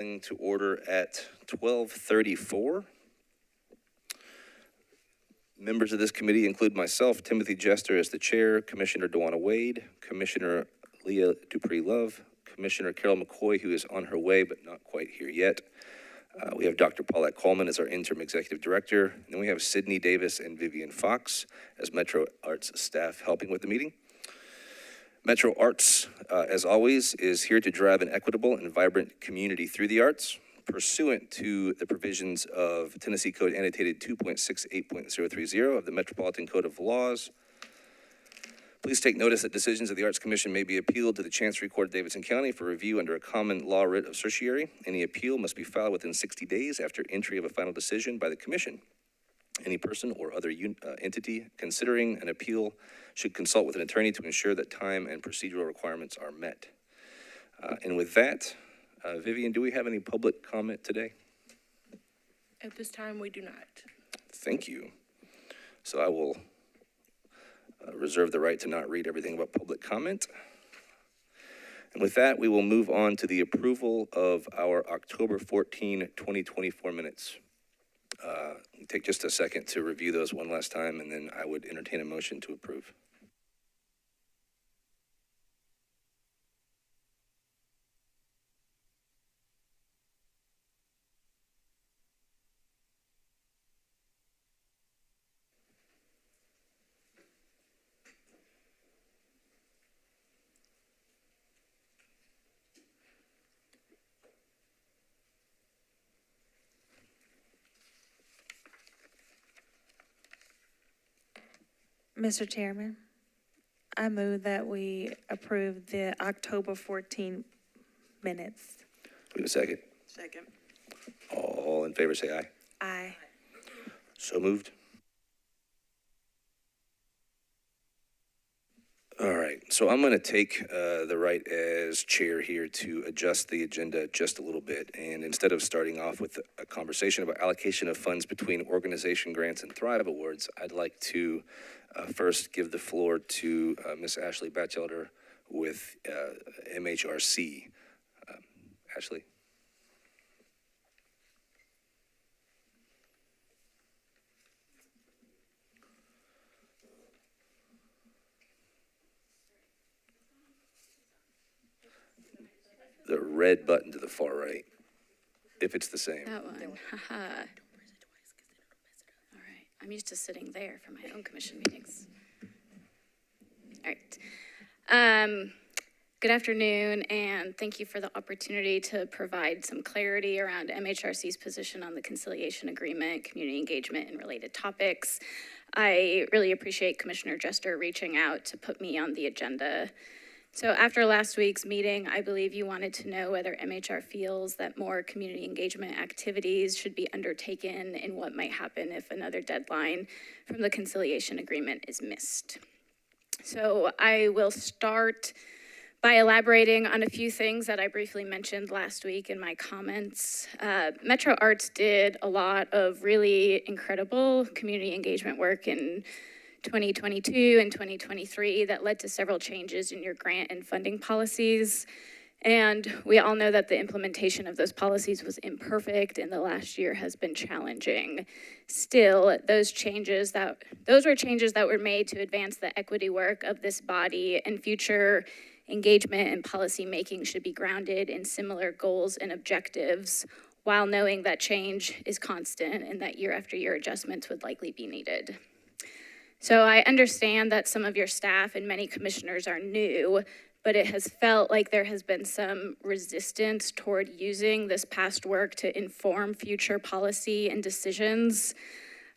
To order at 12:34. Members of this committee include myself, Timothy Jester, as the chair, Commissioner Dewana Wade, Commissioner Leah Dupree Love, Commissioner Carol McCoy, who is on her way but not quite here yet. We have Dr. Paulette Coleman as our interim executive director. And then we have Sydney Davis and Vivian Fox as Metro Arts staff helping with the meeting. Metro Arts, as always, is here to drive an equitable and vibrant community through the arts, pursuant to the provisions of Tennessee Code Annotated 2.68.030 of the Metropolitan Code of Laws. Please take notice that decisions of the Arts Commission may be appealed to the Chancery Court of Davidson County for review under a common law writ of certiorari. Any appeal must be filed within 60 days after entry of a final decision by the Commission. Any person or other entity considering an appeal should consult with an attorney to ensure that time and procedural requirements are met. And with that, Vivian, do we have any public comment today? At this time, we do not. Thank you. So I will reserve the right to not read everything about public comment. And with that, we will move on to the approval of our October 14, 2024 minutes. Take just a second to review those one last time, and then I would entertain a motion to approve. Mr. Chairman, I move that we approve the October 14 minutes. We have a second. Second. All in favor say aye. Aye. So moved. All right, so I'm going to take the right as chair here to adjust the agenda just a little bit. And instead of starting off with a conversation about allocation of funds between organization grants and Thrive Awards, I'd like to first give the floor to Ms. Ashley Batchelder with MHRC. Ashley. The red button to the far right, if it's the same. That one, haha. All right, I'm used to sitting there for my own commission meetings. All right. Good afternoon, and thank you for the opportunity to provide some clarity around MHRC's position on the Conciliation Agreement, community engagement, and related topics. I really appreciate Commissioner Jester reaching out to put me on the agenda. So after last week's meeting, I believe you wanted to know whether MHR feels that more community engagement activities should be undertaken and what might happen if another deadline from the Conciliation Agreement is missed. So I will start by elaborating on a few things that I briefly mentioned last week in my comments. Metro Arts did a lot of really incredible community engagement work in 2022 and 2023 that led to several changes in your grant and funding policies. And we all know that the implementation of those policies was imperfect and the last year has been challenging. Still, those were changes that were made to advance the equity work of this body, and future engagement and policy making should be grounded in similar goals and objectives, while knowing that change is constant and that year after year adjustments would likely be needed. So I understand that some of your staff and many commissioners are new, but it has felt like there has been some resistance toward using this past work to inform future policy and decisions.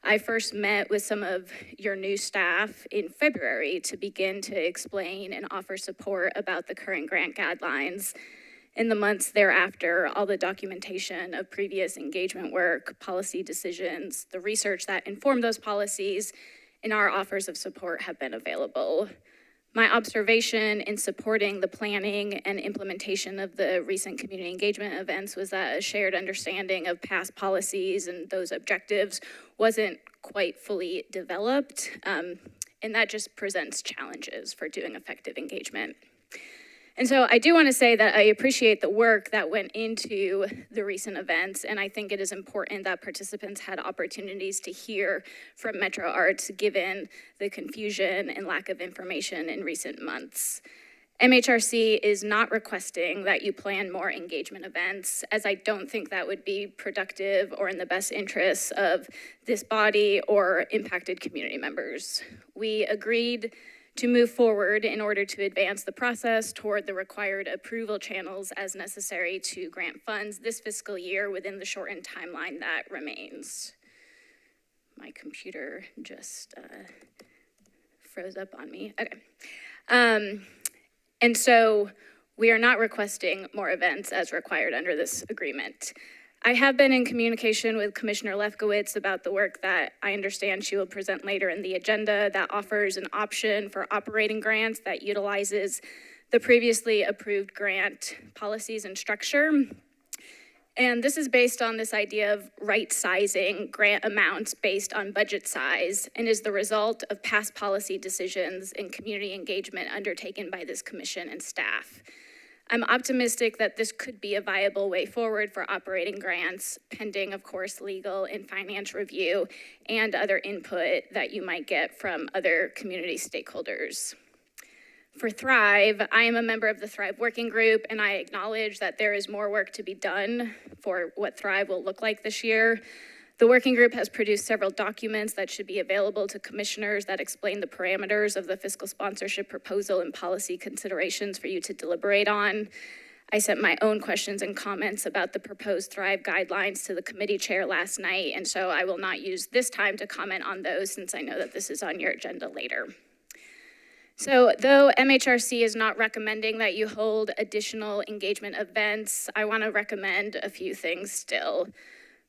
I first met with some of your new staff in February to begin to explain and offer support about the current grant guidelines. In the months thereafter, all the documentation of previous engagement work, policy decisions, the research that informed those policies, and our offers of support have been available. My observation in supporting the planning and implementation of the recent community engagement events was that a shared understanding of past policies and those objectives wasn't quite fully developed, and that just presents challenges for doing effective engagement. And so I do want to say that I appreciate the work that went into the recent events, and I think it is important that participants had opportunities to hear from Metro Arts given the confusion and lack of information in recent months. MHRC is not requesting that you plan more engagement events, as I don't think that would be productive or in the best interests of this body or impacted community members. We agreed to move forward in order to advance the process toward the required approval channels as necessary to grant funds this fiscal year within the shortened timeline that remains. My computer just froze up on me. Okay. And so we are not requesting more events as required under this agreement. I have been in communication with Commissioner Lefkowitz about the work that I understand she will present later in the agenda that offers an option for operating grants that utilizes the previously approved grant policies and structure. And this is based on this idea of right-sizing grant amounts based on budget size and is the result of past policy decisions and community engagement undertaken by this commission and staff. I'm optimistic that this could be a viable way forward for operating grants, pending, of course, legal and finance review and other input that you might get from other community stakeholders. For Thrive, I am a member of the Thrive Working Group, and I acknowledge that there is more work to be done for what Thrive will look like this year. The working group has produced several documents that should be available to commissioners that explain the parameters of the fiscal sponsorship proposal and policy considerations for you to deliberate on. I sent my own questions and comments about the proposed Thrive guidelines to the committee chair last night, and so I will not use this time to comment on those since I know that this is on your agenda later. So though MHRC is not recommending that you hold additional engagement events, I want to recommend a few things still.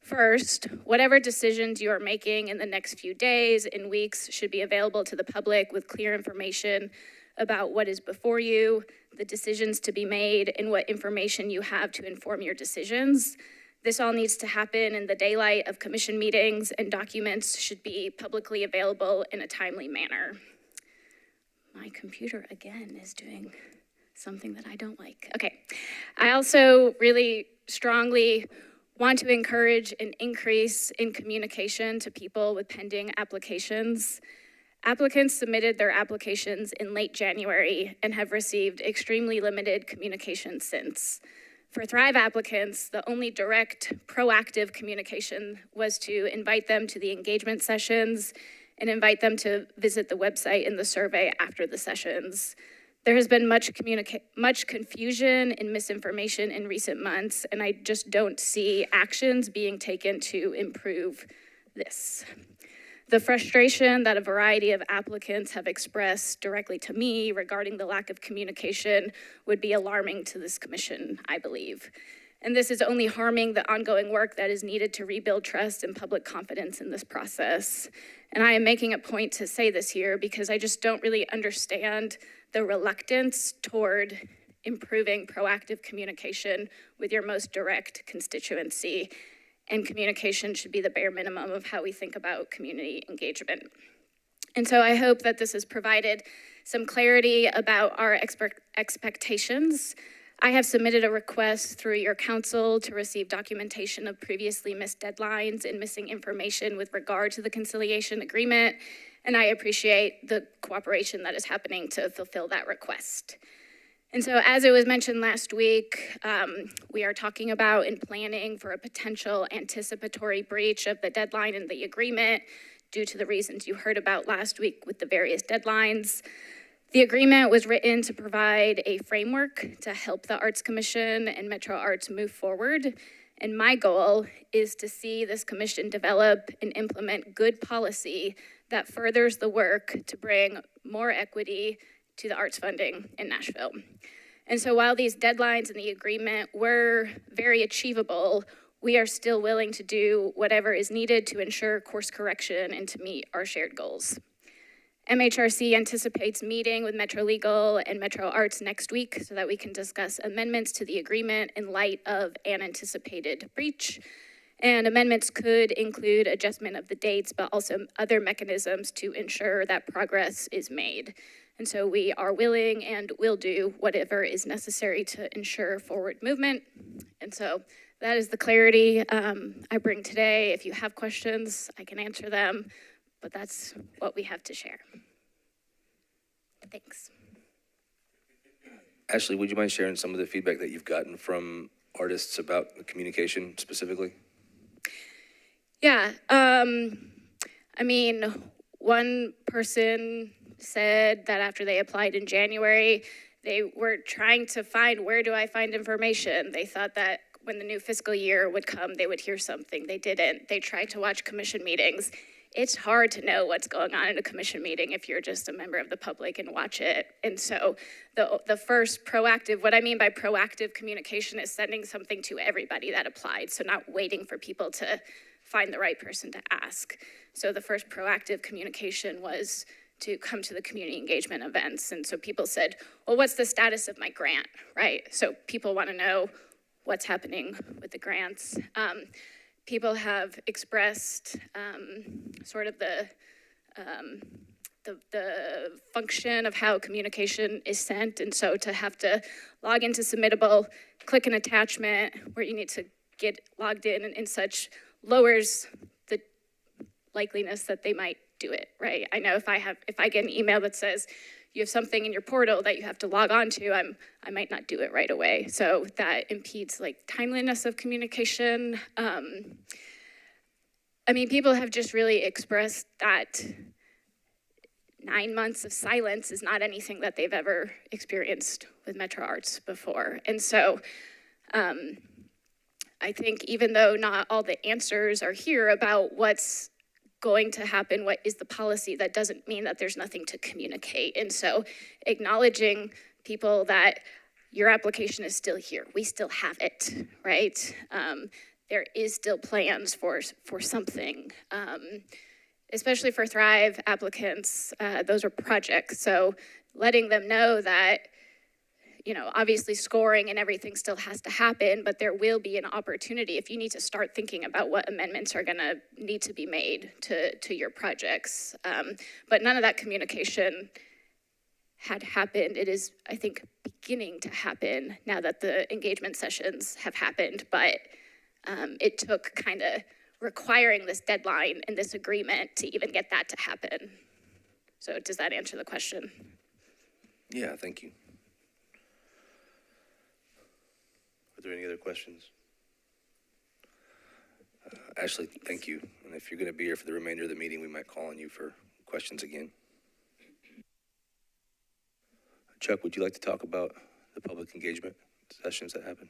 First, whatever decisions you are making in the next few days and weeks should be available to the public with clear information about what is before you, the decisions to be made, and what information you have to inform your decisions. This all needs to happen in the daylight of commission meetings, and documents should be publicly available in a timely manner. My computer, again, is doing something that I don't like. Okay. I also really strongly want to encourage an increase in communication to people with pending applications. Applicants submitted their applications in late January and have received extremely limited communication since. For Thrive applicants, the only direct, proactive communication was to invite them to the engagement sessions and invite them to visit the website and the survey after the sessions. There has been much confusion and misinformation in recent months, and I just don't see actions being taken to improve this. The frustration that a variety of applicants have expressed directly to me regarding the lack of communication would be alarming to this commission, I believe. And this is only harming the ongoing work that is needed to rebuild trust and public confidence in this process. And I am making a point to say this here because I just don't really understand the reluctance toward improving proactive communication with your most direct constituency. And communication should be the bare minimum of how we think about community engagement. And so I hope that this has provided some clarity about our expectations. I have submitted a request through your council to receive documentation of previously missed deadlines and missing information with regard to the conciliation agreement, and I appreciate the cooperation that is happening to fulfill that request. And so as it was mentioned last week, we are talking about and planning for a potential anticipatory breach of the deadline in the agreement due to the reasons you heard about last week with the various deadlines. The agreement was written to provide a framework to help the Arts Commission and Metro Arts move forward. And my goal is to see this commission develop and implement good policy that furthers the work to bring more equity to the arts funding in Nashville. And so while these deadlines in the agreement were very achievable, we are still willing to do whatever is needed to ensure course correction and to meet our shared goals. MHRC anticipates meeting with Metro Legal and Metro Arts next week so that we can discuss amendments to the agreement in light of an anticipated breach. And amendments could include adjustment of the dates, but also other mechanisms to ensure that progress is made. And so we are willing and will do whatever is necessary to ensure forward movement. And so that is the clarity I bring today. If you have questions, I can answer them, but that's what we have to share. Thanks. Ashley, would you mind sharing some of the feedback that you've gotten from artists about the communication specifically? Yeah, I mean, one person said that after they applied in January, they were trying to find, where do I find information? They thought that when the new fiscal year would come, they would hear something. They didn't. They tried to watch commission meetings. It's hard to know what's going on in a commission meeting if you're just a member of the public and watch it. And so the first proactive, what I mean by proactive communication is sending something to everybody that applied. So not waiting for people to find the right person to ask. So the first proactive communication was to come to the community engagement events. And so people said, well, what's the status of my grant, right? So people want to know what's happening with the grants. People have expressed sort of the function of how communication is sent. And so to have to log into Submittable, click an attachment where you need to get logged in and such lowers the likeliness that they might do it, right? I know if I get an email that says you have something in your portal that you have to log on to, I might not do it right away. So that impedes like timeliness of communication. I mean, people have just really expressed that 9 months of silence is not anything that they've ever experienced with Metro Arts before. And so I think even though not all the answers are here about what's going to happen, what is the policy, that doesn't mean that there's nothing to communicate. And so acknowledging people that your application is still here, we still have it, right? There is still plans for something, especially for Thrive applicants, those are projects. So letting them know that, you know, obviously scoring and everything still has to happen, but there will be an opportunity if you need to start thinking about what amendments are gonna need to be made to your projects. But none of that communication had happened. It is, I think, beginning to happen now that the engagement sessions have happened, but it took kind of requiring this deadline and this agreement to even get that to happen. So does that answer the question? Yeah, thank you. Are there any other questions? Ashley, thank you. And if you're going to be here for the remainder of the meeting, we might call on you for questions again. Chuck, would you like to talk about the public engagement sessions that happened?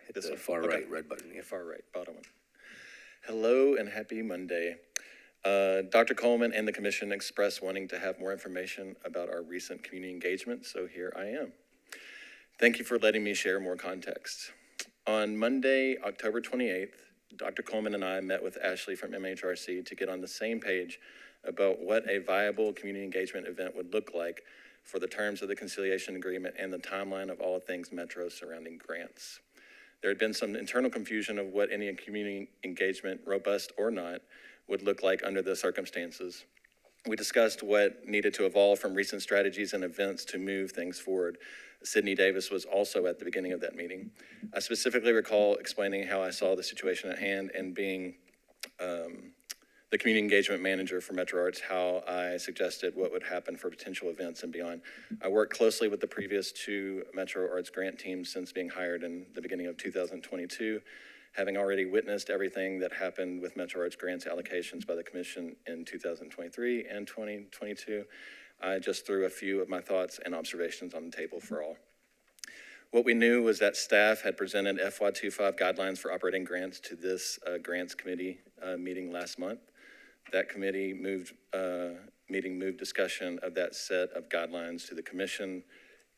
Hit the one. far Okay. right red button. Yeah. Far right, bottom one. Hello and happy Monday. Dr. Coleman and the commission expressed wanting to have more information about our recent community engagement, so here I am. Thank you for letting me share more context. On Monday, October 28th, Dr. Coleman and I met with Ashley from MHRC to get on the same page about what a viable community engagement event would look like for the terms of the Conciliation Agreement and the timeline of all things Metro surrounding grants. There had been some internal confusion of what any community engagement, robust or not, would look like under the circumstances. We discussed what needed to evolve from recent strategies and events to move things forward. Sydney Davis was also at the beginning of that meeting. I specifically recall explaining how I saw the situation at hand and being the community engagement manager for Metro Arts, how I suggested what would happen for potential events and beyond. I worked closely with the previous 2 Metro Arts grant teams since being hired in the beginning of 2022, having already witnessed everything that happened with Metro Arts grants allocations by the commission in 2023 and 2022. I just threw a few of my thoughts and observations on the table for all. What we knew was that staff had presented FY25 guidelines for operating grants to this grants committee meeting last month. That committee moved discussion of that set of guidelines to the commission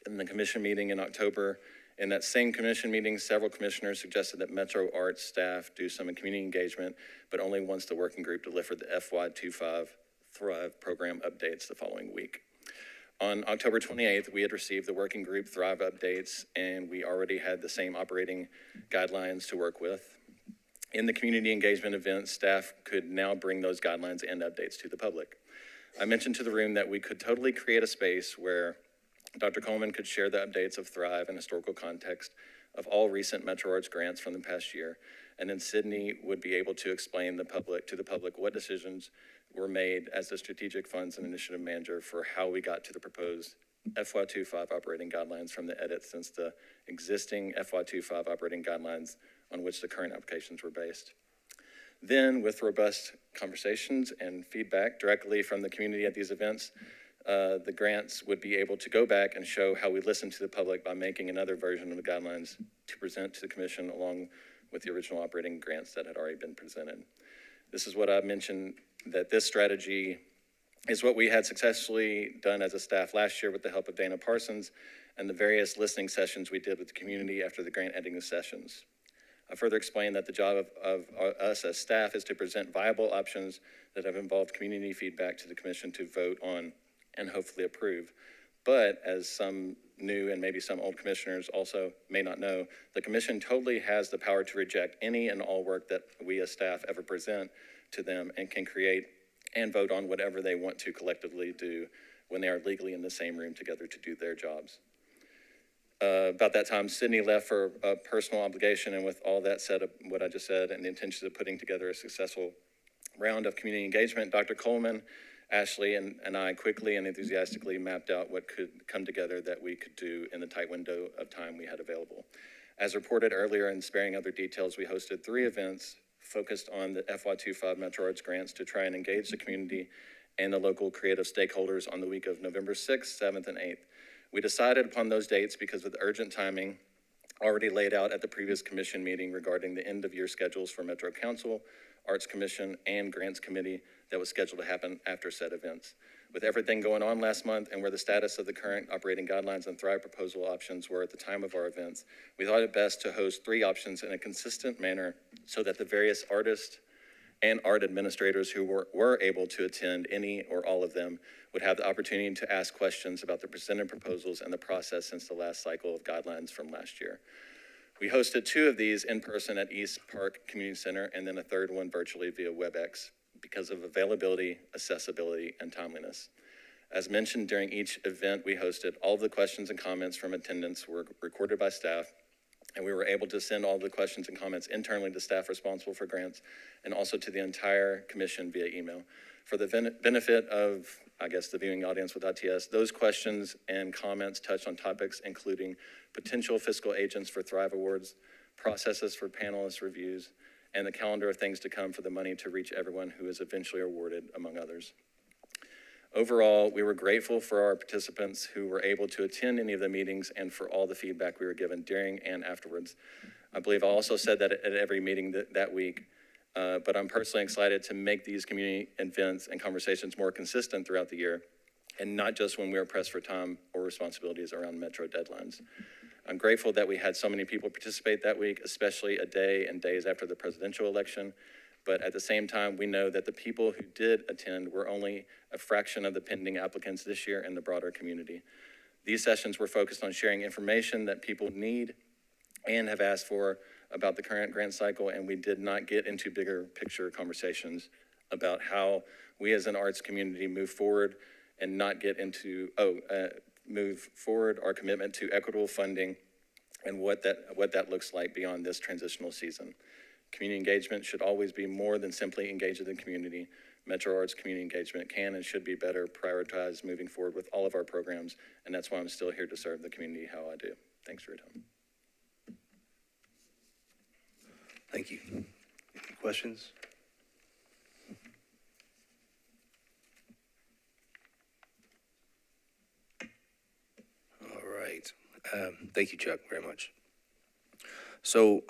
in the commission meeting in October. In that same commission meeting, several commissioners suggested that Metro Arts staff do some community engagement, but only once the working group delivered the FY25 Thrive program updates the following week. On October 28th, we had received the working group Thrive updates, and we already had the same operating guidelines to work with. In the community engagement event, staff could now bring those guidelines and updates to the public. I mentioned to the room that we could totally create a space where Dr. Coleman could share the updates of Thrive and historical context of all recent Metro Arts grants from the past year, and then Sydney would be able to explain to the public what decisions were made as the strategic funds and initiative manager for how we got to the proposed FY25 operating guidelines from the edits since the existing FY25 operating guidelines on which the current applications were based. Then, with robust conversations and feedback directly from the community at these events, the grants would be able to go back and show how we listened to the public by making another version of the guidelines to present to the commission along with the original operating grants that had already been presented. This is what I mentioned, that this strategy is what we had successfully done as a staff last year with the help of Dana Parsons and the various listening sessions we did with the community after the grant editing sessions. I further explained that the job of us as staff is to present viable options that have involved community feedback to the commission to vote on and hopefully approve. But as some new and maybe some old commissioners also may not know, the commission totally has the power to reject any and all work that we as staff ever present to them and can create and vote on whatever they want to collectively do when they are legally in the same room together to do their jobs. About that time, Sydney left for a personal obligation, and with all that said, what I just said, and the intentions of putting together a successful round of community engagement, Dr. Coleman, Ashley, and I quickly and enthusiastically mapped out what could come together that we could do in the tight window of time we had available. As reported earlier, and sparing other details, we hosted 3 events focused on the FY25 Metro Arts grants to try and engage the community and the local creative stakeholders on the week of November 6th, 7th, and 8th. We decided upon those dates because of the urgent timing already laid out at the previous commission meeting regarding the end of year schedules for Metro Council, Arts Commission, and Grants Committee that was scheduled to happen after said events. With everything going on last month and where the status of the current operating guidelines and Thrive proposal options were at the time of our events, we thought it best to host 3 options in a consistent manner so that the various artists and art administrators who were able to attend any or all of them would have the opportunity to ask questions about the presented proposals and the process since the last cycle of guidelines from last year. We hosted 2 of these in person at East Park Community Center and then a third one virtually via WebEx because of availability, accessibility, and timeliness. As mentioned during each event we hosted, all of the questions and comments from attendants were recorded by staff, and we were able to send all the questions and comments internally to staff responsible for grants and also to the entire commission via email. For the benefit of, I guess, the viewing audience with ITS, those questions and comments touched on topics including potential fiscal agents for Thrive Awards, processes for panelist reviews, and the calendar of things to come for the money to reach everyone who is eventually awarded, among others. Overall, we were grateful for our participants who were able to attend any of the meetings and for all the feedback we were given during and afterwards. I believe I also said that at every meeting that week, but I'm personally excited to make these community events and conversations more consistent throughout the year, and not just when we are pressed for time or responsibilities around Metro deadlines. I'm grateful that we had so many people participate that week, especially a day and days after the presidential election. But at the same time, we know that the people who did attend were only a fraction of the pending applicants this year in the broader community. These sessions were focused on sharing information that people need and have asked for about the current grant cycle, and we did not get into bigger picture conversations about how we as an arts community move forward and not get into, move forward our commitment to equitable funding and what that looks like beyond this transitional season. Community engagement should always be more than simply engaging the community. Metro Arts community engagement can and should be better prioritized moving forward with all of our programs, and that's why I'm still here to serve the community how I do. Thanks for your time. Thank you. Any questions? All right. Thank you, Chuck, very much. So,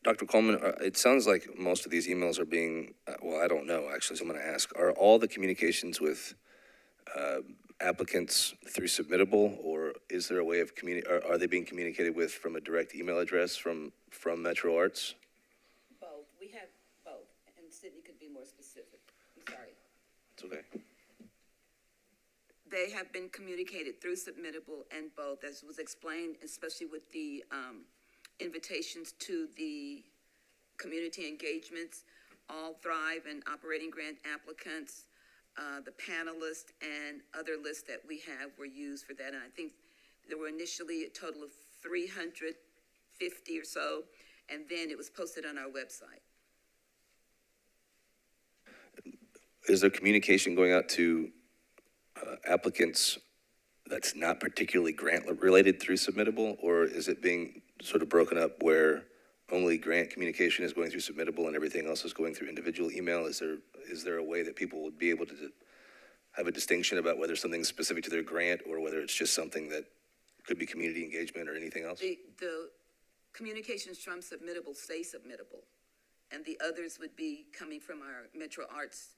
Dr. Coleman, it sounds like most of these emails are being, well, I don't know, actually, so I'm going to ask, are all the communications with applicants through Submittable, or is there a way of are they being communicated with from a direct email address from Metro Arts? Both. We have both, and Sydney could be more specific. I'm sorry. It's okay. they have been communicated through Submittable and both, as was explained, especially with the invitations to the community engagements, All Thrive and operating grant applicants, the Panelist and other lists that we have were used for that. And I think there were initially a total of 350 or so, and then it was posted on our website. Is there communication going out to applicants that's not particularly grant-related through Submittable, or is it being sort of broken up where only grant communication is going through Submittable and everything else is going through individual email? Is there a way that people would be able to have a distinction about whether something's specific to their grant or whether it's just something that could be community engagement or anything else? The communications from Submittable stay Submittable, and the others would be coming from our Metro Arts.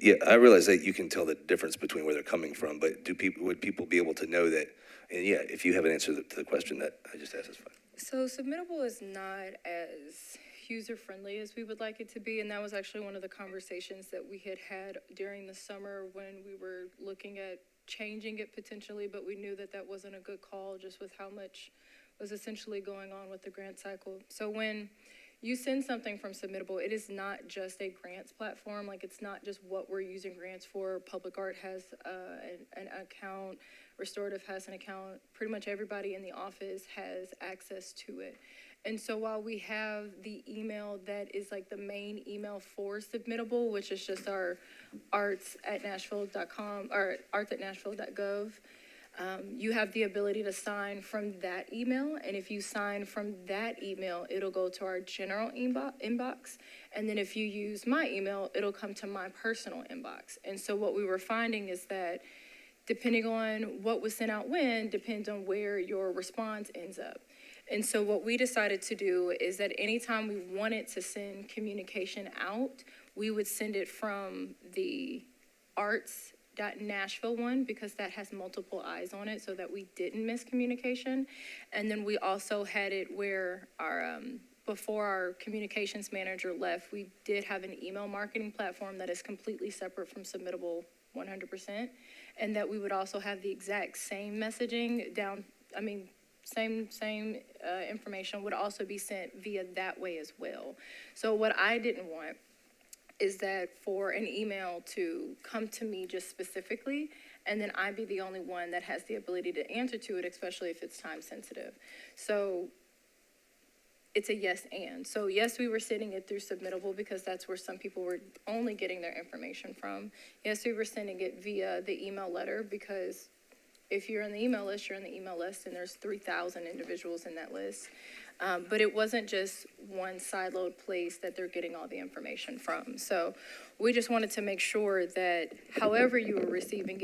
Yeah, I realize that you can tell the difference between where they're coming from, but would people be able to know that? And yeah, if you have an answer to the question that I just asked, that's fine. So Submittable is not as user-friendly as we would like it to be, and that was actually one of the conversations that we had during the summer when we were looking at changing it potentially, but we knew that that wasn't a good call just with how much was essentially going on with the grant cycle. So when you send something from Submittable, it is not just a grants platform. Like, it's not just what we're using grants for. Public Art has an account. Restorative has an account. Pretty much everybody in the office has access to it. And so while we have the email that is like the main email for Submittable, which is just our arts@nashville.com or arts@nashville.gov, you have the ability to sign from that email, and if you sign from that email, it'll go to our general inbox, and then if you use my email, it'll come to my personal inbox. And so what we were finding is that depending on what was sent out when, depends on where your response ends up. And so what we decided to do is that anytime we wanted to send communication out, we would send it from the arts.nashville one, because that has multiple eyes on it so that we didn't miss communication. And then we also had it where our before our communications manager left, we did have an email marketing platform that is completely separate from Submittable 100%, and that we would also have the exact same messaging same information would also be sent via that way as well. So what I didn't want is that for an email to come to me just specifically, and then I be the only one that has the ability to answer to it, especially if it's time sensitive. So it's a yes and. So yes, we were sending it through Submittable because that's where some people were only getting their information from. Yes, we were sending it via the email letter because if you're in the email list, you're in the email list, and there's 3,000 individuals in that list. But it wasn't just one siloed place that they're getting all the information from. So we just wanted to make sure that however you were receiving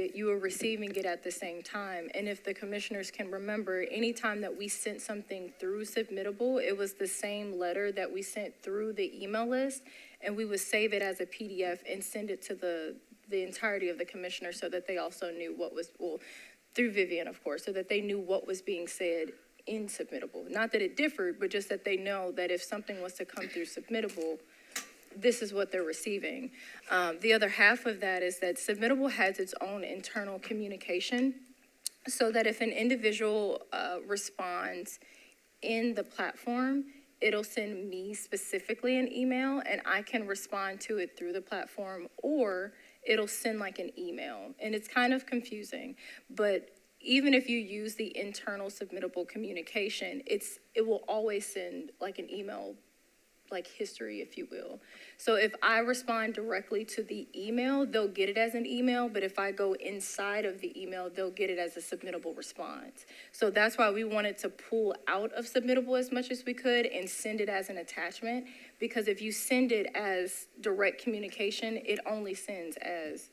it at the same time. And if the commissioners can remember, anytime that we sent something through Submittable, it was the same letter that we sent through the email list, and we would save it as a PDF and send it to the entirety of the commissioner so that they also knew what was, through Vivian, of course, so that they knew what was being said in Submittable. Not that it differed, but just that they know that if something was to come through Submittable, this is what they're receiving. The other half of that is that Submittable has its own internal communication, so that if an individual responds in the platform, it'll send me specifically an email, and I can respond to it through the platform, or it'll send like an email. And it's kind of confusing, but even if you use the internal Submittable communication, it will always send like an email, like history, if you will. So if I respond directly to the email, they'll get it as an email, but if I go inside of the email, they'll get it as a Submittable response. So that's why we wanted to pull out of Submittable as much as we could and send it as an attachment, because if you send it as direct communication, it only sends as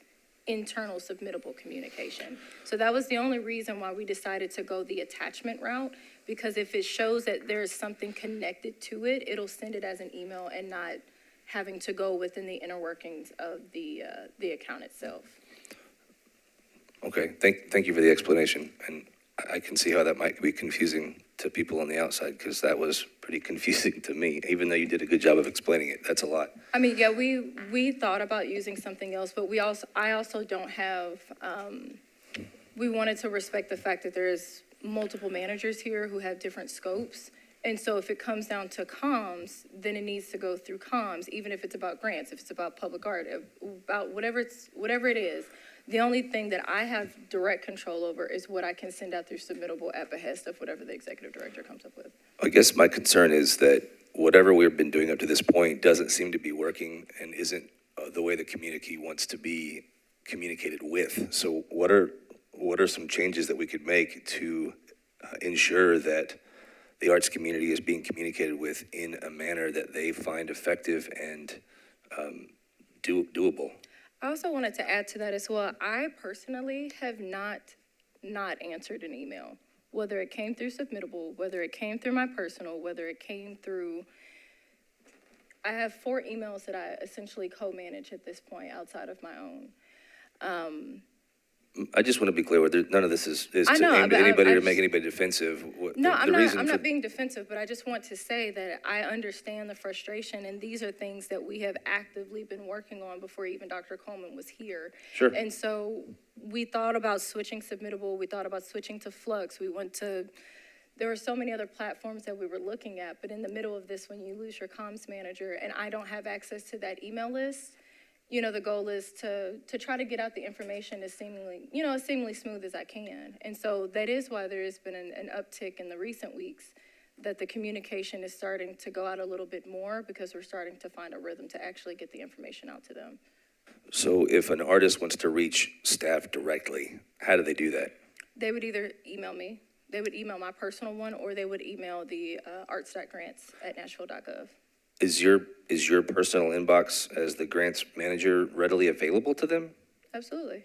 internal Submittable communication. So that was the only reason why we decided to go the attachment route, because if it shows that there's something connected to it, it'll send it as an email and not having to go within the inner workings of the account itself. Okay, thank you for the explanation, and I can see how that might be confusing to people on the outside, because that was pretty confusing to me, even though you did a good job of explaining it. That's a lot. I mean, yeah, we thought about using something else, but I also don't have, we wanted to respect the fact that there's multiple managers here who have different scopes. And so if it comes down to comms, then it needs to go through comms, even if it's about grants, if it's about public art, about whatever it is. The only thing that I have direct control over is what I can send out through submittable at behest of whatever the executive director comes up with. I guess my concern is that whatever we've been doing up to this point doesn't seem to be working and isn't the way the community wants to be communicated with. So what are some changes that we could make to ensure that the arts community is being communicated with in a manner that they find effective and doable? I also wanted to add to that as well. I personally have not answered an email, whether it came through submittable, whether it came through my personal, whether it came through. I have 4 emails that I essentially co-manage at this point outside of my own. I just want to be clear, none of this is I to know, aim but at anybody or I make anybody defensive. No, The I'm reason not being defensive, but I just want to say that I understand the frustration, and these are things that we have actively been working on before even Dr. Coleman was here. Sure. And so we thought about switching submittable, we thought about switching to Flux, there were so many other platforms that we were looking at, but in the middle of this, when you lose your comms manager and I don't have access to that email list, you know, the goal is to try to get out the information as seemingly smooth as I can. And so that is why there has been an uptick in the recent weeks, that the communication is starting to go out a little bit more because we're starting to find a rhythm to actually get the information out to them. So if an artist wants to reach staff directly, how do they do that? They would either email me, they would email my personal one, or they would email the arts.grants@nashville.gov. Is your personal inbox as the grants manager readily available to them? Absolutely.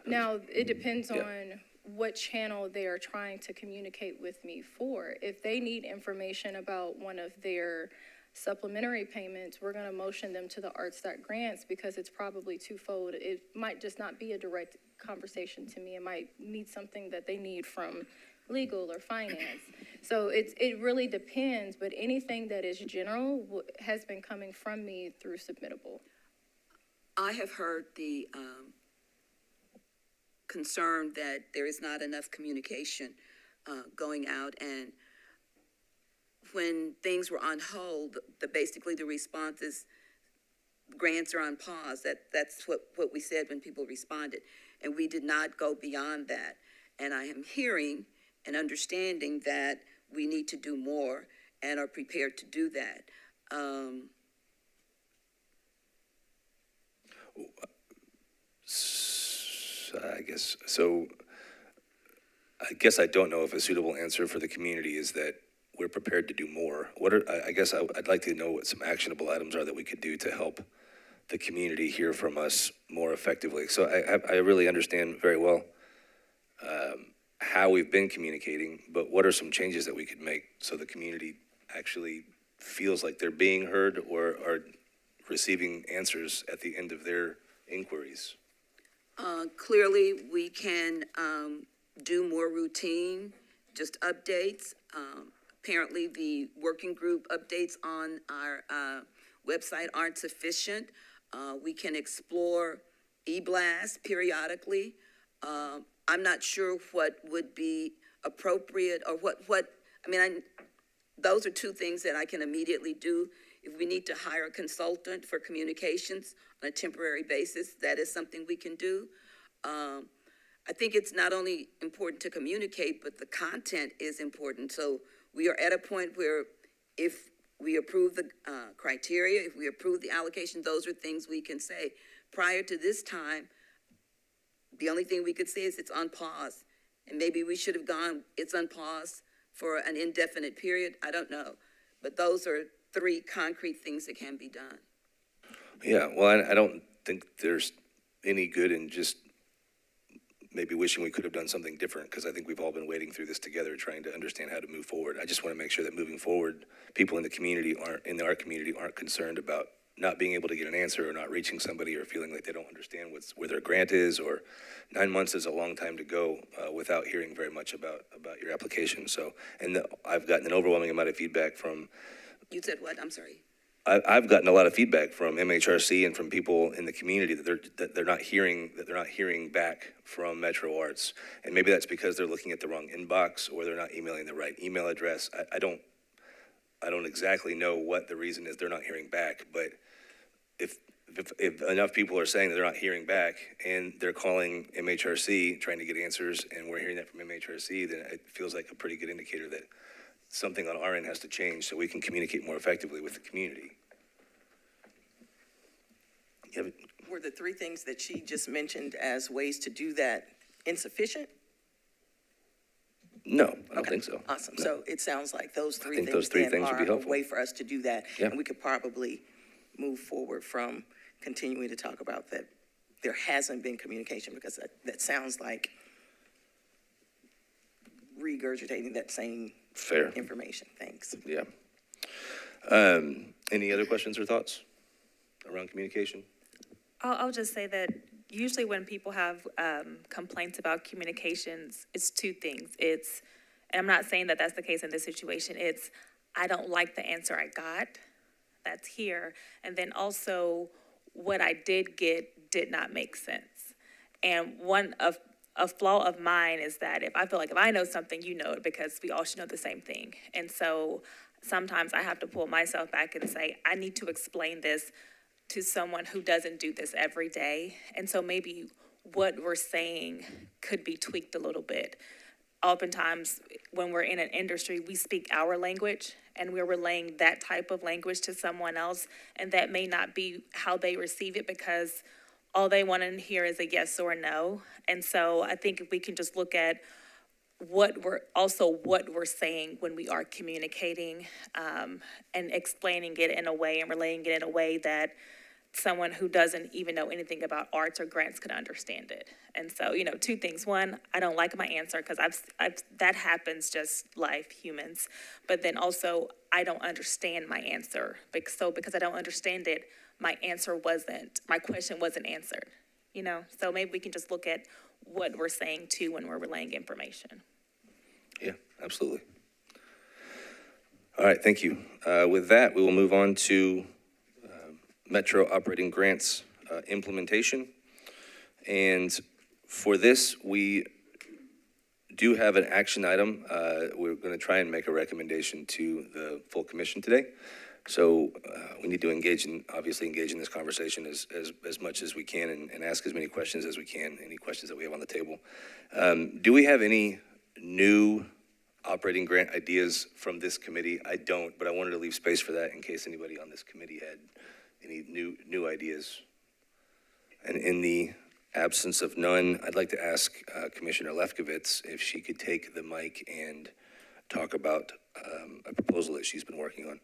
Now, it depends Yeah. on what channel they are trying to communicate with me for. If they need information about one of their supplementary payments, we're going to motion them to the arts.grants because it's probably twofold. It might just not be a direct conversation to me. It might need something that they need from legal or finance. So it really depends, but anything that is general has been coming from me through submittable. I have heard the concern that there is not enough communication going out, and when things were on hold, basically the response is grants are on pause. That's what we said when people responded, and we did not go beyond that. And I am hearing and understanding that we need to do more and are prepared to do that. I guess I don't know if a suitable answer for the community is that we're prepared to do more. I'd like to know what some actionable items are that we could do to help the community hear from us more effectively. So I really understand very well how we've been communicating, but what are some changes that we could make so the community actually feels like they're being heard or are receiving answers at the end of their inquiries? Clearly, we can do more routine, just updates. Apparently, the working group updates on our website aren't sufficient. We can explore e-blast periodically. I'm not sure what would be appropriate or those are 2 things that I can immediately do. If we need to hire a consultant for communications on a temporary basis, that is something we can do. I think it's not only important to communicate, but the content is important. So we are at a point where if we approve the criteria, if we approve the allocation, those are things we can say. Prior to this time, the only thing we could say is it's on pause. And maybe we should have gone, it's on pause for an indefinite period. I don't know. But those are 3 concrete things that can be done. Yeah, well, I don't think there's any good in just maybe wishing we could have done something different, because I think we've all been waiting through this together, trying to understand how to move forward. I just want to make sure that moving forward, people in the community in our community aren't concerned about not being able to get an answer or not reaching somebody or feeling like they don't understand where their grant is, or 9 months is a long time to go without hearing very much about your application. So, I've gotten an overwhelming amount of feedback from. You said what? I'm sorry. I've gotten a lot of feedback from MHRC and from people in the community that they're not hearing back from Metro Arts, and maybe that's because they're looking at the wrong inbox or they're not emailing the right email address. I don't exactly know what the reason is they're not hearing back, but if enough people are saying that they're not hearing back and they're calling MHRC trying to get answers, and we're hearing that from MHRC, then it feels like a pretty good indicator that something on our end has to change so we can communicate more effectively with the community. Were the three things that she just mentioned as ways to do that insufficient? No, I don't Okay, think so. Awesome. No. So it sounds like those three think things those three then things would be are a helpful. way for us to do that. Yeah. And we could probably move forward from continuing to talk about that there hasn't been communication, because that sounds like regurgitating that same Fair. information. Thanks. Yeah. Any other questions or thoughts around communication? I'll just say that usually when people have complaints about communications, it's two things. And I'm not saying that that's the case in this situation. It's, I don't like the answer I got. That's here. And then also, what I did get did not make sense. And a flaw of mine is that if I feel like if I know something, you know it, because we all should know the same thing. And so sometimes I have to pull myself back and say, I need to explain this to someone who doesn't do this every day. And so maybe what we're saying could be tweaked a little bit. Oftentimes, when we're in an industry, we speak our language, and we're relaying that type of language to someone else, and that may not be how they receive it, because all they want to hear is a yes or a no. And so I think if we can just look at what we're saying when we are communicating, and explaining it in a way and relaying it in a way that someone who doesn't even know anything about arts or grants can understand it. And so, two things. One, I don't like my answer, because that happens, just life, humans. But then also, I don't understand my answer. So because I don't understand it, my question wasn't answered, So maybe we can just look at what we're saying too when we're relaying information. Yeah, absolutely. All right, thank you. With that, we will move on to Metro operating grants implementation. And for this, we do have an action item. We're going to try and make a recommendation to the full commission today. So we need to obviously engage in this conversation as much as we can, and ask as many questions as we can, any questions that we have on the table. Do we have any new operating grant ideas from this committee? I don't, but I wanted to leave space for that in case anybody on this committee had any new ideas. And in the absence of none, I'd like to ask Commissioner Lefkowitz if she could take the mic and talk about a proposal that she's been working on.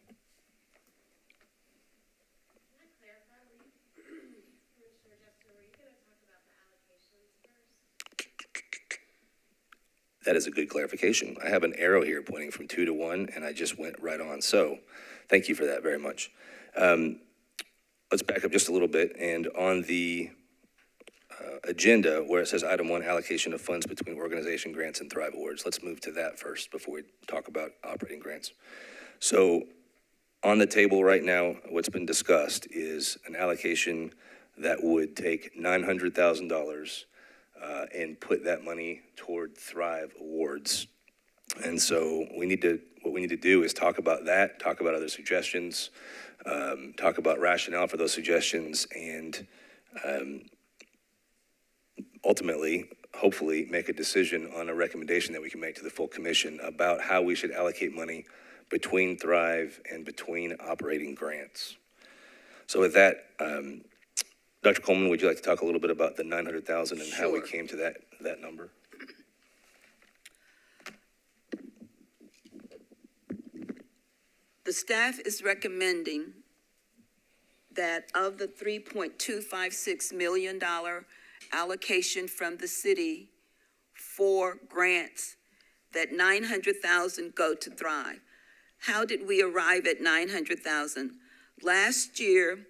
That is a good clarification. I have an arrow here pointing from 2 to 1, and I just went right on. So thank you for that very much. Let's back up just a little bit. And on the agenda where it says item 1, allocation of funds between organization grants and Thrive Awards, let's move to that first before we talk about operating grants. So on the table right now, what's been discussed is an allocation that would take $900,000 and put that money toward Thrive Awards. And so what we need to do is talk about that, talk about other suggestions, talk about rationale for those suggestions, and ultimately, hopefully, make a decision on a recommendation that we can make to the full commission about how we should allocate money between Thrive and between operating grants. So with that, Dr. Coleman, would you like to talk a little bit about the $900,000 and how we Sure. came to that number? The staff is recommending that of the $3.256 million allocation from the city for grants, that $900,000 go to Thrive. How did we arrive at $900,000? Last year,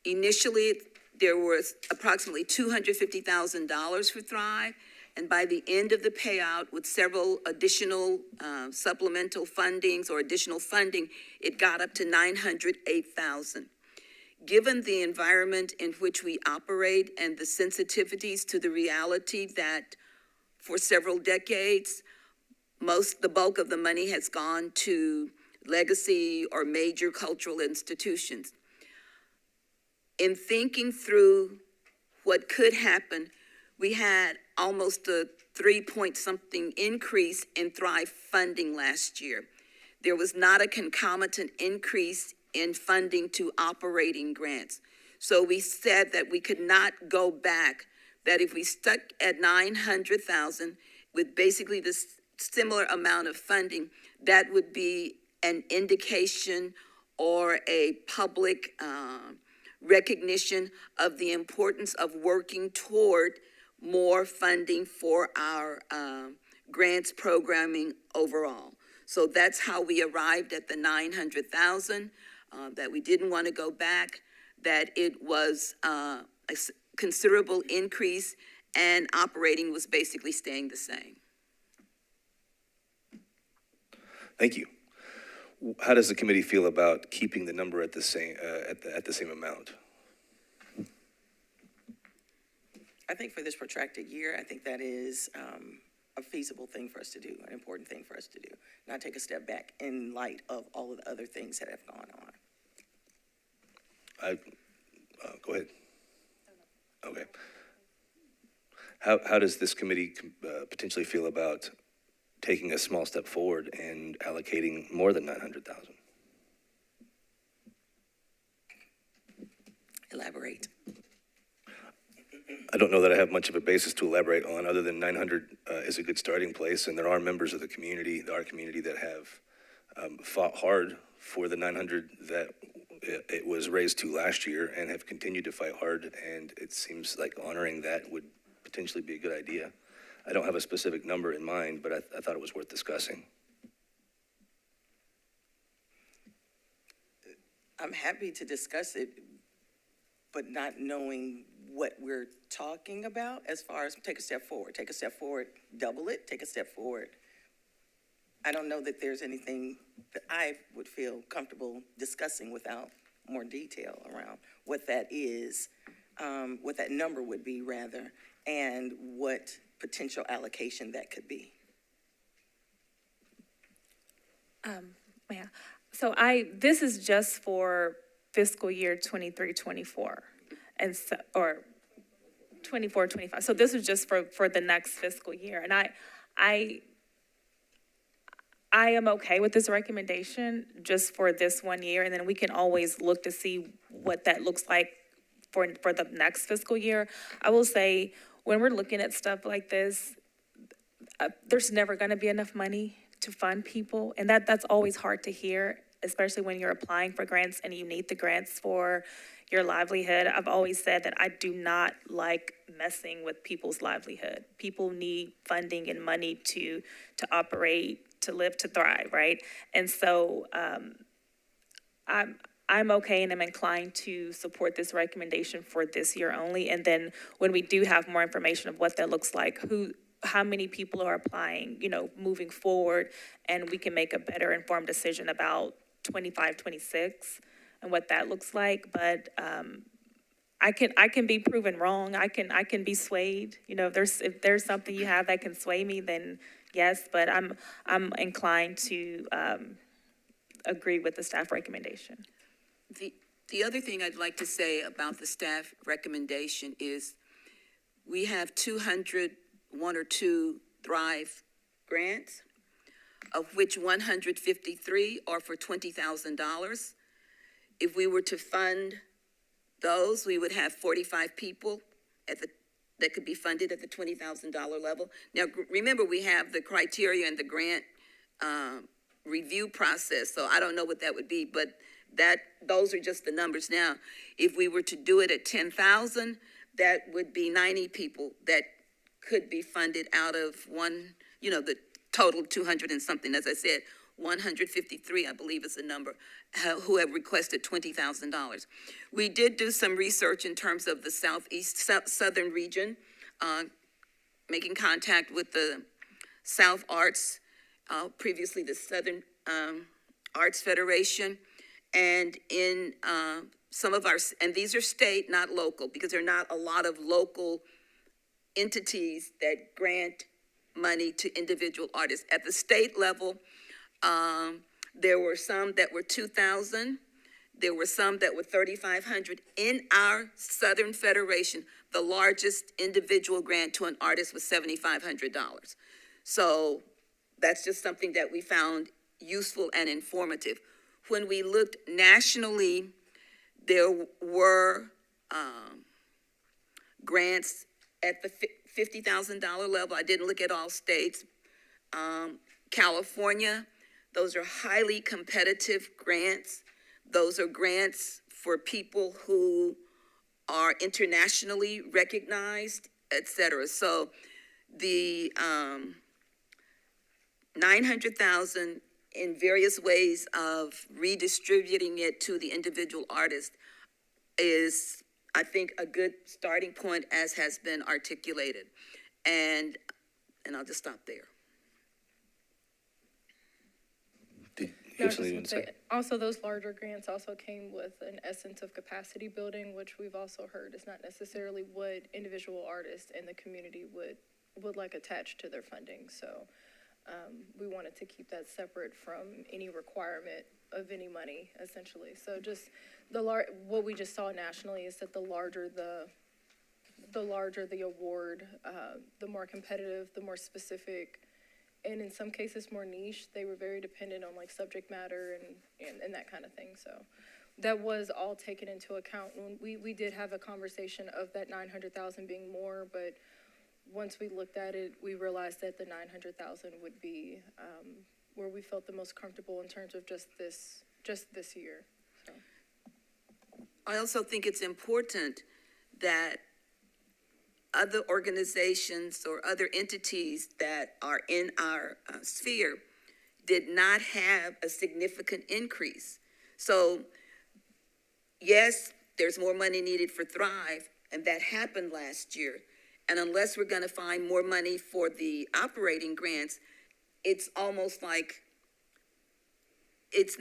Initially, there was approximately $250,000 for Thrive, and by the end of the payout, with several additional supplemental fundings or additional funding, it got up to $908,000. Given the environment in which we operate and the sensitivities to the reality that for several decades, the bulk of the money has gone to legacy or major cultural institutions. In thinking through what could happen, we had almost a 3-point-something increase in Thrive funding last year. There was not a concomitant increase in funding to operating grants. So we said that we could not go back, that if we stuck at 900,000 with basically this similar amount of funding, that would be an indication or a public recognition of the importance of working toward more funding for our grants programming overall. So that's how we arrived at the 900,000, that we didn't want to go back, that it was a considerable increase, and operating was basically staying the same. Thank you. How does the committee feel about keeping the number at the same at the same amount? I think for this protracted year, I think that is a feasible thing for us to do, an important thing for us to do, not take a step back in light of all of the other things that have gone on. Go ahead. Okay. How does this committee potentially feel about taking a small step forward and allocating more than 900,000? Elaborate. I don't know that I have much of a basis to elaborate on, other than 900 is a good starting place, and there are members of the community, our community, that have fought hard for the 900 that it was raised to last year, and have continued to fight hard, and it seems like honoring that would potentially be a good idea. I don't have a specific number in mind, but I thought it was worth discussing. I'm happy to discuss it, but not knowing what we're talking about as far as take a step forward, double it, take a step forward. I don't know that there's anything that I would feel comfortable discussing without more detail around what that is, what that number would be rather, and what potential allocation that could be. Yeah. So this is just for fiscal year 23-24, and so, or 24-25. So this is just for the next fiscal year, and I am okay with this recommendation just for this 1 year, and then we can always look to see what that looks like for the next fiscal year. I will say, when we're looking at stuff like this, there's never going to be enough money to fund people, and that's always hard to hear, especially when you're applying for grants and you need the grants for your livelihood. I've always said that I do not like messing with people's livelihood. People need funding and money to operate, to live, to thrive, right? And so I'm okay, and I'm inclined to support this recommendation for this year only. And then when we do have more information of what that looks like, how many people are applying, moving forward, and we can make a better informed decision about 25, 26 and what that looks like. But I can be proven wrong. I can be swayed. If there's something you have that can sway me, then yes. But I'm inclined to agree with the staff recommendation. The other thing I'd like to say about the staff recommendation is we have 201 or 2 Thrive grants, of which 153 are for $20,000. If we were to fund those, we would have 45 people that could be funded at the $20,000 level. Now, remember, we have the criteria and the grant review process, so I don't know what that would be, but those are just the numbers. Now, if we were to do it at 10,000, that would be 90 people that could be funded out of the total 200 and something. As I said, 153, I believe is the number, who have requested $20,000. We did do some research in terms of the southern region, making contact with the South Arts, previously the Southern Arts Federation, and in some of our, and these are state, not local, because there are not a lot of local entities that grant money to individual artists. At the state level, there were some that were 2,000. There were some that were 3,500. In our Southern Federation, the largest individual grant to an artist was $7,500. So that's just something that we found useful and informative. When we looked nationally, there were grants at the $50,000 level. I didn't look at all states. California, those are highly competitive grants. Those are grants for people who are internationally recognized, et cetera. So the 900,000 in various ways of redistributing it to the individual artist is, I think, a good starting point, as has been articulated. And I'll just stop there. No, I was just gonna say, also, those larger grants also came with an essence of capacity building, which we've also heard is not necessarily what individual artists in the community would like attached to their funding. So we wanted to keep that separate from any requirement of any money, essentially. So just what we just saw nationally is that the larger the award, the more competitive, the more specific, and in some cases more niche. They were very dependent on like subject matter and that kind of thing. So that was all taken into account when we did have a conversation of that 900,000 being more, but once we looked at it, we realized that the 900,000 would be where we felt the most comfortable in terms of just this year. So. I also think it's important that other organizations or other entities that are in our sphere did not have a significant increase. So yes, there's more money needed for Thrive, and that happened last year. And unless we're going to find more money for the operating grants, it's almost like it's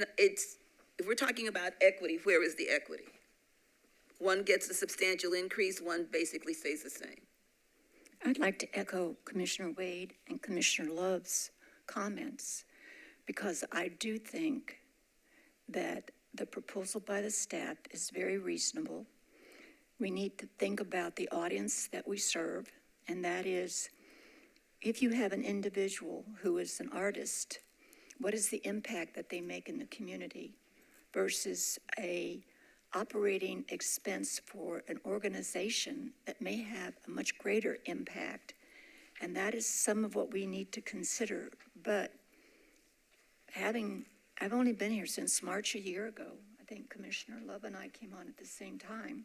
if we're talking about equity, where is the equity? One gets a substantial increase, one basically stays the same. I'd like to echo Commissioner Wade and Commissioner Love's comments, because I do think that the proposal by the staff is very reasonable. We need to think about the audience that we serve, and that is, if you have an individual who is an artist, what is the impact that they make in the community versus a operating expense for an organization that may have a much greater impact? And that is some of what we need to consider. But I've only been here since March a year ago. I think Commissioner Love and I came on at the same time.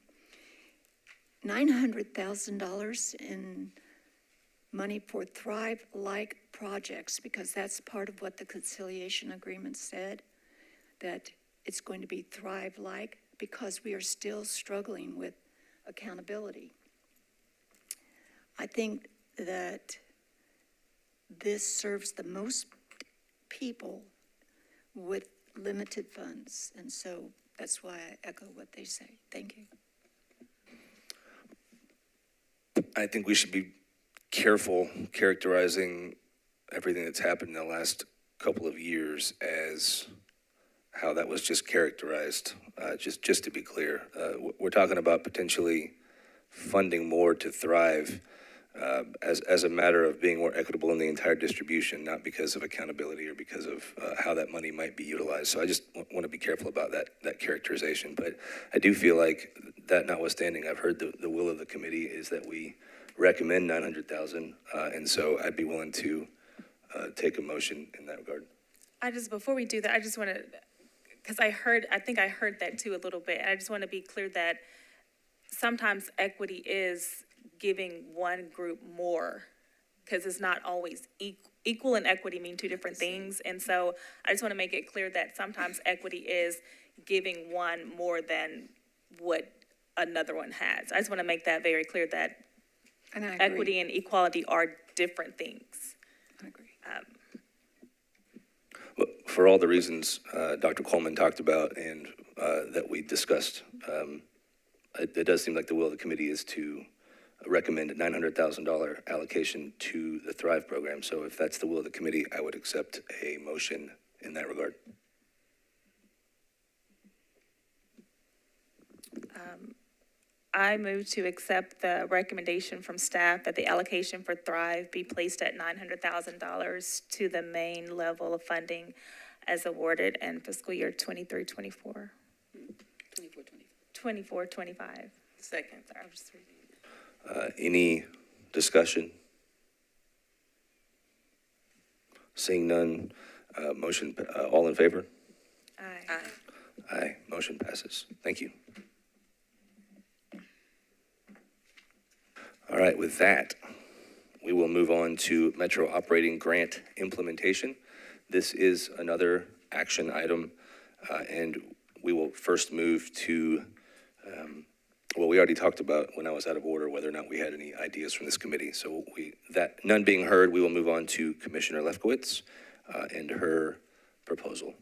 $900,000 in money for Thrive-like projects, because that's part of what the Conciliation Agreement said, that it's going to be Thrive-like, because we are still struggling with accountability. I think that this serves the most people with limited funds, and so that's why I echo what they say. Thank you. I think we should be careful characterizing everything that's happened in the last couple of years as how that was just characterized. Just to be clear, we're talking about potentially funding more to Thrive as a matter of being more equitable in the entire distribution, not because of accountability or because of how that money might be utilized. So I just want to be careful about that characterization. But I do feel like that notwithstanding, I've heard the will of the committee is that we recommend 900,000, and so I'd be willing to take a motion in that regard. Before we do that, I just want to, because I think I heard that too a little bit. I just want to be clear that sometimes equity is giving one group more, because it's not always equal and equity mean two different things. And so I just want to make it clear that sometimes equity is giving one more than what another one has. I just want to make that very clear that And I agree. equity and equality are different things. I agree. Well, for all the reasons Dr. Coleman talked about and that we discussed, it does seem like the will of the committee is to recommend a $900,000 allocation to the Thrive program. So if that's the will of the committee, I would accept a motion in that regard. I move to accept the recommendation from staff that the allocation for Thrive be placed at $900,000 to the main level of funding as awarded in fiscal year 23-24. 24-25. Second. Sorry, I'm just reading. Any discussion? Seeing none, motion, all in favor? Aye. Aye, motion passes. Thank you. All right, with that, we will move on to Metro Operating Grant Implementation. This is another action item, and we will first move to, well, we already talked about when I was out of order whether or not we had any ideas from this committee. So none being heard, we will move on to Commissioner Lefkowitz and her proposal.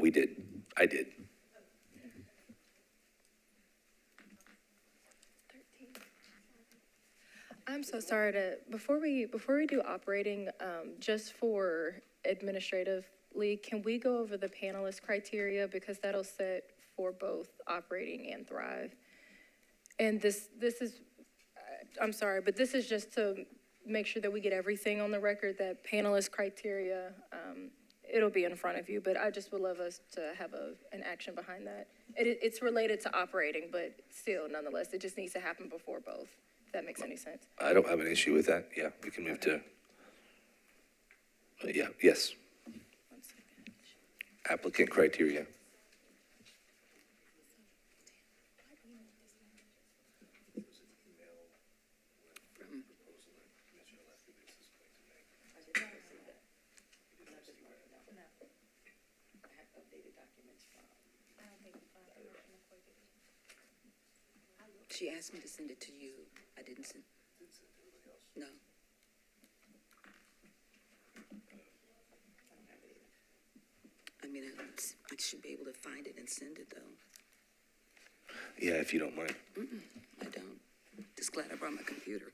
We did. I did. I'm so sorry before we do operating, just for administratively, can we go over the panelist criteria, because that'll set for both operating and Thrive? And this is, I'm sorry, but this is just to make sure that we get everything on the record, that panelist criteria, it'll be in front of you, but I just would love us to have an action behind that. It's related to operating, but still, nonetheless, it just needs to happen before both, if that makes any sense. I don't have an issue with that. Yeah, we can move to, yeah, yes. Applicant criteria. She asked me to send it to you. I didn't send. No. I mean, I should be able to find it and send it, though. Yeah, if you don't mind. I don't. Just glad I brought my computer.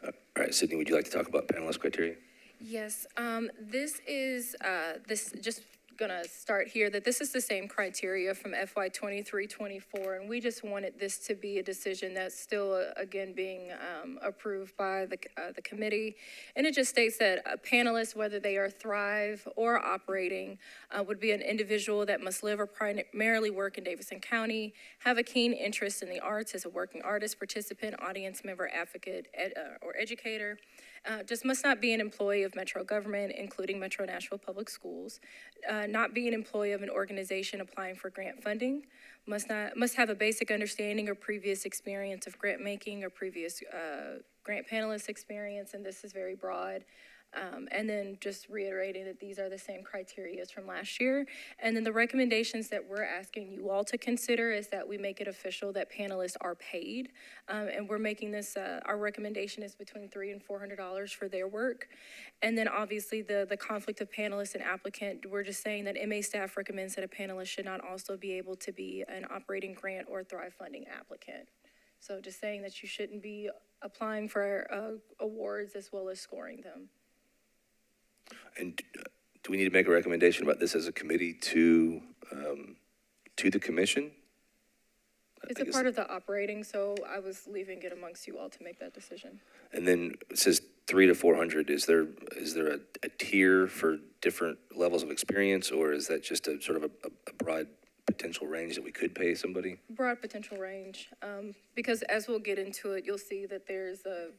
All right, Sydney, would you like to talk about panelist criteria? Yes, this is, just gonna start here, that this is the same criteria from FY 23-24, and we just wanted this to be a decision that's still, again, being approved by the committee. And it just states that a panelist, whether they are Thrive or operating, would be an individual that must live or primarily work in Davidson County, have a keen interest in the arts as a working artist, participant, audience member, advocate, or educator. Just must not be an employee of Metro government, including Metro Nashville Public Schools, not be an employee of an organization applying for grant funding, must have a basic understanding or previous experience of grant making or previous grant panelist experience, and this is very broad. And then just reiterating that these are the same criteria as from last year. And then the recommendations that we're asking you all to consider is that we make it official that panelists are paid. And we're making this, our recommendation is between $300 and $400 for their work. And then obviously the conflict of panelist and applicant, we're just saying that MA staff recommends that a panelist should not also be able to be an operating grant or Thrive funding applicant. So just saying that you shouldn't be applying for awards as well as scoring them. And do we need to make a recommendation about this as a committee to the commission? It's a part of the operating, so I was leaving it amongst you all to make that decision. And then it says 300 to 400. Is there a tier for different levels of experience, or is that just a sort of a broad potential range that we could pay somebody? Broad potential range, because as we'll get into it, you'll see that there's a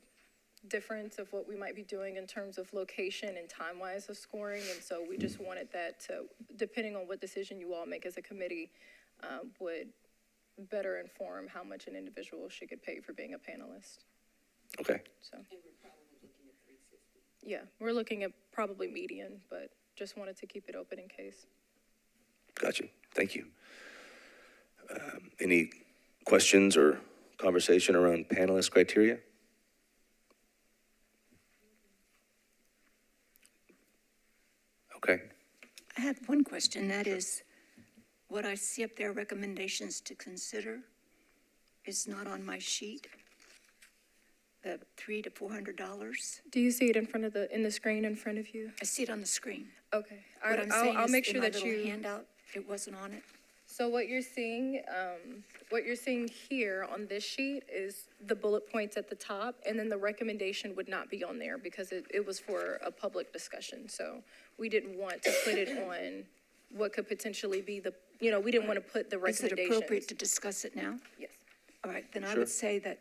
difference of what we might be doing in terms of location and time-wise of scoring, and so we just wanted that to, depending on what decision you all make as a committee, would better inform how much an individual should get paid for being a panelist. Okay. So. Yeah, we're looking at probably median, but just wanted to keep it open in case. Gotcha. Thank you. Any questions or conversation around panelist criteria? Okay. I have one question, that is, what I see up there, recommendations to consider, is not on my sheet. The $300 to $400. Do you see it in the screen in front of you? I see it on the screen. Okay, What I'm saying I'll is, make in sure my that little you. handout, it wasn't on it. So what you're seeing here on this sheet is the bullet points at the top, and then the recommendation would not be on there because it was for a public discussion. So we didn't want to put it on what could potentially be we didn't want to put the Is it recommendations. appropriate to discuss it now? Yes. All right, then I Sure. would say that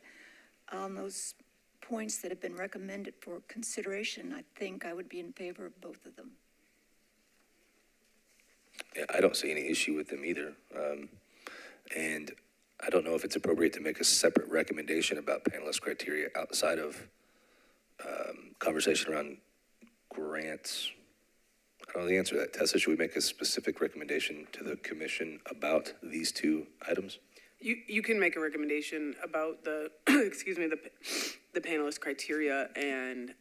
on those points that have been recommended for consideration, I think I would be in favor of both of them. Yeah, I don't see any issue with them either. And I don't know if it's appropriate to make a separate recommendation about panelist criteria outside of conversation around grants. I don't know the answer to that. Tessa, should we make a specific recommendation to the commission about these two items? You can make a recommendation about the, excuse me, the panelist criteria and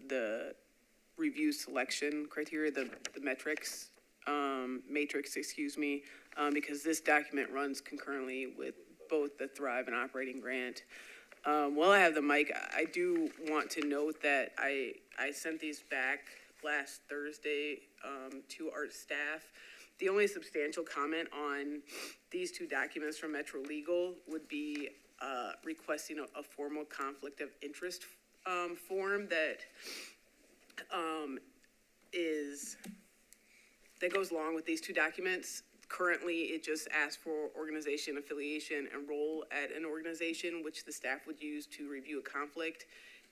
the review selection criteria, the metrics, matrix, excuse me, because this document runs concurrently with both the Thrive and Operating Grant. While I have the mic, I do want to note that I sent these back last Thursday to our staff. The only substantial comment on these two documents from Metro Legal would be requesting a formal conflict of interest form that goes along with these two documents. Currently, it just asks for organization, affiliation, and role at an organization, which the staff would use to review a conflict.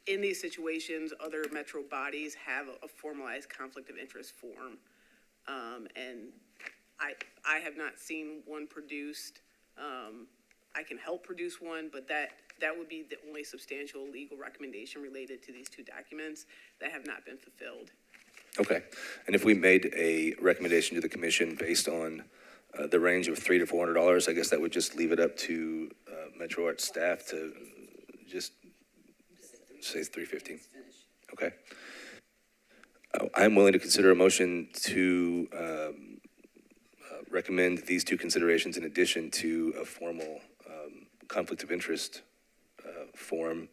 In these situations, other Metro bodies have a formalized conflict of interest form. And I have not seen one produced. I can help produce one, but that would be the only substantial legal recommendation related to these two documents that have not been fulfilled. Okay. And if we made a recommendation to the commission based on the range of $300 to $400, I guess that would just leave it up to Metro Arts staff to just say it's $315. Okay. I'm willing to consider a motion to recommend these two considerations in addition to a formal conflict of interest form.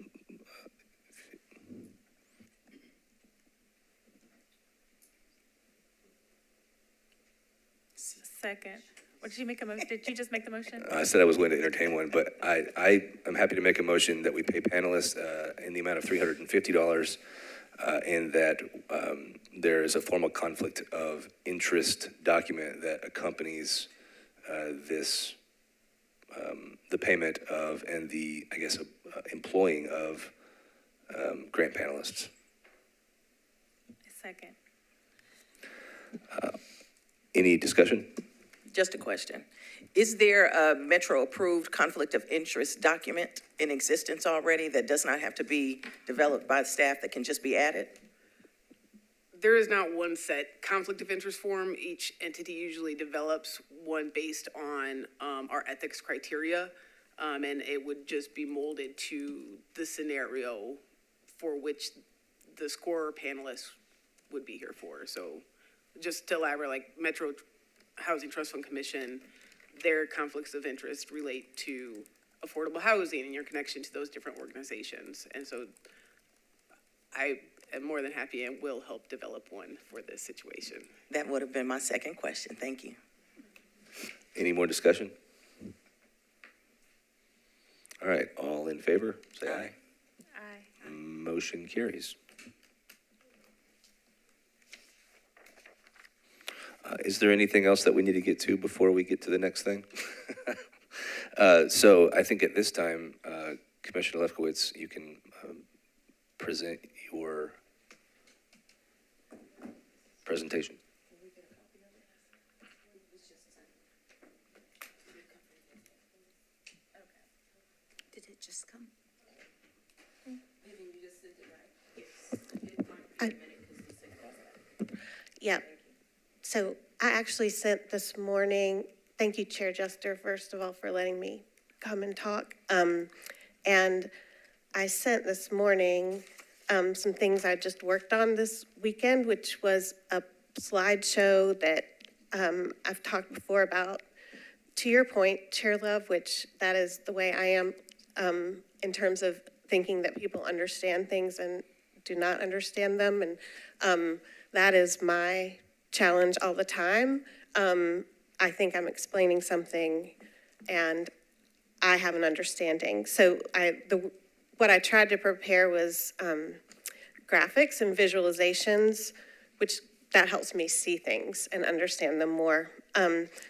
Second. What did you make a motion? Did you just make the motion? I said I was willing to entertain one, but I am happy to make a motion that we pay panelists in the amount of $350 and that there is a formal conflict of interest document that accompanies this, the payment of and the, I guess, employing of grant panelists. Second. Any discussion? Just a question. Is there a Metro-approved conflict of interest document in existence already that does not have to be developed by staff, that can just be added? There is not one set conflict of interest form. Each entity usually develops one based on our ethics criteria, and it would just be molded to the scenario for which the scorer panelists would be here for. So just to elaborate, like Metro Housing Trust Fund Commission, their conflicts of interest relate to affordable housing and your connection to those different organizations. And so I am more than happy and will help develop one for this situation. That would have been my second question. Thank you. Any more discussion? All right, all in favor, say aye. Aye. Motion carries. Is there anything else that we need to get to before we get to the next thing? So I think at this time, Commissioner Lefkowitz, you can present your presentation. just come. Yeah, so I actually sent this morning, thank you, Chair Jester, first of all, for letting me come and talk. And I sent this morning some things I just worked on this weekend, which was a slideshow that I've talked before about. To your point, Chair Love, which that is the way I am in terms of thinking that people understand things and do not understand them. And that is my challenge all the time. I think I'm explaining something and I have an understanding. So what I tried to prepare was graphics and visualizations, which that helps me see things and understand them more.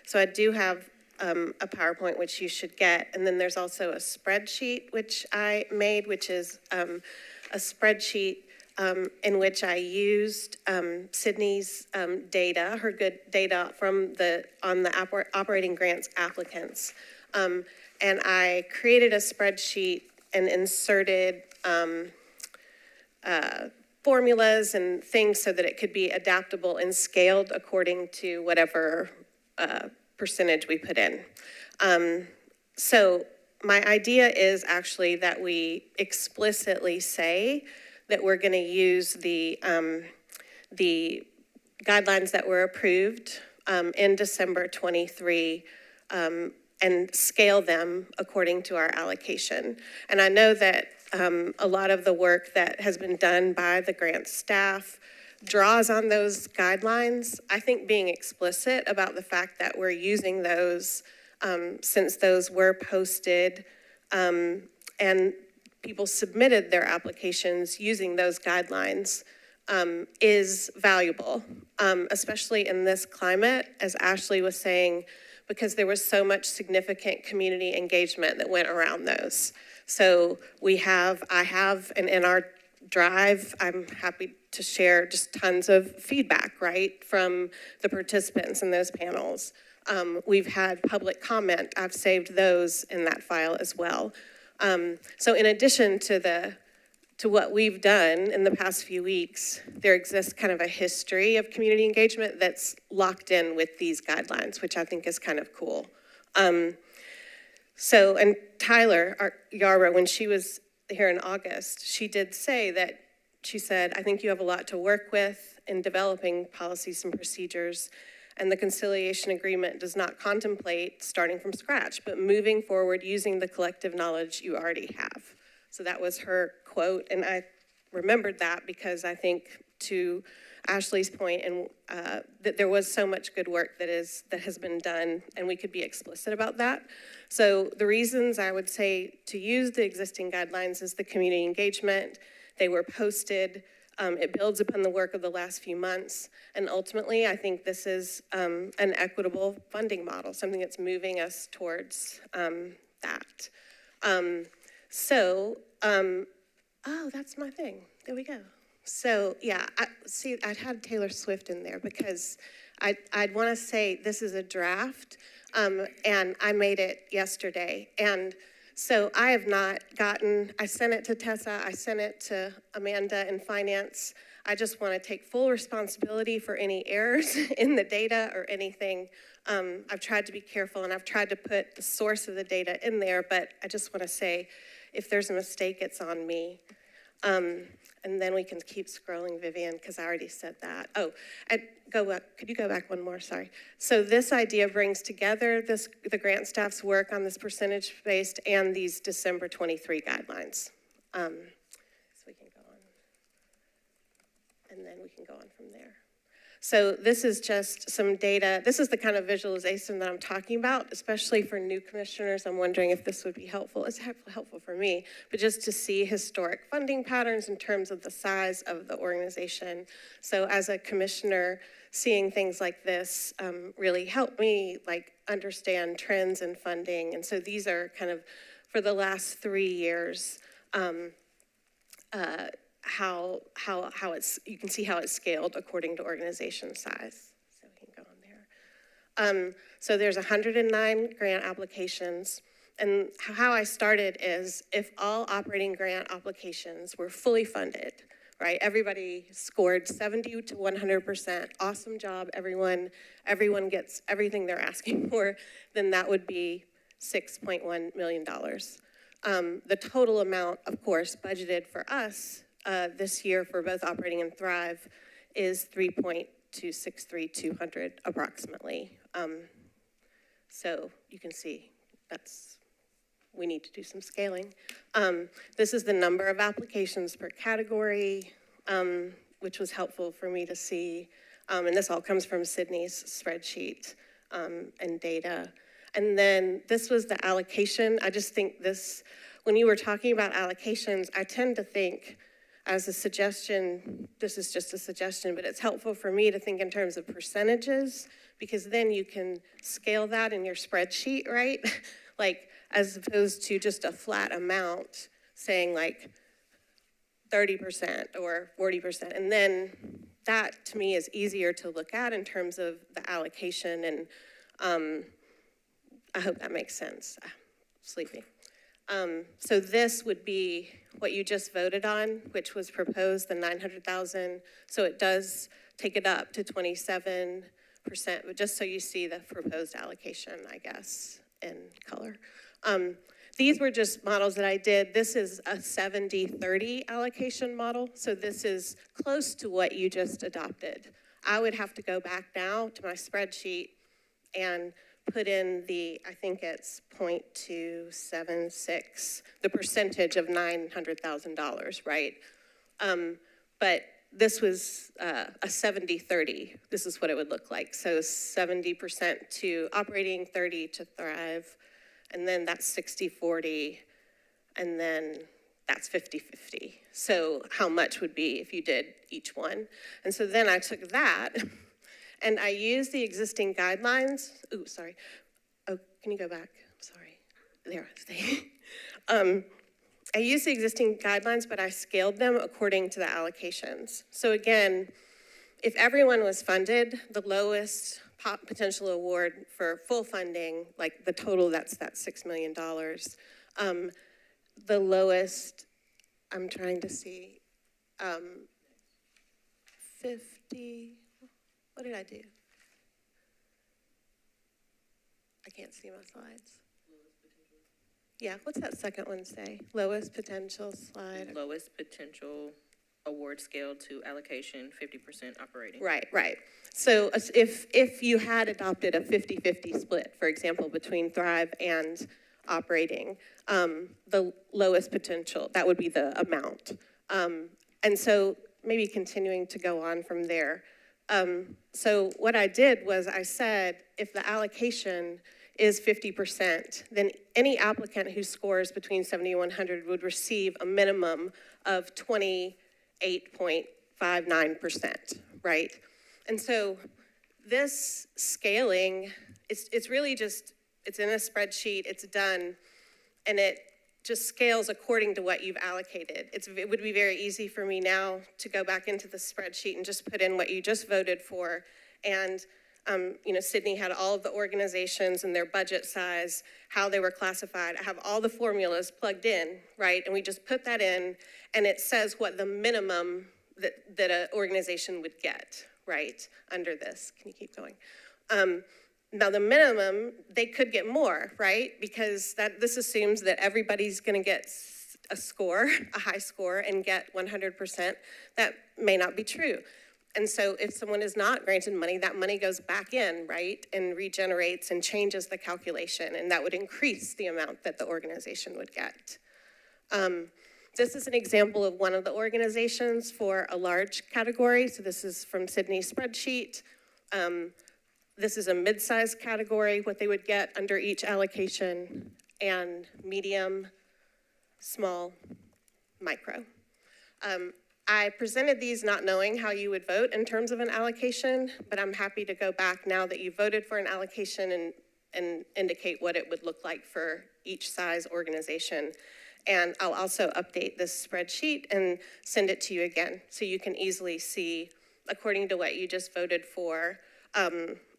So I do have a PowerPoint, which you should get. And then there's also a spreadsheet, which I made, which is a spreadsheet in which I used Sydney's data, her good data from on the operating grants applicants. And I created a spreadsheet and inserted formulas and things so that it could be adaptable and scaled according to whatever percentage we put in. So my idea is actually that we explicitly say that we're going to use the guidelines that were approved in December 23 and scale them according to our allocation. And I know that a lot of the work that has been done by the grant staff draws on those guidelines. I think being explicit about the fact that we're using those since those were posted and people submitted their applications using those guidelines is valuable, especially in this climate, as Ashley was saying, because there was so much significant community engagement that went around those. So I have, and in our drive, I'm happy to share just tons of feedback, right, from the participants in those panels. We've had public comment. I've saved those in that file as well. So in addition to what we've done in the past few weeks, there exists kind of a history of community engagement that's locked in with these guidelines, which I think is kind of cool. And Tyler Yara, when she was here in August, she did say that, she said, I think you have a lot to work with in developing policies and procedures, and the conciliation agreement does not contemplate starting from scratch, but moving forward using the collective knowledge you already have. So that was her quote, and I remembered that because I think, to Ashley's point, and that there was so much good work that has been done, and we could be explicit about that. So the reasons I would say to use the existing guidelines is the community engagement. They were posted. It builds upon the work of the last few months. And ultimately, I think this is an equitable funding model, something that's moving us towards that. Oh, that's my thing. There we go. So yeah, I'd had Taylor Swift in there because I'd want to say this is a draft, and I made it yesterday. And so I have not I sent it to Tessa, I sent it to Amanda in finance. I just want to take full responsibility for any errors in the data or anything. I've tried to be careful and I've tried to put the source of the data in there, but I just want to say if there's a mistake, it's on me. And then we can keep scrolling, Vivian, because I already said that. Oh, go back. Could you go back one more? Sorry. So this idea brings together the grant staff's work on this percentage-based and these December 23 guidelines. So we can go on. And then we can go on from there. So this is just some data. This is the kind of visualization that I'm talking about, especially for new commissioners. I'm wondering if this would be helpful. It's helpful for me, but just to see historic funding patterns in terms of the size of the organization. So as a commissioner, seeing things like this really helped me understand trends in funding. And so these are kind of for the last 3 years, how it's, you can see how it's scaled according to organization size. So we can go on there. So there's 109 grant applications, And how I started is if all operating grant applications were fully funded, right? Everybody scored 70 to 100%. Awesome job, everyone. Everyone gets everything they're asking for. Then that would be $6.1 million. The total amount, of course, budgeted for us this year for both operating and Thrive is $3.263200 approximately. So you can see we need to do some scaling. This is the number of applications per category, which was helpful for me to see. And this all comes from Sydney's spreadsheet and data. And then this was the allocation. I just think when you were talking about allocations, I tend to think as a suggestion, this is just a suggestion, but it's helpful for me to think in terms of percentages, because then you can scale that in your spreadsheet, right? Like, as opposed to just a flat amount saying like 30% or 40%. And then that to me is easier to look at in terms of the allocation. And I hope that makes sense. I'm sleepy. So this would be what you just voted on, which was proposed, the 900,000. So it does take it up to 27%, but just so you see the proposed allocation, I guess, in color. These were just models that I did. This is a 70-30 allocation model. So this is close to what you just adopted. I would have to go back now to my spreadsheet and put in I think it's 0.276, the percentage of $900,000, right? But this was a 70-30. This is what it would look like. So 70% to operating, 30 to Thrive, and then that's 60-40, and then that's 50-50. So how much would be if you did each one? And so then I took that, and I used the existing guidelines. Ooh, sorry. Oh, can you go back? Sorry. There, stay. I used the existing guidelines, but I scaled them according to the allocations. So again, if everyone was funded, the lowest potential award for full funding, like the total, that's that $6 million. The lowest, I'm trying to see, 50, what did I do? I can't see my slides. Yeah, what's that second one say? Lowest potential slide. Lowest potential award scale to allocation, 50% operating. Right. So if you had adopted a 50-50 split, for example, between Thrive and operating, the lowest potential, that would be the amount. And so maybe continuing to go on from there. So what I did was I said, if the allocation is 50%, then any applicant who scores between 70 and 100 would receive a minimum of 28.59%, right? And so this scaling, it's really just, it's in a spreadsheet, it's done, and it just scales according to what you've allocated. It would be very easy for me now to go back into the spreadsheet and just put in what you just voted for. And Sydney had all of the organizations and their budget size, how they were classified. I have all the formulas plugged in, right? And we just put that in, and it says what the minimum that an organization would get, right, under this. Can you keep going? Now the minimum, they could get more, right? Because this assumes that everybody's gonna get a score, a high score, and get 100%. That may not be true. And so if someone is not granted money, that money goes back in, right, and regenerates and changes the calculation, and that would increase the amount that the organization would get. This is an example of one of the organizations for a large category. So this is from Sydney's spreadsheet. This is a mid-sized category, what they would get under each allocation, and medium, small, micro. I presented these not knowing how you would vote in terms of an allocation, but I'm happy to go back now that you voted for an allocation and indicate what it would look like for each size organization. And I'll also update this spreadsheet and send it to you again, so you can easily see, according to what you just voted for,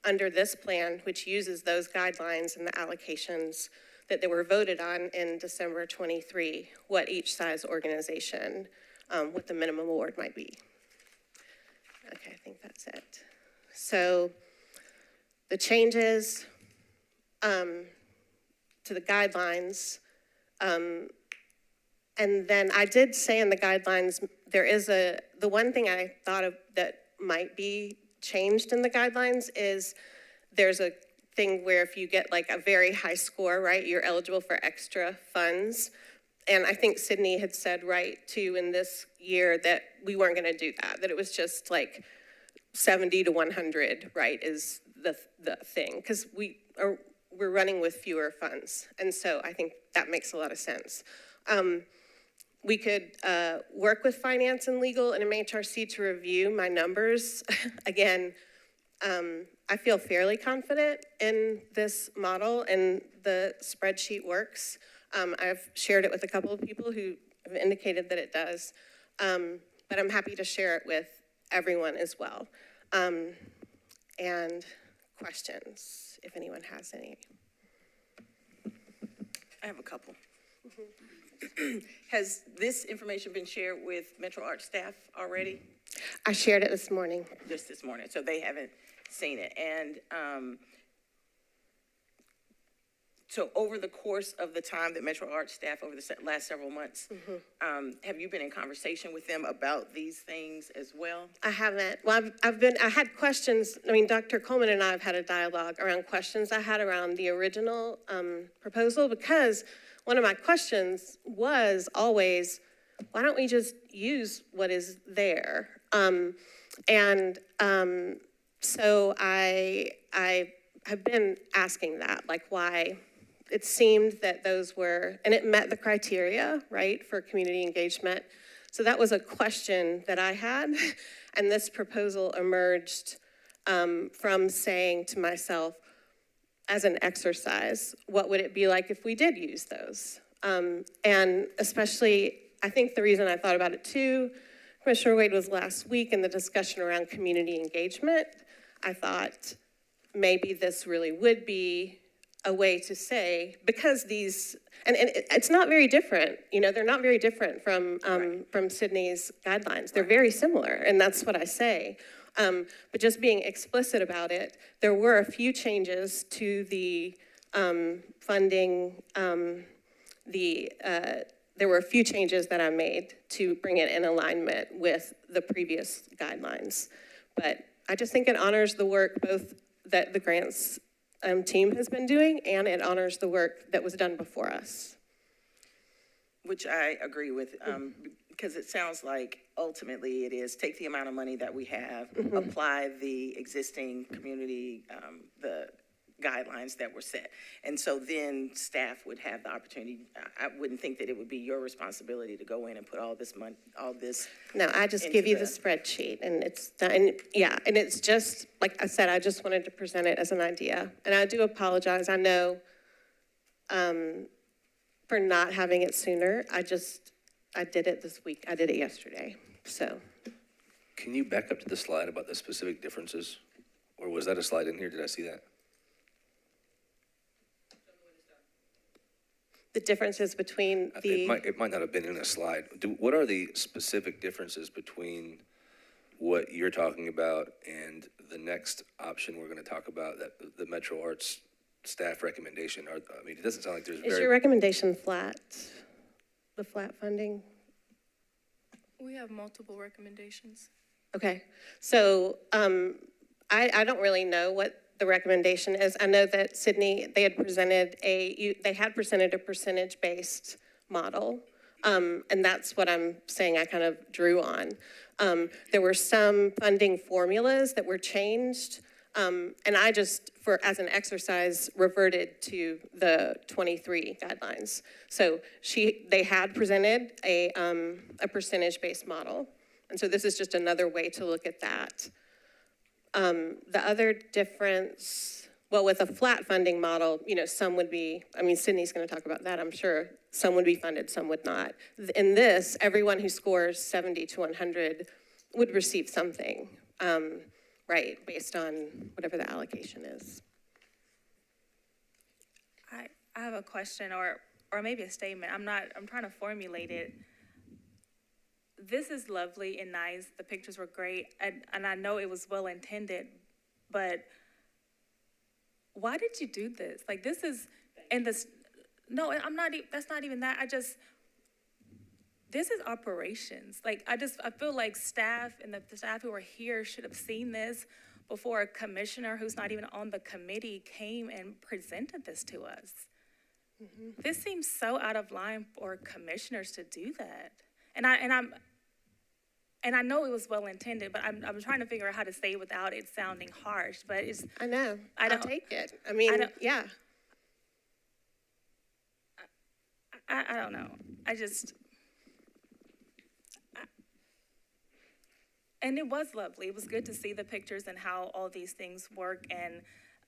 under this plan, which uses those guidelines and the allocations, that they were voted on in December 23, what each size organization, what the minimum award might be. Okay, I think that's it. So the changes to the guidelines, and then I did say in the guidelines, there is the one thing I thought of that might be changed in the guidelines is there's a thing where if you get like a very high score, right, you're eligible for extra funds. And I think Sydney had said, right, too, in this year that we weren't going to do that it was just like 70 to 100, right, is the thing, because we're running with fewer funds. And so I think that makes a lot of sense. We could work with finance and legal and MHRC to review my numbers. Again, I feel fairly confident in this model and the spreadsheet works. I've shared it with a couple of people who have indicated that it does, but I'm happy to share it with everyone as well. And questions, if anyone has any. I have a couple. Has this information been shared with Metro Arts staff already? I shared it this morning. Just this morning, so they haven't seen it. And so over the course of the time that Metro Arts staff over the last several months, have you been in conversation with them about these things as well? I haven't. Well, I had questions. I mean, Dr. Coleman and I have had a dialogue around questions I had around the original proposal, because one of my questions was always, why don't we just use what is there? So I have been asking that, like why it seemed that those were, and it met the criteria, right, for community engagement. So that was a question that I had, and this proposal emerged from saying to myself, as an exercise, what would it be like if we did use those? And especially, I think the reason I thought about it too, Commissioner Wade, was last week in the discussion around community engagement. I thought maybe this really would be a way to say, because these, and it's not very different, you know, they're not very different from Sydney's guidelines. They're very similar, and that's what I say. But just being explicit about it, there were a few changes to the funding, there were a few changes that I made to bring it in alignment with the previous guidelines. But I just think it honors the work both that the grants team has been doing, and it honors the work that was done before us. Which I agree with, because it sounds like ultimately it is take the amount of money that we have, apply the existing community, the guidelines that were set. And so then staff would have the opportunity. I wouldn't think that it would be your responsibility to go in and put all this money, all this. No, I just give you the spreadsheet, and it's done. Yeah, and it's just, like I said, I just wanted to present it as an idea. And I do apologize. I know for not having it sooner. I did it this week. I did it yesterday, so. Can you back up to the slide about the specific differences? Or was that a slide in here? Did I see that? The differences between the... It might not have been in a slide. What are the specific differences between what you're talking about and the next option we're going to talk about, that the Metro Arts staff recommendation? I mean, it doesn't sound like there's Is your recommendation flat? The flat funding? We have multiple recommendations. Okay, so I don't really know what the recommendation is. I know that Sydney, they had presented a percentage-based model, and that's what I'm saying I kind of drew on. There were some funding formulas that were changed, and I just, as an exercise, reverted to the 23 guidelines. So they had presented a percentage-based model, and so this is just another way to look at that. The other difference, well, with a flat funding model, you know, some would be, I mean, Sydney's going to talk about that, I'm sure. Some would be funded, some would not. In this, everyone who scores 70 to 100 would receive something, right, based on whatever the allocation is. I have a question or maybe a statement. I'm trying to formulate it. This is lovely and nice. The pictures were great. And I know it was well intended, but why did you do this? Like, this is, and this, no, that's not even that. This is operations. Like, I feel like staff and the staff who are here should have seen this before a commissioner who's not even on the committee came and presented this to us. Mm-hmm. This seems so out of line for commissioners to do that. And I know it was well intended, but I'm trying to figure out how to say it without it sounding harsh. But it's, I know. I'll take it. I yeah. I don't know. And it was lovely. It was good to see the pictures and how all these things work. And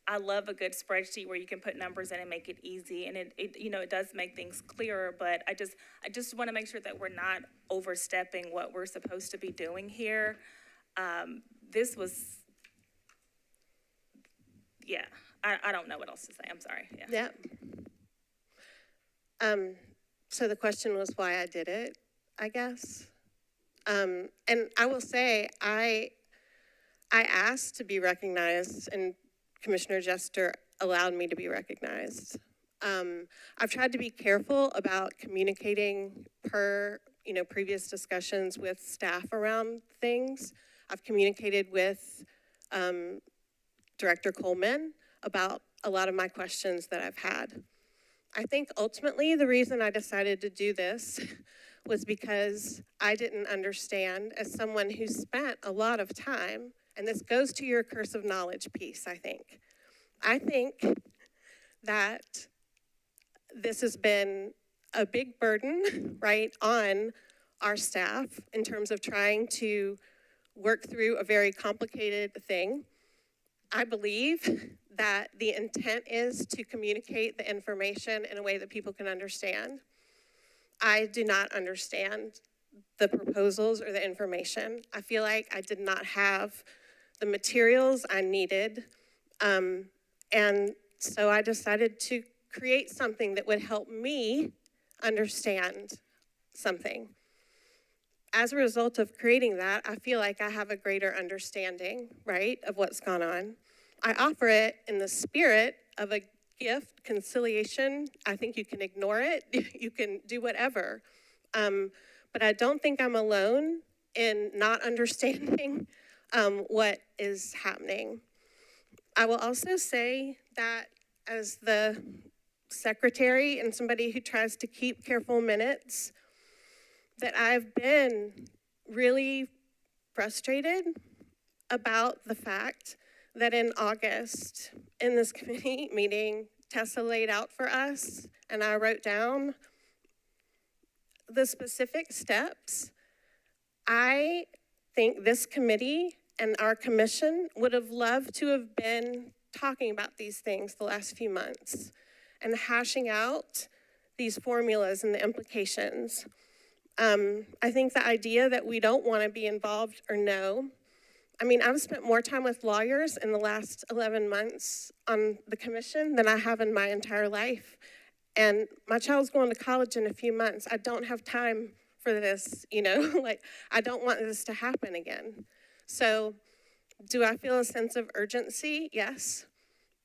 I love a good spreadsheet where you can put numbers in and make it easy. And it does make things clearer. But I just want to make sure that we're not overstepping what we're supposed to be doing here. This was, yeah. I don't know what else to say. I'm sorry. Yeah. So the question was why I did it, I guess. And I will say, I asked to be recognized, and Commissioner Jester allowed me to be recognized. I've tried to be careful about communicating per, previous discussions with staff around things. I've communicated with Director Coleman about a lot of my questions that I've had. I think ultimately the reason I decided to do this was because I didn't understand, as someone who spent a lot of time, and this goes to your curse of knowledge piece, I think. I think that this has been a big burden, right, on our staff in terms of trying to work through a very complicated thing. I believe that the intent is to communicate the information in a way that people can understand. I do not understand the proposals or the information. I feel like I did not have the materials I needed. And so I decided to create something that would help me understand something. As a result of creating that, I feel like I have a greater understanding, right, of what's gone on. I offer it in the spirit of a gift, conciliation. I think you can ignore it. You can do whatever. But I don't think I'm alone in not understanding what is happening. I will also say that as the secretary and somebody who tries to keep careful minutes, that I've been really frustrated about the fact that in August, in this committee meeting, Tessa laid out for us, and I wrote down the specific steps. I think this committee and our commission would have loved to have been talking about these things the last few months and hashing out these formulas and the implications. I think the idea that we don't want to be involved or know, I've spent more time with lawyers in the last 11 months on the commission than I have in my entire life. And my child's going to college in a few months. I don't have time for this, I don't want this to happen again. So do I feel a sense of urgency? Yes.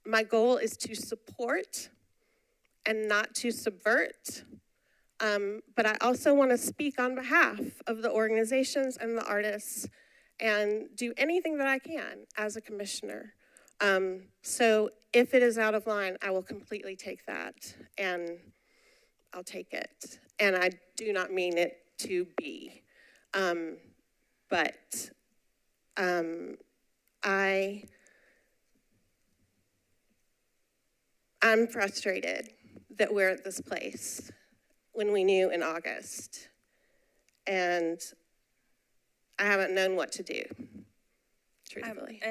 My goal is to support and not to subvert. But I also want to speak on behalf of the organizations and the artists and do anything that I can as a commissioner. So if it is out of line, I will completely take that and I'll take it. And I do not mean it to be. But I'm frustrated that we're at this place when we knew in August. And I haven't known what to do, truthfully.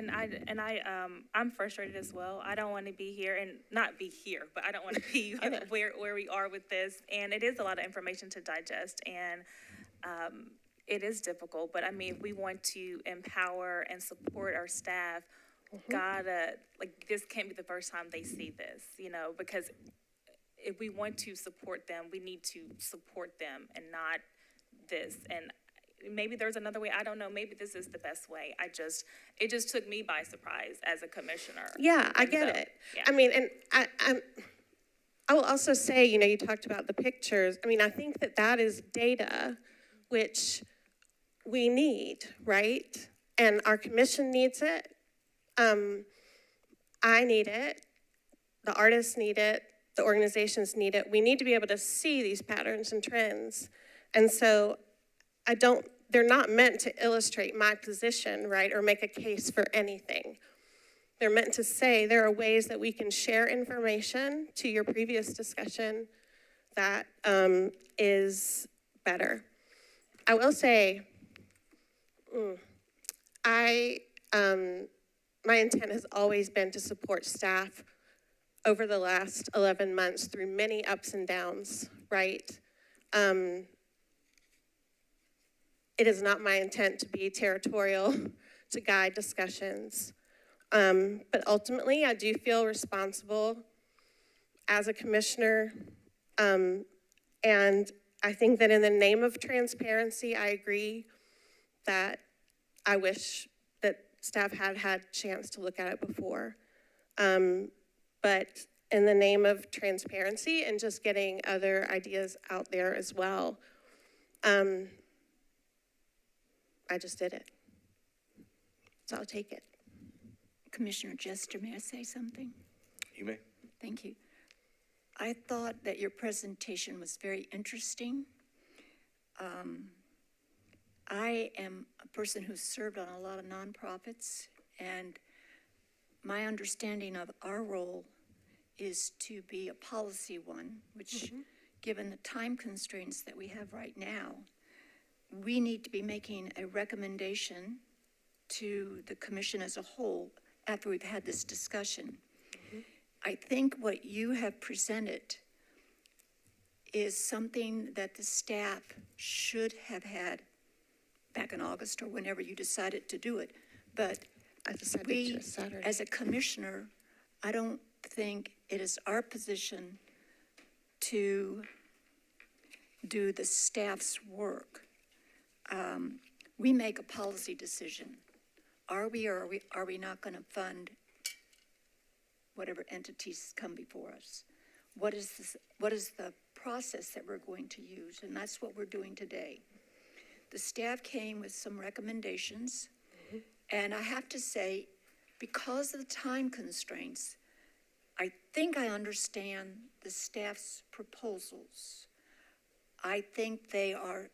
I'm frustrated as well. I don't want to be here and not be here, but I don't want to be where we are with this. And it is a lot of information to digest, and it is difficult. But if we want to empower and support our staff, this can't be the first time they see this, because if we want to support them, we need to support them and not this. And maybe there's another way, I don't know, maybe this is the best way. It just took me by surprise as a commissioner. Yeah, I And get so, it. yeah. I mean, and I will also say, you talked about the pictures. I mean, I think that is data which we need, right? And our commission needs it. I need it. The artists need it. The organizations need it. We need to be able to see these patterns and trends. And so they're not meant to illustrate my position, right, or make a case for anything. They're meant to say there are ways that we can share information, to your previous discussion, that is better. I will say, my intent has always been to support staff over the last 11 months through many ups and downs, right? It is not my intent to be territorial, to guide discussions. But ultimately, I do feel responsible as a commissioner. And I think that in the name of transparency, I agree that I wish that staff had a chance to look at it before. But in the name of transparency and just getting other ideas out there as well, I just did it. So I'll take it. Commissioner Jester, may I say something? You may. Thank you. I thought that your presentation was very interesting. I am a person who's served on a lot of nonprofits, and my understanding of our role is to be a policy one, which, given the time constraints that we have right now, we need to be making a recommendation to the commission as a whole after we've had this discussion. I think what you have presented is something that the staff should have had back in August or whenever you decided to do it. But I decided we, to Saturday. as a commissioner, I don't think it is our position to do the staff's work. We make a policy decision. Are we or are we not going to fund whatever entities come before us? What is the process that we're going to use? And that's what we're doing today. The staff came with some recommendations, and I have to say, because of the time constraints, I think I understand the staff's proposals. I think they are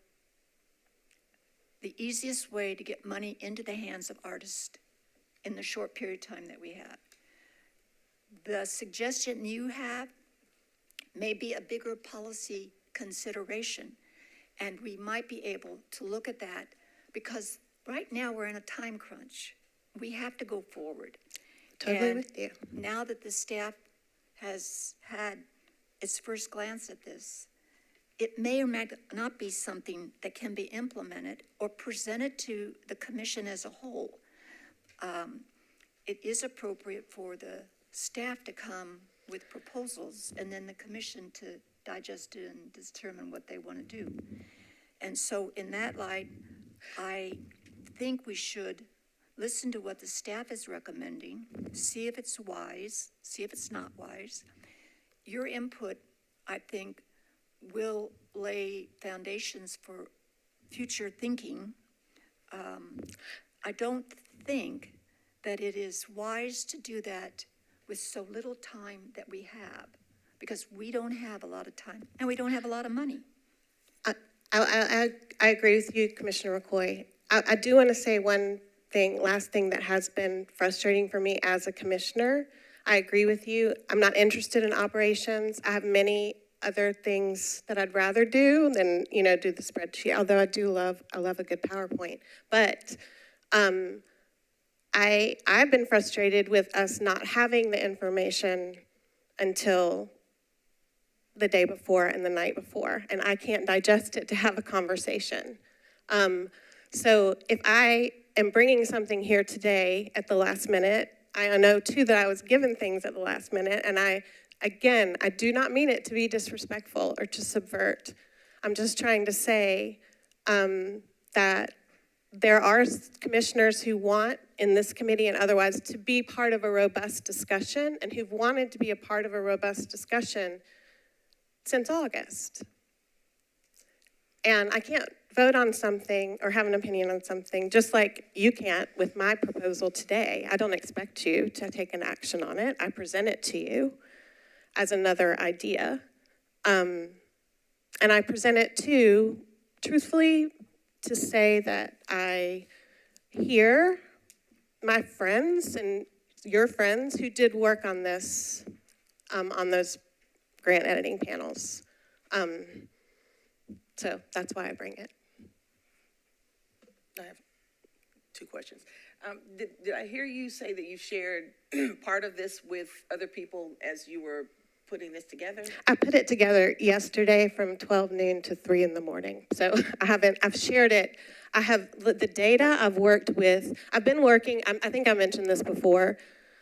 the easiest way to get money into the hands of artists in the short period of time that we have. The suggestion you have may be a bigger policy consideration, and we might be able to look at that because right now we're in a time crunch. We have to go forward. Totally And with you. now that the staff has had its first glance at this, it may or may not be something that can be implemented or presented to the commission as a whole. It is appropriate for the staff to come with proposals and then the commission to digest it and determine what they want to do. And so in that light, I think we should listen to what the staff is recommending, see if it's wise, see if it's not wise. Your input, I think, will lay foundations for future thinking. I don't think that it is wise to do that with so little time that we have, because we don't have a lot of time and we don't have a lot of money. I agree with you, Commissioner McCoy. I do want to say one thing, last thing that has been frustrating for me as a commissioner. I agree with you. I'm not interested in operations. I have many other things that I'd rather do than, do the spreadsheet, although I love a good PowerPoint. But I've been frustrated with us not having the information until the day before and the night before, and I can't digest it to have a conversation. So if I am bringing something here today at the last minute, I know too that I was given things at the last minute, and I Again, I do not mean it to be disrespectful or to subvert. I'm just trying to say that there are commissioners who want in this committee and otherwise to be part of a robust discussion and who've wanted to be a part of a robust discussion since August. And I can't vote on something or have an opinion on something, just like you can't with my proposal today. I don't expect you to take an action on it. I present it to you as another idea. And I present it too, truthfully, to say that I hear my friends and your friends who did work on this, on those grant editing panels. So that's why I bring it. I have two questions. Did I hear you say that you shared part of this with other people as you were putting this together? I put it together yesterday from 12 noon to 3 in the morning. So I've shared it. I have the data I've worked with. I've been working, I think I mentioned this before.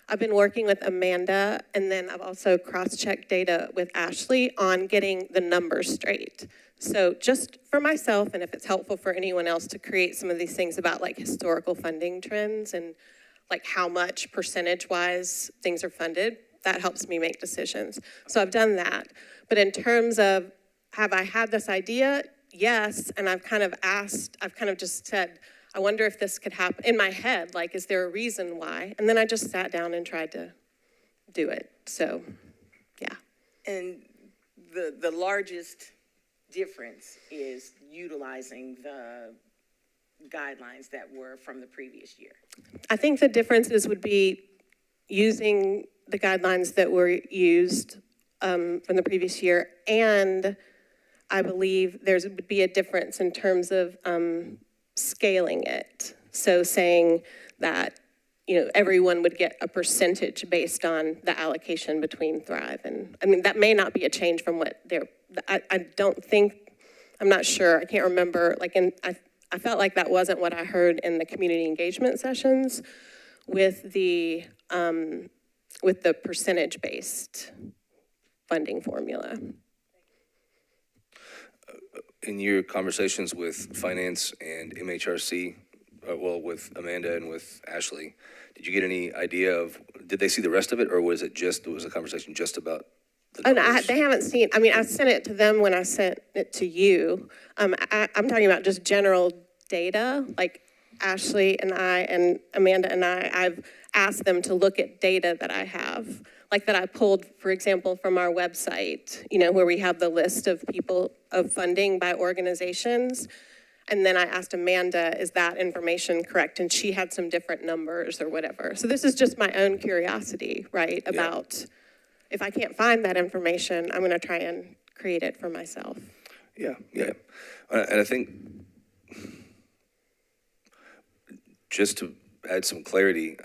I've been working with Amanda, and then I've also cross-checked data with Ashley on getting the numbers straight. So just for myself, and if it's helpful for anyone else to create some of these things about like historical funding trends and like how much percentage-wise things are funded, that helps me make decisions. So I've done that. But in terms of, have I had this idea? Yes, and I've kind of just said, I wonder if this could happen in my head, like, is there a reason why? And then I just sat down and tried to do it, so, yeah. And the largest difference is utilizing the guidelines that were from the previous year. I think the differences would be using the guidelines that were used from the previous year, and I believe there would be a difference in terms of scaling it. So saying that, everyone would get a percentage based on the allocation between Thrive. And I mean, that may not be a change from what I don't think, I'm not sure, I can't remember, I felt like that wasn't what I heard in the community engagement sessions with the percentage-based funding formula. In your conversations with finance and MHRC, with Amanda and with Ashley, did you get any idea of, did they see the rest of it, or was a conversation just about the numbers? They haven't seen, I sent it to them when I sent it to you. I'm talking about just general data, like Ashley and I and Amanda and I've asked them to look at data that I have, like that I pulled, for example, from our website, where we have the list of people of funding by organizations. And then I asked Amanda, is that information correct? And she had some different numbers or whatever. So this is just my own curiosity, right? About if I can't find that information, I'm gonna try and create it for myself. Yeah. And I think, just to add some clarity,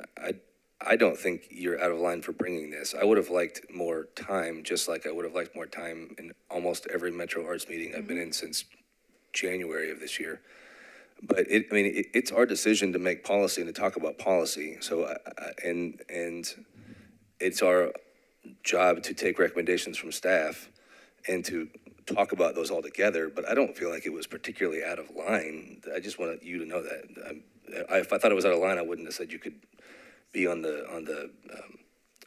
I don't think you're out of line for bringing this. I would have liked more time, just like I would have liked more time in almost every Metro Arts meeting I've been in since January of this year. But it's our decision to make policy and to talk about policy. So, and it's our job to take recommendations from staff and to talk about those all together. But I don't feel like it was particularly out of line. I just wanted you to know that. If I thought it was out of line, I wouldn't have said you could be on the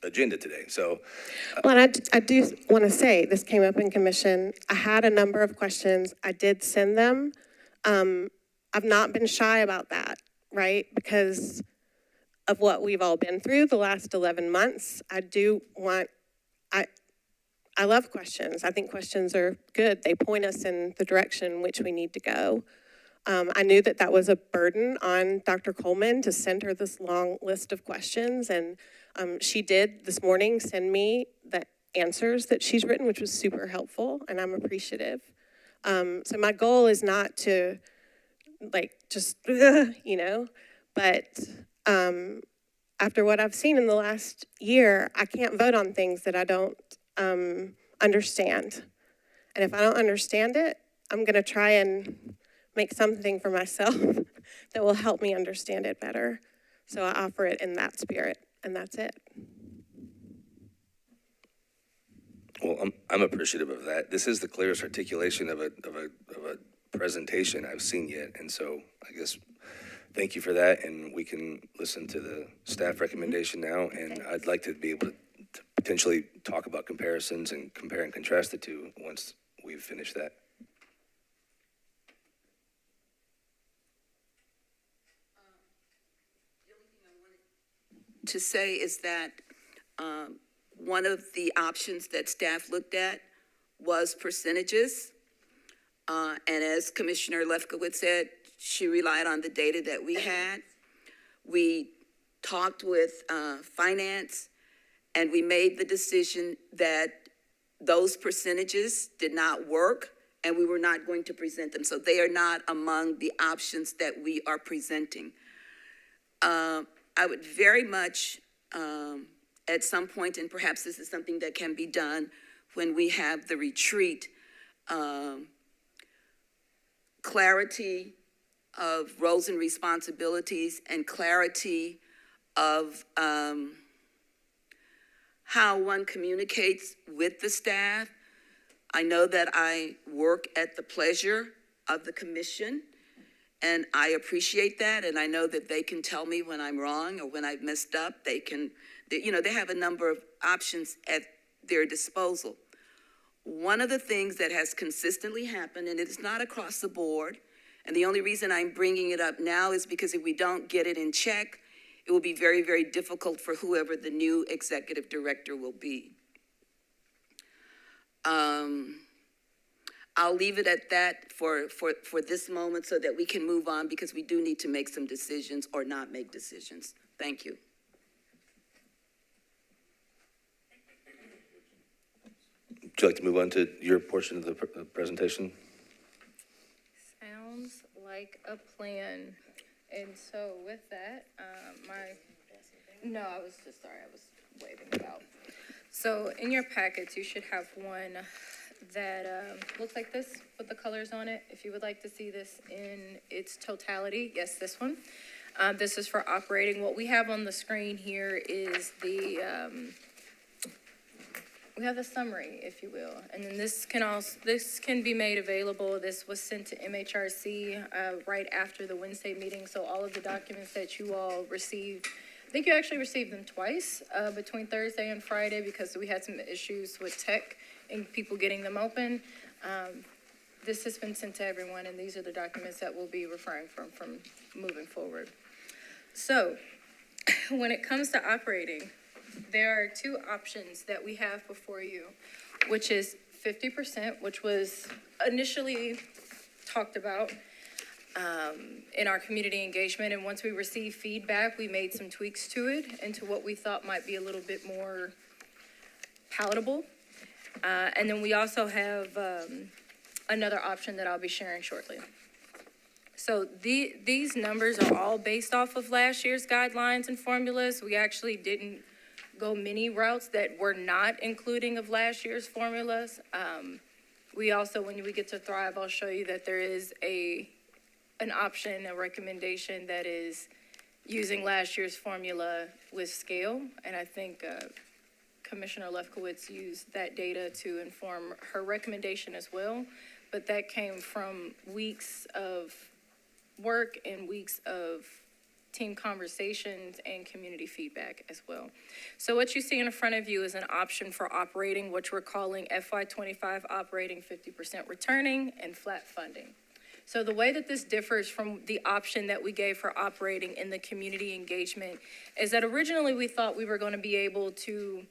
agenda today. So, well, and I do want to say this came up in commission. I had a number of questions. I did send them. I've not been shy about that, right? Because of what we've all been through the last 11 months. I love questions. I think questions are good. They point us in the direction in which we need to go. I knew that was a burden on Dr. Coleman to send her this long list of questions, and she did this morning send me the answers that she's written, which was super helpful, and I'm appreciative. So my goal is not to just, but after what I've seen in the last year, I can't vote on things that I don't understand. And if I don't understand it, I'm gonna try and make something for myself that will help me understand it better. So I offer it in that spirit, and that's it. Well, I'm appreciative of that. This is the clearest articulation of a presentation I've seen yet. And so I guess, thank you for that. And we can listen to the staff recommendation now. And I'd like to be able to potentially talk about comparisons and compare and contrast the two once we've finished that. To say is that one of the options that staff looked at was percentages. And as Commissioner Lefkowitz said, she relied on the data that we had. We talked with finance, and we made the decision that those percentages did not work, and we were not going to present them. So they are not among the options that we are presenting. I would very much, at some point, and perhaps this is something that can be done when we have the retreat, clarity of roles and responsibilities and clarity of how one communicates with the staff. I know that I work at the pleasure of the commission, and I appreciate that, and I know that they can tell me when I'm wrong or when I've messed up. They have a number of options at their disposal. One of the things that has consistently happened, and it is not across the board, and the only reason I'm bringing it up now is because if we don't get it in check, it will be very, very difficult for whoever the new executive director will be. I'll leave it at that for this moment so that we can move on, because we do need to make some decisions or not make decisions. Thank you. Would you like to move on to your portion of the presentation? Sounds like a plan. And so with that, I was waving it out. So in your packets, you should have one that looks like this with the colors on it. If you would like to see this in its totality, yes, this one. This is for operating. What we have on the screen here is we have the summary, if you will, and then this can be made available. This was sent to MHRC right after the Wednesday meeting, so all of the documents that you all received, I think you actually received them twice between Thursday and Friday, because we had some issues with tech and people getting them open. This has been sent to everyone, and these are the documents that we'll be referring from moving forward. So when it comes to operating, there are two options that we have before you, which is 50%, which was initially talked about in our community engagement. And once we received feedback, we made some tweaks to it into what we thought might be a little bit more palatable. And then we also have another option that I'll be sharing shortly. So these numbers are all based off of last year's guidelines and formulas. We actually didn't go many routes that were not including of last year's formulas. We also, when we get to Thrive, I'll show you that there is an option, a recommendation that is using last year's formula with scale. And I think Commissioner Lefkowitz used that data to inform her recommendation as well. But that came from weeks of work and weeks of team conversations and community feedback as well. So what you see in front of you is an option for operating, which we're calling FY25 operating 50% returning and flat funding. So the way that this differs from the option that we gave for operating in the community engagement is that originally we thought we were going to be able to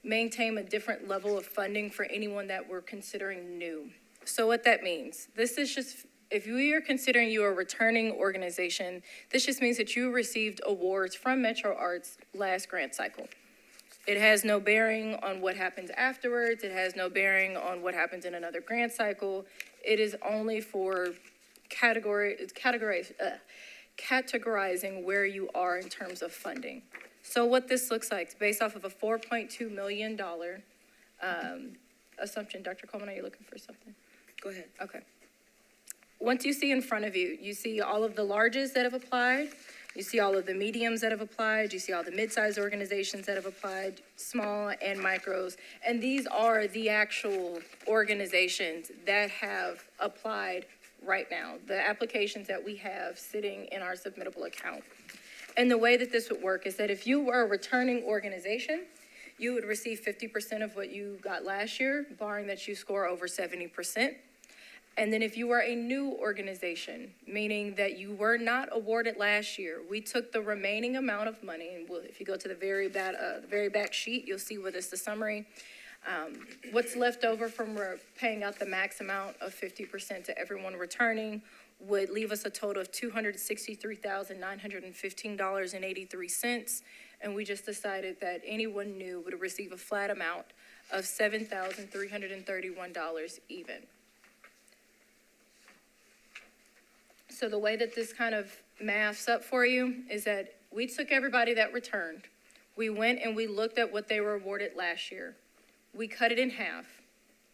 maintain a different level of funding for anyone that we're considering new. So what that means, this is just, if we are considering you a returning organization, this just means that you received awards from Metro Arts last grant cycle. It has no bearing on what happens afterwards. It has no bearing on what happens in another grant cycle. It is only for categorizing where you are in terms of funding. So what this looks like is based off of a $4.2 million assumption. Dr. Coleman, are you looking for something? Go ahead. Okay. Once you see in front of you, you see all of the larges that have applied, You see all of the mediums that have applied, you see all the mid-sized organizations that have applied, small and micros, and these are the actual organizations that have applied right now, the applications that we have sitting in our submittable account. And the way that this would work is that if you were a returning organization, you would receive 50% of what you got last year, barring that you score over 70%. And then if you were a new organization, meaning that you were not awarded last year, we took the remaining amount of money, and if you go to the very back sheet, you'll see what is the summary. What's left over from paying out the max amount of 50% to everyone returning would leave us a total of $263,915.83. And we just decided that anyone new would receive a flat amount of $7,331 even. So the way that this kind of maths up for you is that we took everybody that returned. We went and we looked at what they were awarded last year. We cut it in half.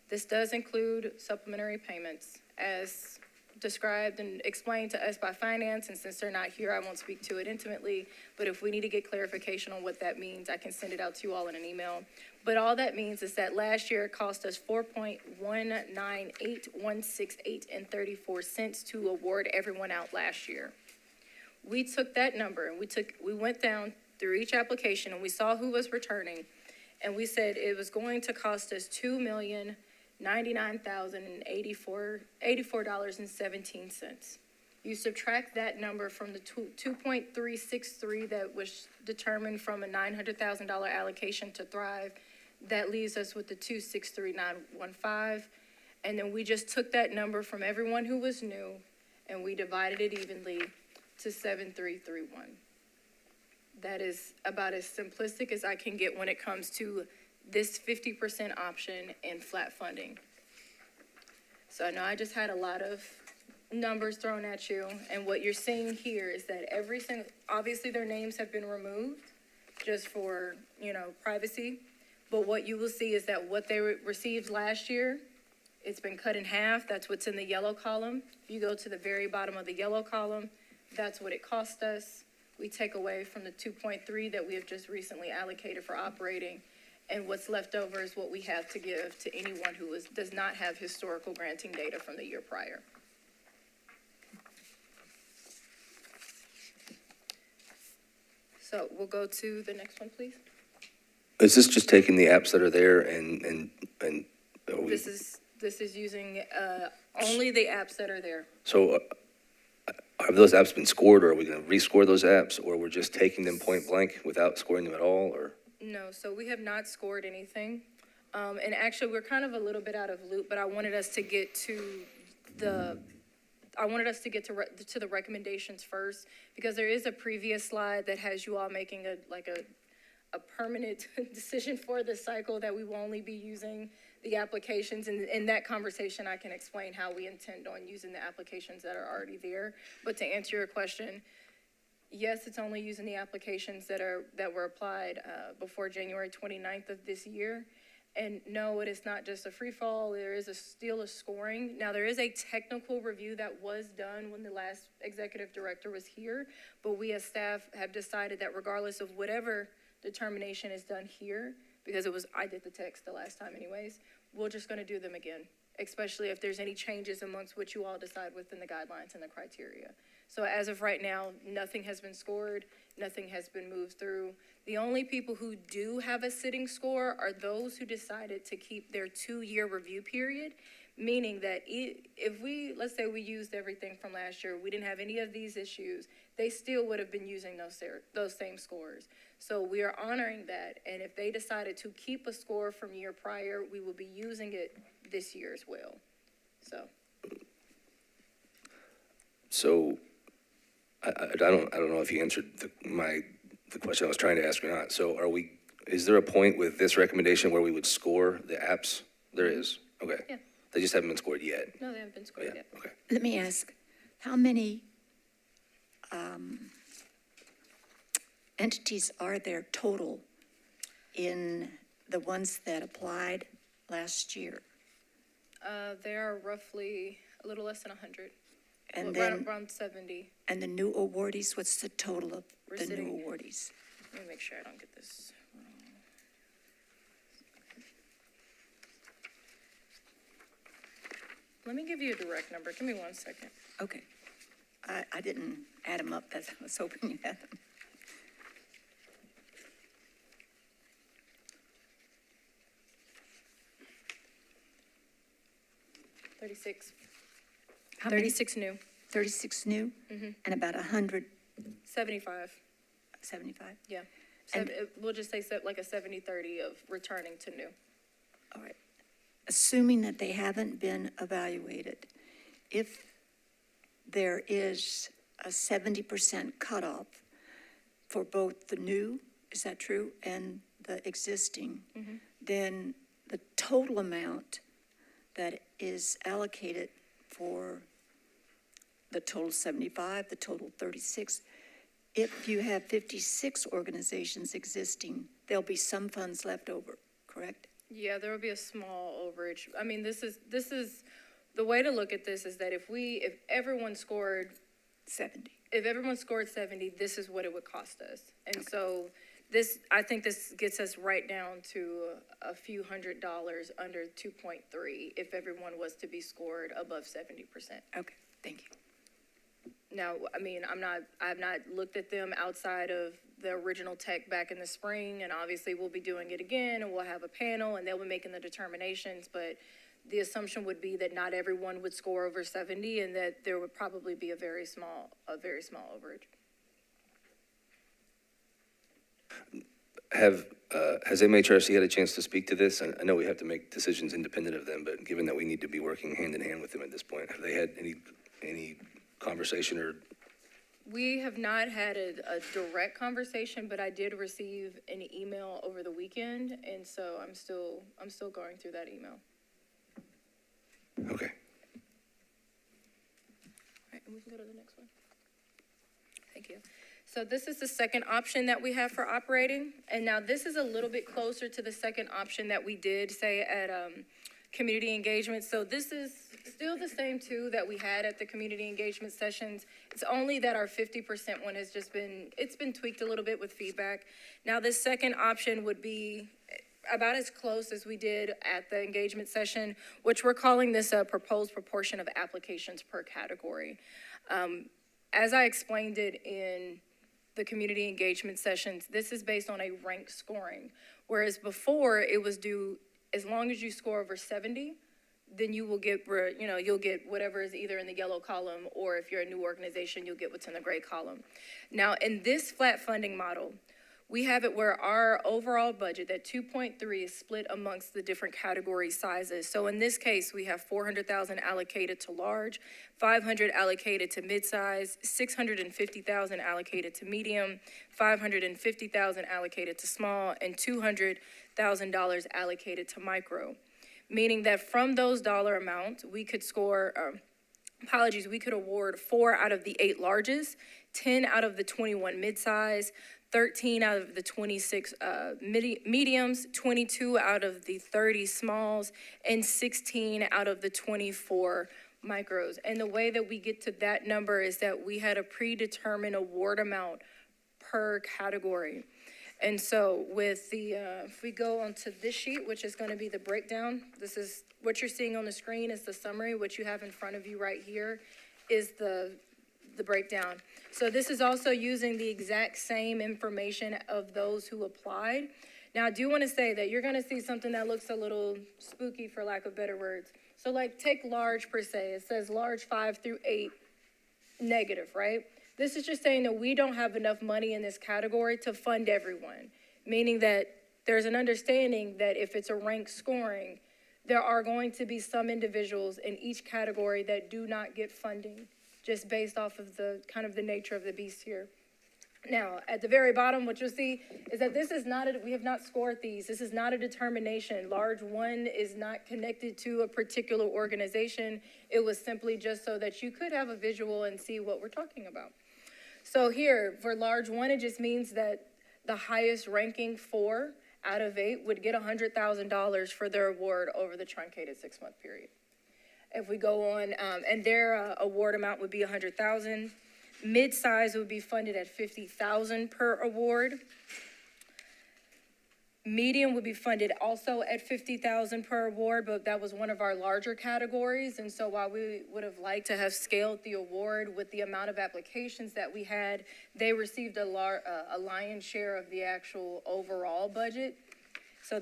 This does include supplementary payments as described and explained to us by finance, and since they're not here, I won't speak to it intimately, but if we need to get clarification on what that means, I can send it out to you all in an email. But all that means is that last year it cost us $4,198,168.34 to award everyone out last year. We took that number and we went down through each application and we saw who was returning, and we said it was going to cost us $2,099,084.17. You subtract that number from the 2.363 that was determined from a $900,000 allocation to Thrive. That leaves us with the 263,915. And then we just took that number from everyone who was new and we divided it evenly to 7,331. That is about as simplistic as I can get when it comes to this 50% option and flat funding. So I know I just had a lot of numbers thrown at you, and what you're seeing here is that every single, obviously their names have been removed just for, privacy, but what you will see is that what they received last year, it's been cut in half. That's what's in the yellow column. If you go to the very bottom of the yellow column, that's what it cost us. We take away from the 2.3 that we have just recently allocated for operating, and what's left over is what we have to give to anyone who does not have historical granting data from the year prior. So we'll go to the next one, please. Is this just taking the apps that are there and This is using only the apps that are there. so have those apps been scored, or are we going to rescore those apps, or we're just taking them point blank without scoring them at all, or? No, so we have not scored anything. And actually, we're kind of a little bit out of loop, but I wanted us to get to the recommendations first, because there is a previous slide that has you all making a permanent decision for this cycle that we will only be using the applications. And in that conversation, I can explain how we intend on using the applications that are already there. But to answer your question, yes, it's only using the applications that were applied before January 29th of this year. And no, it is not just a free fall. There is still a scoring. Now, there is a technical review that was done when the last executive director was here, but we as staff have decided that regardless of whatever determination is done here, because I did the text the last time anyways, we're just going to do them again, especially if there's any changes amongst what you all decide within the guidelines and the criteria. So as of right now, nothing has been scored, nothing has been moved through. The only people who do have a sitting score are those who decided to keep their 2-year review period, meaning that if let's say we used everything from last year, we didn't have any of these issues, they still would have been using those same scores. So we are honoring that, and if they decided to keep a score from year prior, we will be using it this year as well. So I don't know if you answered the question I was trying to ask or not. So is there a point with this recommendation where we would score the apps? There is, okay. Yeah. They just haven't been scored yet. No, they haven't been scored yet. Okay. Let me ask, how many entities are there total in the ones that applied last year? There are roughly a little less than 100. And Well, then, around 70. and the new awardees, what's the total of We're the new sitting- awardees? Let me make sure I don't get this wrong. Let me give you a direct number. Give me 1 second. Okay. I didn't add them up, that's, I was hoping you had them. How many? 36 new, 36 new? And about 100, 75, 75? yeah. And- We'll just say like a 70-30 of returning to new. All right. Assuming that they haven't been evaluated, if there is a 70% cutoff for both the new, is that true, and the existing, then the total amount that is allocated for the total 75, the total 36, if you have 56 organizations existing, there'll be some funds left over, correct? Yeah, there will be a small overage. I mean, this is, the way to look at this is that if everyone scored 70. if everyone scored 70, this is what it would cost us. And so I think this gets us right down to a few $100s under 2.3 if everyone was to be scored above 70%. Okay, thank you. Now, I mean, I've not looked at them outside of the original tech back in the spring, and obviously we'll be doing it again, and we'll have a panel, and they'll be making the determinations, but the assumption would be that not everyone would score over 70, and that there would probably be a very small overage. Has MHRC had a chance to speak to this? I know we have to make decisions independent of them, but given that we need to be working hand in hand with them at this point, have they had any conversation or? We have not had a direct conversation, but I did receive an email over the weekend, and so I'm still going through that email. Okay. All right, and we can go to the next one. Thank you. So this is the second option that we have for operating, and now this is a little bit closer to the second option that we did say at community engagement. So this is still the same two that we had at the community engagement sessions. It's only that our 50% one has it's been tweaked a little bit with feedback. Now this second option would be about as close as we did at the engagement session, which we're calling this a proposed proportion of applications per category. As I explained it in the community engagement sessions, this is based on a rank scoring, whereas before it was due, as long as you score over 70, then you will get, you'll get whatever is either in the yellow column, or if you're a new organization, you'll get what's in the gray column. Now, in this flat funding model, we have it where our overall budget, that 2.3, is split amongst the different category sizes. So in this case, we have 400,000 allocated to large, 500 allocated to midsize, 650,000 allocated to medium, 550,000 allocated to small, and $200,000 allocated to micro. Meaning that from those dollar amounts, we could we could award 4 out of the 8 largest, 10 out of the 21 midsize, 13 out of the 26 mediums, 22 out of the 30 smalls, and 16 out of the 24 micros. And the way that we get to that number is that we had a predetermined award amount per category. And so with the, if we go onto this sheet, which is going to be the breakdown, this is what you're seeing on the screen is the summary. What you have in front of you right here is the breakdown. So this is also using the exact same information of those who applied. Now, I do want to say that you're going to see something that looks a little spooky, for lack of better words. So like take large per se. It says large 5 through 8 negative, right? This is just saying that we don't have enough money in this category to fund everyone, meaning that there's an understanding that if it's a ranked scoring, there are going to be some individuals in each category that do not get funding, just based off of the kind of the nature of the beast here. Now, at the very bottom, what you'll see is that this is not, we have not scored these. This is not a determination. Large 1 is not connected to a particular organization. It was simply just so that you could have a visual and see what we're talking about. So here, for large 1, it just means that the highest ranking 4 out of 8 would get $100,000 for their award over the truncated 6-month period. If we go on, and their award amount would be 100,000. Mid-size would be funded at 50,000 per award. Medium would be funded also at 50,000 per award, but that was one of our larger categories. And so while we would have liked to have scaled the award with the amount of applications that we had, they received a lion's share of the actual overall budget. So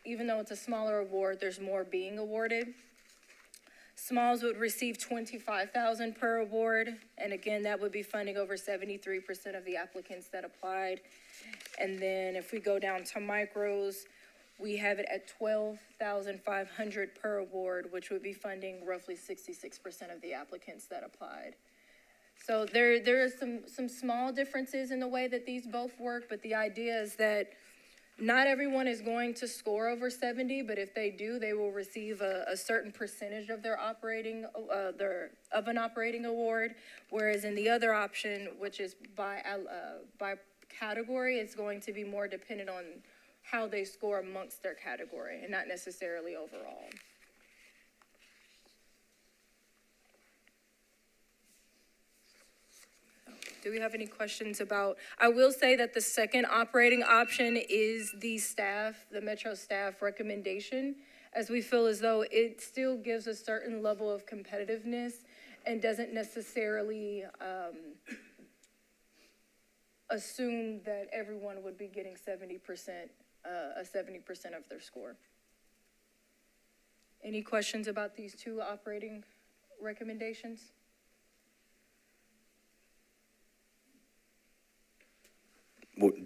even though it's a smaller award, there's more being awarded. Smalls would receive 25,000 per award, and again, that would be funding over 73% of the applicants that applied. And then if we go down to micros, we have it at 12,500 per award, which would be funding roughly 66% of the applicants that applied. So there are some small differences in the way that these both work, but the idea is that not everyone is going to score over 70, but if they do, they will receive a certain percentage of their of an operating award. Whereas in the other option, which is by category, it's going to be more dependent on how they score amongst their category and not necessarily overall. Do we have any questions about, I will say that the second operating option is the Metro staff recommendation, as we feel as though it still gives a certain level of competitiveness and doesn't necessarily assume that everyone would be getting 70% of their score. Any questions about these two operating recommendations?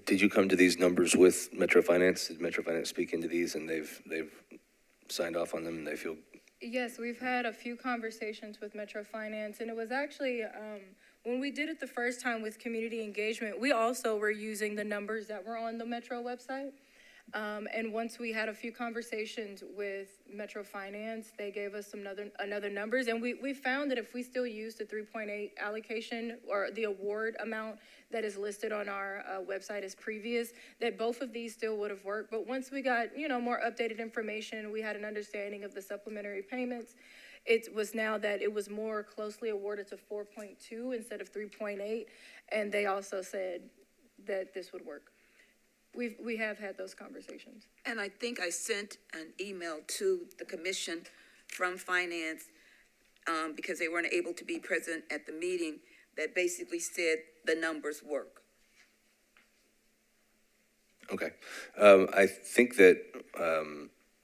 Did you come to these numbers with Metro Finance? Did Metro Finance speak into these and they've signed off on them and they feel? Yes, we've had a few conversations with Metro Finance, and it was actually, when we did it the first time with community engagement, we also were using the numbers that were on the Metro website. And once we had a few conversations with Metro Finance, they gave us some another numbers, and we found that if we still use the 3.8 allocation or the award amount that is listed on our website as previous, that both of these still would have worked. But once we got, more updated information, we had an understanding of the supplementary payments. It was now that it was more closely awarded to 4.2 instead of 3.8, and they also said that this would work. We have had those conversations. And I think I sent an email to the commission from finance, because they weren't able to be present at the meeting, that basically said the numbers work. Okay. I think that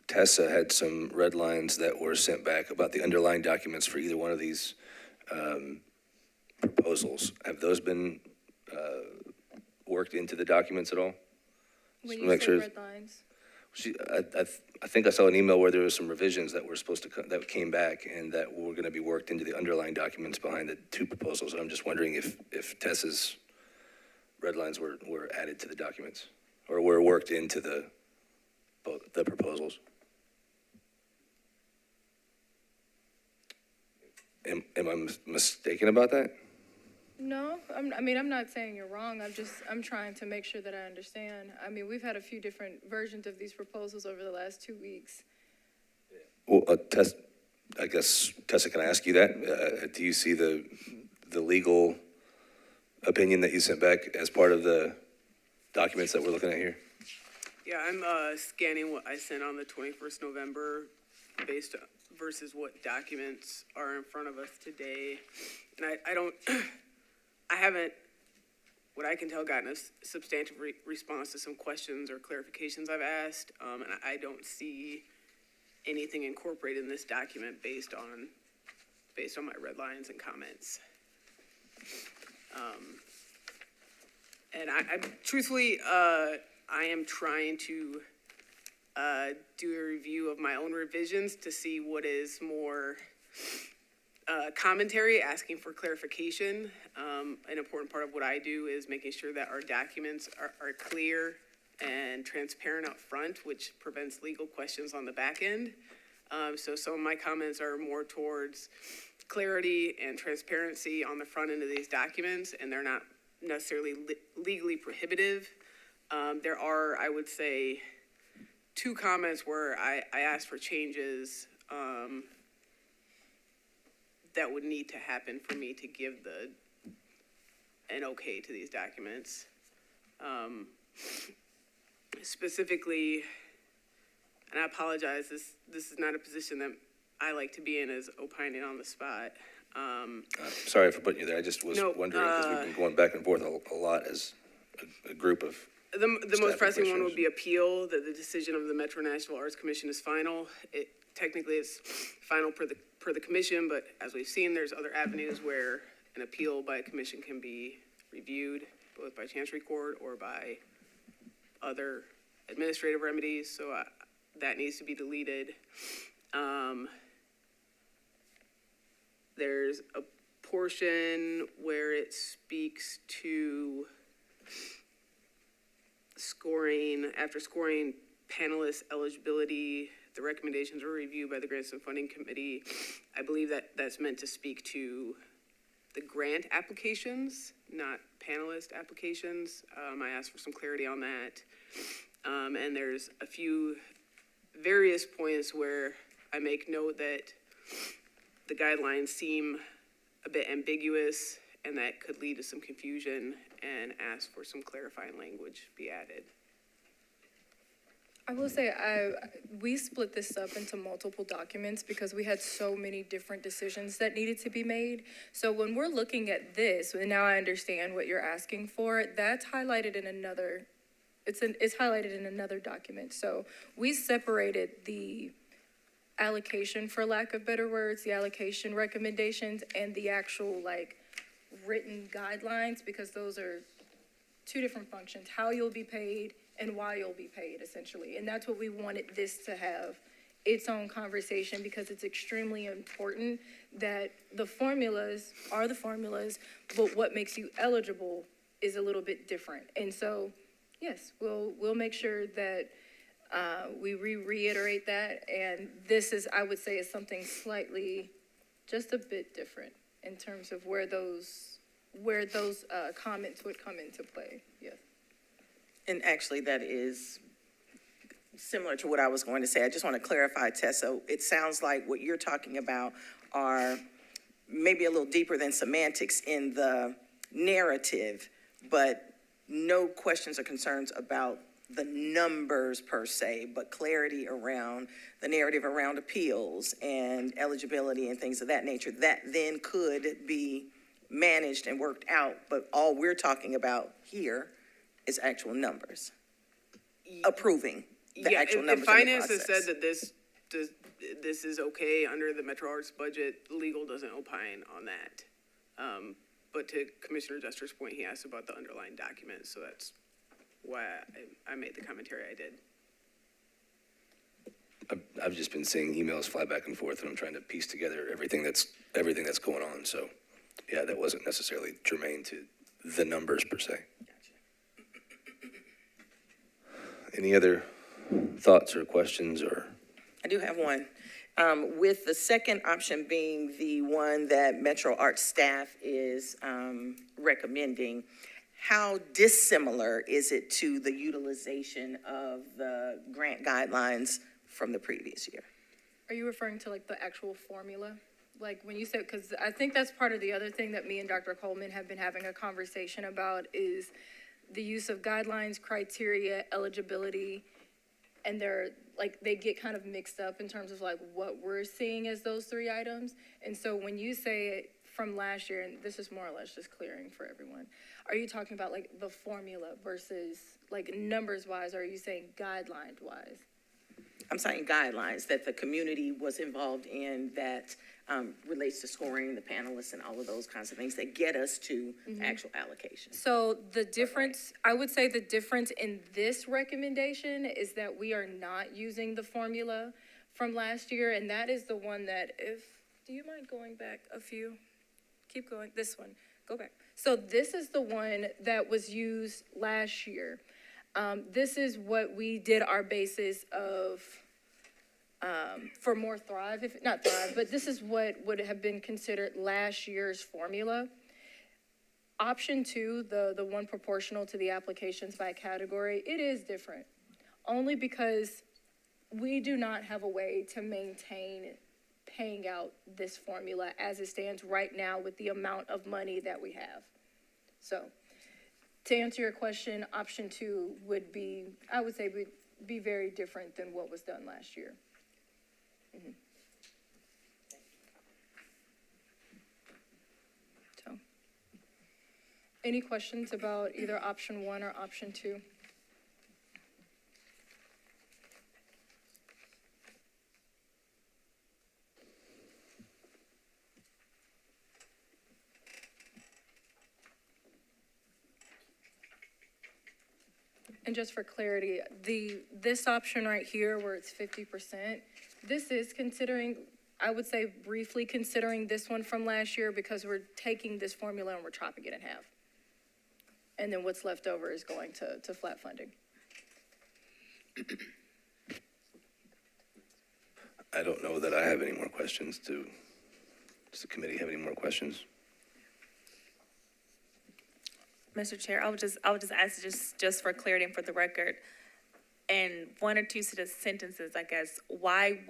Tessa had some red lines that were sent back about the underlying documents for either one of these proposals. Have those been worked into the documents at all? When Just you make say sure. red lines, I think I saw an email where there was some revisions that were supposed to that came back and that were going to be worked into the underlying documents behind the two proposals. And I'm just wondering if Tessa's red lines were added to the documents or were worked into the proposals. Am I mistaken about that? no, I'm not saying you're wrong. I'm trying to make sure that I understand. I mean, we've had a few different versions of these proposals over the last 2 weeks. Well, I guess, Tessa, can I ask you that? Do you see the legal opinion that you sent back as part of the documents that we're looking at here? Yeah, I'm scanning what I sent on the 21st November versus what documents are in front of us today. And I haven't, what I can tell, gotten a substantive response to some questions or clarifications I've asked. And I don't see anything incorporated in this document based on my red lines and comments. And I truthfully, I am trying to do a review of my own revisions to see what is more commentary, asking for clarification. An important part of what I do is making sure that our documents are clear and transparent up front, which prevents legal questions on the back end. So some of my comments are more towards clarity and transparency on the front end of these documents, and they're not necessarily legally prohibitive. There are, I would say, 2 comments where I asked for changes that would need to happen for me to give an okay to these documents. Specifically, and I apologize, this is not a position that I like to be in, as opining on the spot. Sorry for putting you there. I just was No, wondering, because we've been going back and forth a lot as a group of. The most Staff pressing one commissioners. would be appeal, that the decision of the Metro Nashville Arts Commission is final. It technically is final per the commission, but as we've seen, there's other avenues where an appeal by a commission can be reviewed, both by Chancery Court or by other administrative remedies, so that needs to be deleted. There's a portion where it speaks to scoring, after scoring panelist eligibility, the recommendations are reviewed by the Grants and Funding Committee. I believe that's meant to speak to the grant applications, not panelist applications. I asked for some clarity on that. And there's a few various points where I make note that the guidelines seem a bit ambiguous and that could lead to some confusion, and ask for some clarifying language be added. I will say, we split this up into multiple documents because we had so many different decisions that needed to be made. So when we're looking at this, and now I understand what you're asking for, that's highlighted in another, it's highlighted in another document. So we separated the allocation, for lack of better words, the allocation recommendations and the actual written guidelines, because those are two different functions, how you'll be paid and why you'll be paid, essentially. And that's what we wanted this to have, its own conversation, because it's extremely important that the formulas are the formulas, but what makes you eligible is a little bit different. And so, yes, we'll make sure that we reiterate that. And this is, I would say, is something slightly, just a bit different in terms of where those comments would come into play. Yes. And actually, that is similar to what I was going to say. I just want to clarify, Tessa. It sounds like what you're talking about are maybe a little deeper than semantics in the narrative, but no questions or concerns about the numbers per se, but clarity around the narrative around appeals and eligibility and things of that nature. That then could be managed and worked out, but all we're talking about here is actual numbers. Approving the actual numbers in the Finance has process. said that this is okay under the Metro Arts budget. Legal doesn't opine on that. But to Commissioner Jester's point, he asked about the underlying documents, so that's why I made the commentary I did. I've just been seeing emails fly back and forth, and I'm trying to piece together everything that's going on. So, yeah, that wasn't necessarily germane to the numbers per se. Any other thoughts or questions or? I do have one. With the second option being the one that Metro Arts staff is recommending, how dissimilar is it to the utilization of the grant guidelines from the previous year? Are you referring to the actual formula? Like when you said, because I think that's part of the other thing that me and Dr. Coleman have been having a conversation about is the use of guidelines, criteria, eligibility, and they get kind of mixed up in terms of what we're seeing as those three items. And so when you say it from last year, and this is more or less just clearing for everyone, are you talking about the formula versus numbers wise, or are you saying guidelines wise? I'm saying guidelines that the community was involved in that relates to scoring, the panelists, and all of those kinds of things that get us to actual allocation. So the difference, I would say the difference in this recommendation is that we are not using the formula from last year, and that is the one that do you mind going back a few? Keep going, this one, go back. So this is the one that was used last year. This is what we did our basis of for more Thrive, not Thrive, but this is what would have been considered last year's formula. Option 2, the one proportional to the applications by category, it is different. Only because we do not have a way to maintain paying out this formula as it stands right now with the amount of money that we have. So, to answer your question, option 2 would be, I would say, would be very different than what was done last year. Mhm. So, any questions about either option 1 or option 2? And just for clarity, this option right here where it's 50%, this is considering, I would say briefly considering this one from last year because we're taking this formula and we're chopping it in half. And then what's left over is going to flat funding. I don't know that I have any more questions. Does the committee have any more questions? Mr. Chair, I would just ask just for clarity and for the record, and 1 or 2 sentences, I guess, why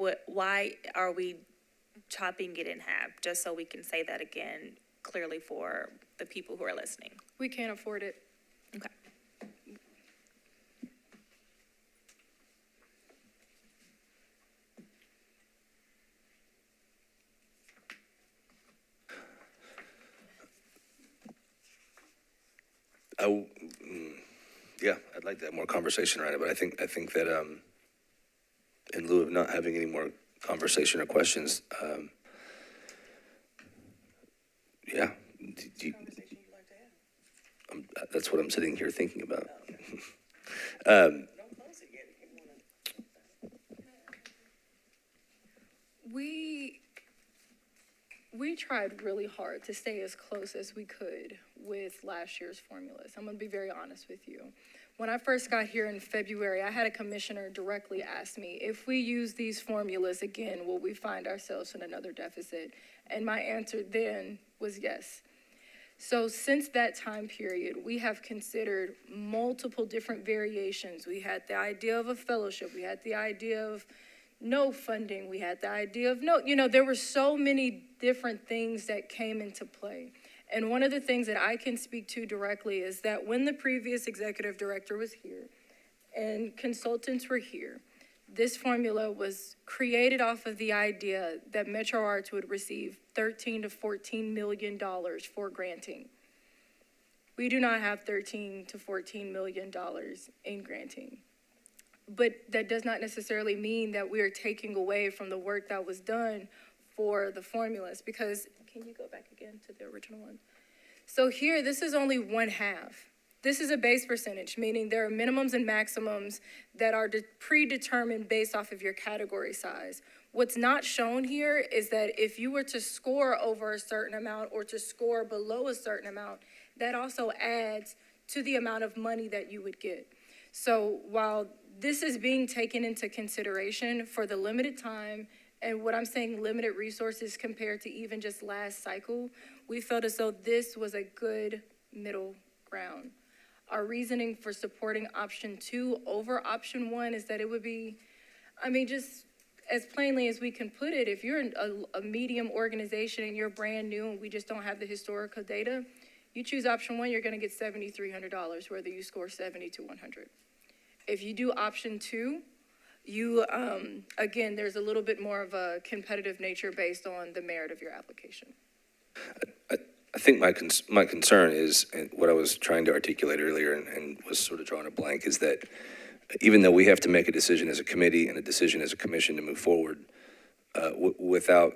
are we chopping it in half? Just so we can say that again clearly for the people who are listening. We can't afford it. Okay. Yeah, I'd like to have more conversation around it, but I think that in lieu of not having any more conversation or questions, yeah, that's what I'm sitting here thinking about. We tried really hard to stay as close as we could with last year's formulas. I'm gonna be very honest with you. When I first got here in February, I had a commissioner directly ask me, if we use these formulas again, will we find ourselves in another deficit? And my answer then was yes. So since that time period, we have considered multiple different variations. We had the idea of a fellowship. We had the idea of no funding. We had the idea of there were so many different things that came into play. And one of the things that I can speak to directly is that when the previous executive director was here and consultants were here, this formula was created off of the idea that Metro Arts would receive $13 to $14 million for granting. We do not have $13 to $14 million in granting. But that does not necessarily mean that we are taking away from the work that was done for the formulas, because, can you go back again to the original one? So here, this is only 1/2. This is a base percentage, meaning there are minimums and maximums that are predetermined based off of your category size. What's not shown here is that if you were to score over a certain amount or to score below a certain amount, that also adds to the amount of money that you would get. So while this is being taken into consideration for the limited time, and what I'm saying, limited resources compared to even just last cycle, we felt as though this was a good middle ground. Our reasoning for supporting option 2 over option 1 is that it would be, just as plainly as we can put it, if you're a medium organization and you're brand new and we just don't have the historical data, you choose option 1, you're gonna get $7,300, whether you score 70 to 100. If you do option 2, you, again, there's a little bit more of a competitive nature based on the merit of your application. I think my concern is, and what I was trying to articulate earlier and was sort of drawing a blank, is that even though we have to make a decision as a committee and a decision as a commission to move forward without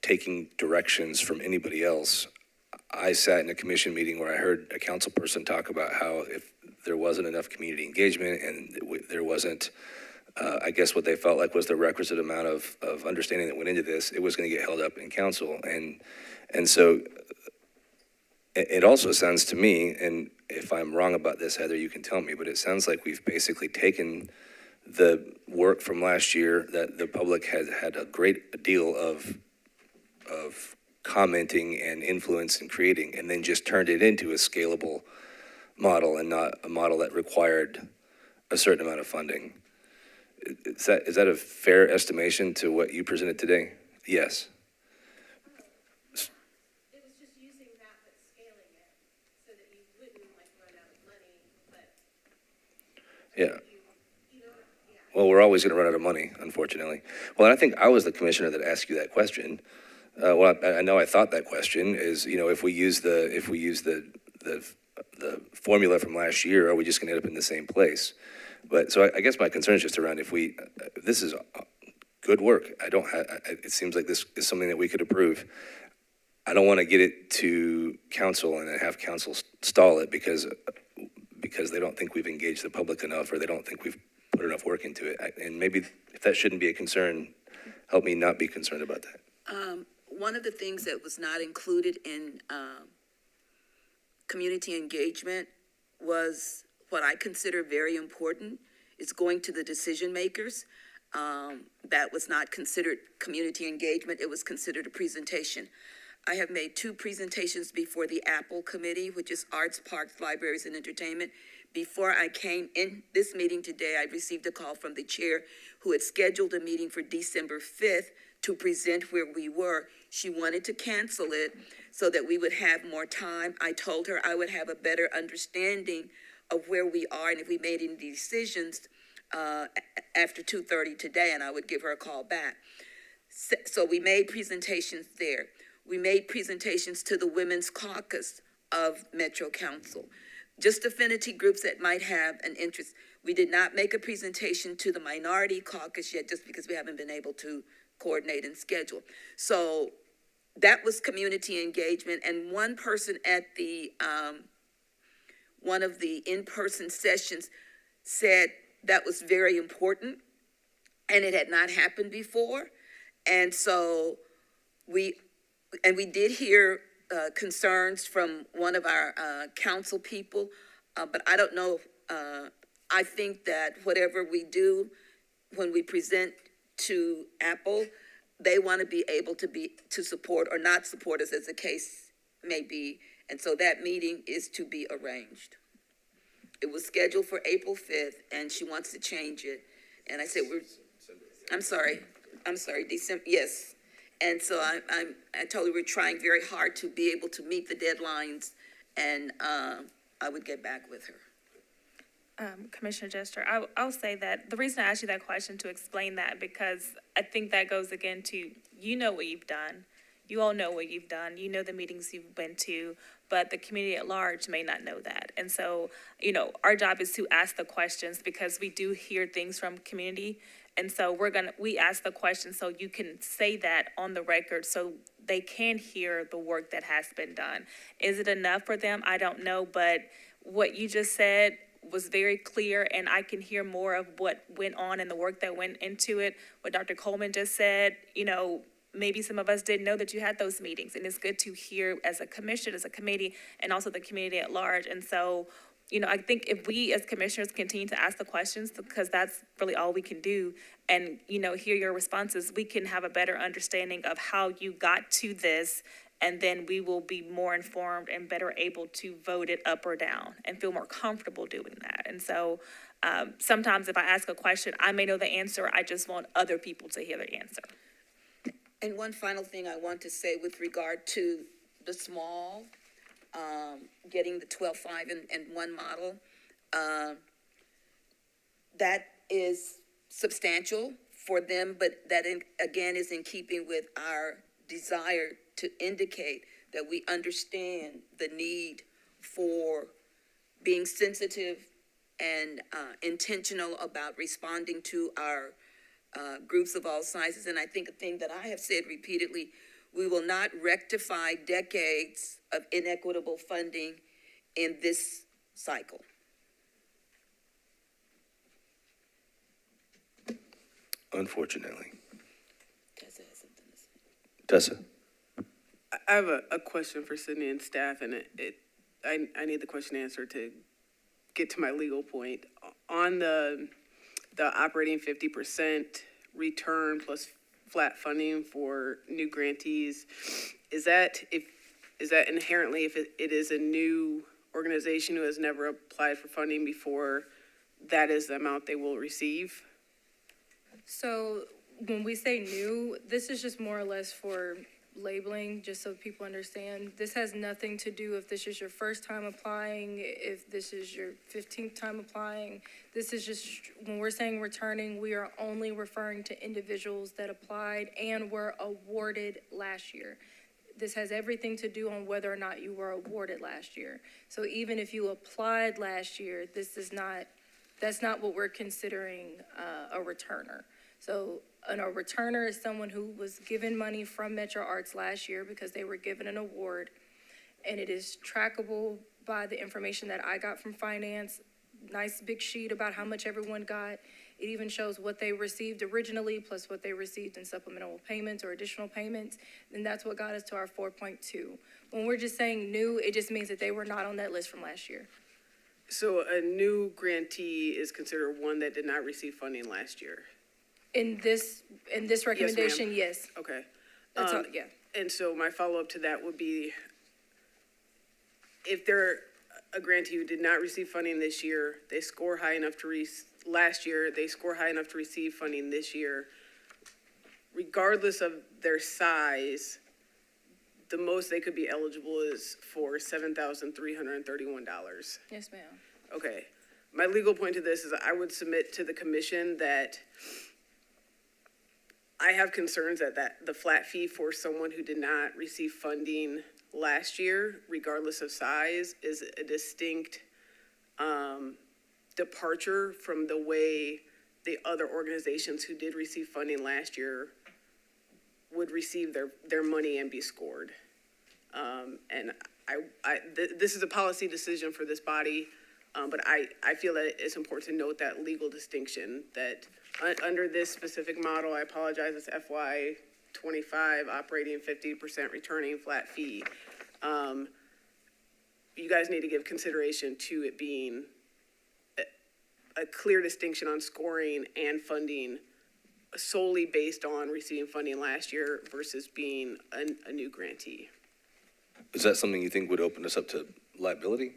taking directions from anybody else, I sat in a commission meeting where I heard a council person talk about how if there wasn't enough community engagement and there wasn't, I guess what they felt like was the requisite amount of understanding that went into this, it was going to get held up in council. And so it also sounds to me, and if I'm wrong about this, Heather, you can tell me, but it sounds like we've basically taken the work from last year that the public has had a great deal of commenting and influence in creating, and then just turned it into a scalable model and not a model that required a certain amount of funding. Is that a fair estimation to what you presented today? Yes. It was just using that, but scaling it, so that you wouldn't like run out of money, but. Yeah. You know, yeah. Well, we're always going to run out of money, unfortunately. Well, and I think I was the commissioner that asked you that question. Well, I know I thought that question is, if we use the formula from last year, are we just going to end up in the same place? But so I guess my concern is just around this is good work. It seems like this is something that we could approve. I don't want to get it to council and have council stall it because they don't think we've engaged the public enough, or they don't think we've put enough work into it. And maybe if that shouldn't be a concern, help me not be concerned about that. One of the things that was not included in community engagement was what I consider very important. It's going to the decision makers. That was not considered community engagement. It was considered a presentation. I have made 2 presentations before the Apple Committee, which is Arts, Parks, Libraries, and Entertainment. Before I came in this meeting today, I received a call from the chair who had scheduled a meeting for December 5th to present where we were. She wanted to cancel it so that we would have more time. I told her I would have a better understanding of where we are and if we made any decisions after 2:30 today, and I would give her a call back. So we made presentations there. We made presentations to the Women's Caucus of Metro Council, just affinity groups that might have an interest. We did not make a presentation to the Minority Caucus yet, just because we haven't been able to coordinate and schedule. So that was community engagement. And one person at the one of the in-person sessions said that was very important, and it had not happened before. And so we did hear concerns from one of our council people, but I don't know. I think that whatever we do when we present to Apple, they want to be able to support or not support us, as the case may be. And so that meeting is to be arranged. It was scheduled for April 5th, and she wants to change it. And I said, I'm sorry, December, yes. And so I told her we're trying very hard to be able to meet the deadlines, and I would get back with her. Commissioner Jester, I'll say that the reason I asked you that question to explain that, because I think that goes again to, what you've done. You all know what you've done. You know the meetings you've been to, but the community at large may not know that. And so, our job is to ask the questions because we do hear things from community. And so we ask the question so you can say that on the record so they can hear the work that has been done. Is it enough for them? I don't know, but what you just said was very clear, and I can hear more of what went on and the work that went into it. What Dr. Coleman just said, maybe some of us didn't know that you had those meetings, and it's good to hear as a commission, as a committee, and also the community at large. And so, I think if we as commissioners continue to ask the questions, because that's really all we can do, and, hear your responses, we can have a better understanding of how you got to this, and then we will be more informed and better able to vote it up or down and feel more comfortable doing that. And so sometimes if I ask a question, I may know the answer. I just want other people to hear the answer. And one final thing I want to say with regard to the small, getting the 12-5 and 1 model, that is substantial for them, but that again is in keeping with our desire to indicate that we understand the need for being sensitive and intentional about responding to our groups of all sizes. And I think a thing that I have said repeatedly, we will not rectify decades of inequitable funding in this cycle. Unfortunately. Tessa. I have a question for Sydney and staff, and I need the question answered to get to my legal point. On the operating 50% return plus flat funding for new grantees, is that inherently, if it is a new organization who has never applied for funding before, that is the amount they will receive? So when we say new, this is just more or less for labeling, just so people understand. This has nothing to do if this is your first time applying, if this is your 15th time applying. This is just, when we're saying returning, we are only referring to individuals that applied and were awarded last year. This has everything to do on whether or not you were awarded last year. So even if you applied last year, that's not what we're considering a returner. So a returner is someone who was given money from Metro Arts last year because they were given an award, and it is trackable by the information that I got from finance. Nice big sheet about how much everyone got. It even shows what they received originally plus what they received in supplemental payments or additional payments. And that's what got us to our 4.2. When we're just saying new, it just means that they were not on that list from last year. So a new grantee is considered one that did not receive funding last year? In this recommendation, yes. Okay. That's all, yeah. And so my follow-up to that would be, if they're a grantee who did not receive funding this year, they score high enough to last year, they score high enough to receive funding this year, regardless of their size, the most they could be eligible is for $7,331. Yes, ma'am. Okay. My legal point to this is I would submit to the commission that I have concerns that the flat fee for someone who did not receive funding last year, regardless of size, is a distinct departure from the way the other organizations who did receive funding last year would receive their money and be scored. And this is a policy decision for this body, but I feel that it's important to note that legal distinction that under this specific model, I apologize, it's FY 25, operating 50%, returning flat fee. You guys need to give consideration to it being a clear distinction on scoring and funding solely based on receiving funding last year versus being a new grantee. Is that something you think would open us up to liability?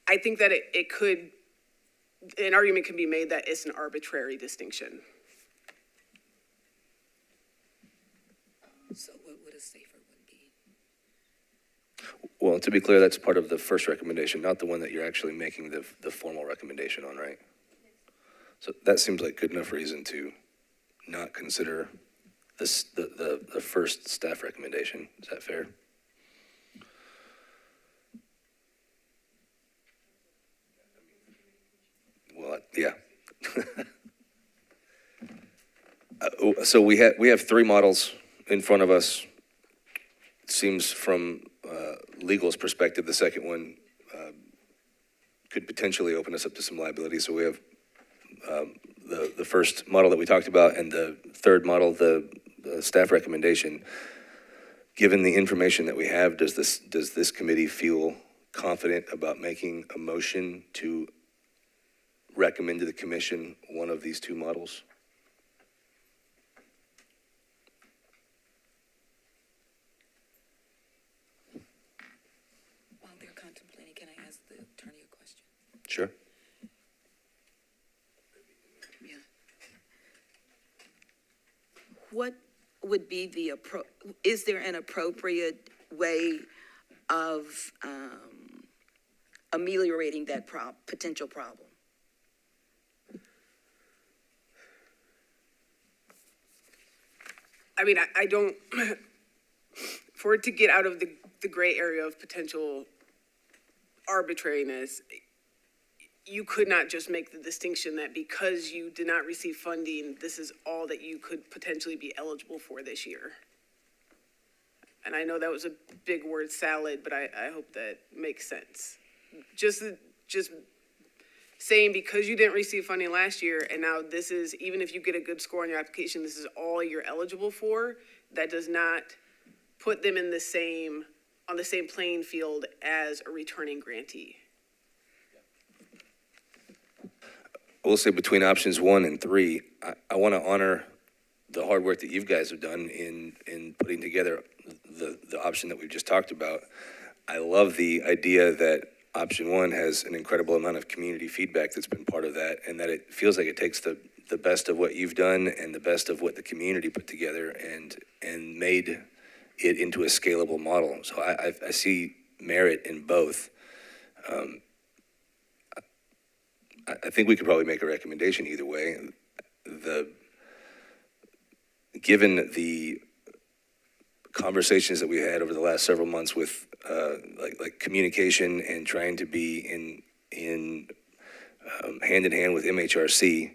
I think that it could, an argument can be made that it's an arbitrary distinction. So what would a safer one be? Well, to be clear, that's part of the first recommendation, not the one that you're actually making the formal recommendation on, right? So that seems like good enough reason to not consider this, the first staff recommendation. Is that fair? Well, yeah. So we have three models in front of us. It seems from legal's perspective, the second one could potentially open us up to some liability. So we have the first model that we talked about, and the third model, the staff recommendation. Given the information that we have, does this committee feel confident about making a motion to recommend to the commission one of these two models? While they're contemplating, can I ask the attorney a question? Sure. Yeah. What would be is there an appropriate way of ameliorating that potential problem? I mean, I don't, for it to get out of the gray area of potential arbitrariness, you could not just make the distinction that because you did not receive funding, this is all that you could potentially be eligible for this year. And I know that was a big word salad, but I hope that makes sense. Just saying because you didn't receive funding last year, and now this is, even if you get a good score on your application, this is all you're eligible for, that does not put them in on the same playing field as a returning grantee. I will say between options 1 and 3, I want to honor the hard work that you guys have done in putting together the option that we've just talked about. I love the idea that option one has an incredible amount of community feedback that's been part of that, and that it feels like it takes the best of what you've done and the best of what the community put together and made it into a scalable model. So I see merit in both. I think we could probably make a recommendation either way. Given the conversations that we had over the last several months with like communication and trying to be in hand in hand with MHRC,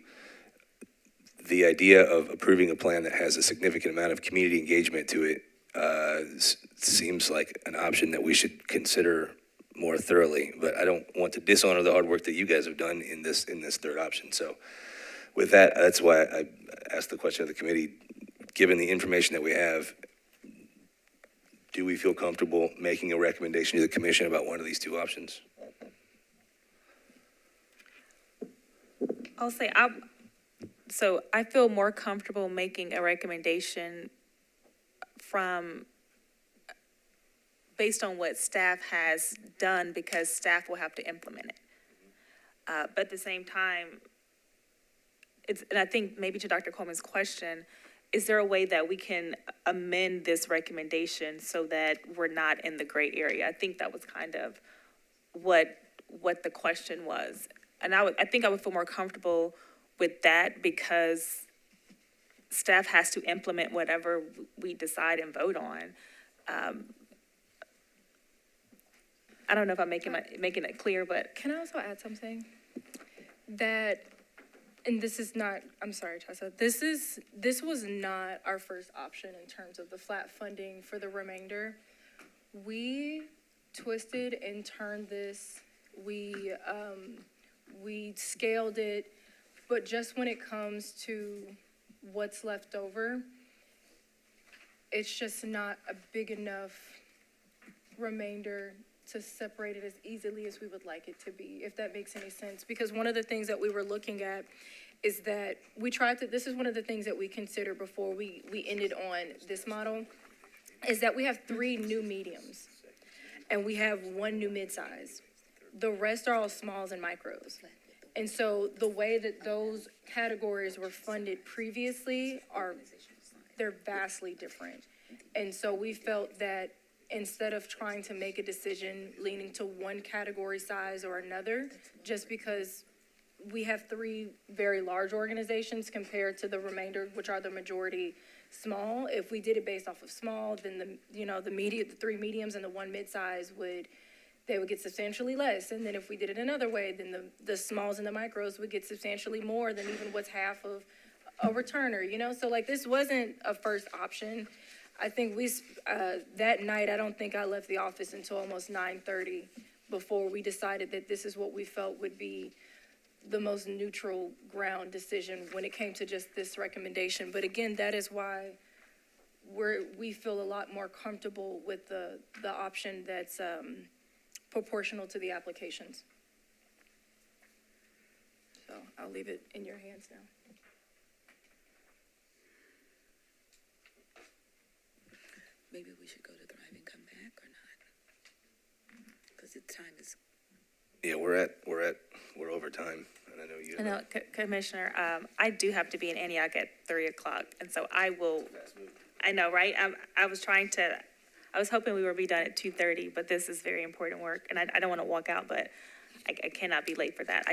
the idea of approving a plan that has a significant amount of community engagement to it seems like an option that we should consider more thoroughly. But I don't want to dishonor the hard work that you guys have done in this third option. So with that, that's why I asked the question of the committee. Given the information that we have, do we feel comfortable making a recommendation to the commission about one of these two options? I'll say so I feel more comfortable making a recommendation based on what staff has done, because staff will have to implement it. But at the same time, and I think maybe to Dr. Coleman's question, is there a way that we can amend this recommendation so that we're not in the gray area? I think that was kind of what the question was. And I think I would feel more comfortable with that, because staff has to implement whatever we decide and vote on. I don't know if I'm making it clear, but. Can I also add something? That, and this is not, I'm sorry, Tessa, this was not our first option in terms of the flat funding for the remainder. We twisted and turned this, we scaled it, but just when it comes to what's left over, it's just not a big enough remainder to separate it as easily as we would like it to be, if that makes any sense. Because one of the things that we were looking at is that this is one of the things that we considered before we ended on this model, is that we have 3 new mediums and we have 1 new midsize. The rest are all smalls and micros. And so the way that those categories were funded previously they're vastly different. And so we felt that instead of trying to make a decision leaning to one category size or another, just because we have 3 very large organizations compared to the remainder, which are the majority small. If we did it based off of small, then the 3 mediums and the 1 midsize they would get substantially less. And then if we did it another way, then the smalls and the micros would get substantially more than even what's half of a returner, So like, this wasn't a first option. I think that night, I don't think I left the office until almost 9:30 before we decided that this is what we felt would be the most neutral ground decision when it came to just this recommendation. But again, that is why we feel a lot more comfortable with the option that's proportional to the applications. So I'll leave it in your hands now. Maybe we should go to Thrive and come back or not? Because the time is. Yeah, we're over time, and I know you. I know, Commissioner, I do have to be in Antioch at 3:00, and so I know, right? I was hoping we would be done at 2:30, but this is very important work, and I don't want to walk out, but I cannot be late for that.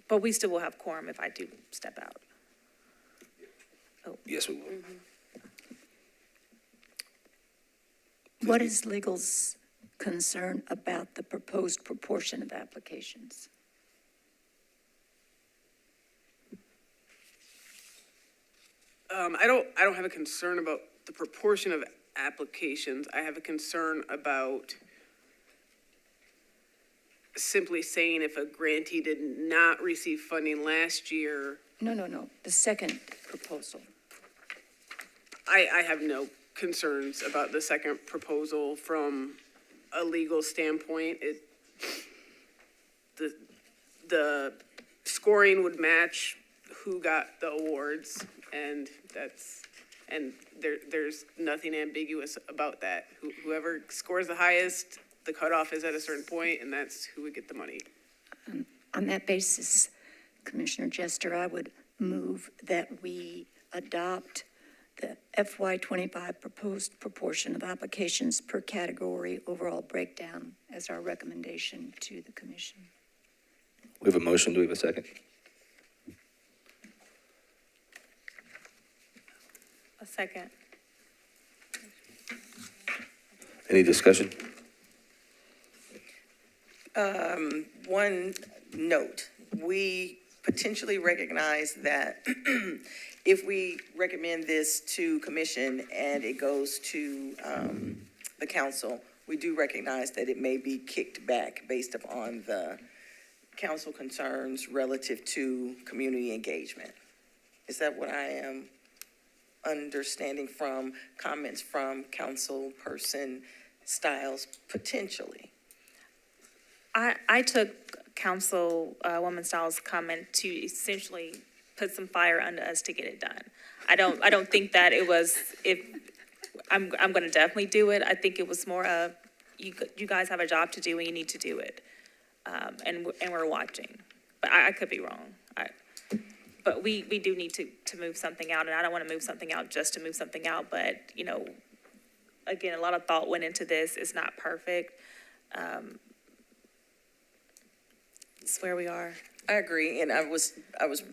But we still will have quorum if I do step out. Oh. Yes, we will. Mm-hmm. What is legal's concern about the proposed proportion of applications? I don't have a concern about the proportion of applications. I have a concern about simply saying if a grantee did not receive funding last year. No, the second proposal. I have no concerns about the second proposal from a legal standpoint. The scoring would match who got the awards, and there's nothing ambiguous about that. Whoever scores the highest the cutoff is at a certain point, and that's who would get the money. On that basis, Commissioner Jester, I would move that we adopt the FY25 proposed proportion of applications per category overall breakdown as our recommendation to the commission. We have a motion. Do we have a second? A second. Any discussion? One note, we potentially recognize that if we recommend this to commission and it goes to the council, we do recognize that it may be kicked back based upon the council concerns relative to community engagement. Is that what I am understanding from comments from Councilperson Stiles potentially? I took Councilwoman Stiles' comment to essentially put some fire under us to get it done. I don't think that it was, I'm gonna definitely do it. I think it was more of, you guys have a job to do and you need to do it. And we're watching, but I could be wrong. But we do need to move something out, and I don't want to move something out just to move something out, but, you know, again, a lot of thought went into this. It's not perfect. It's where we are. I agree, and I was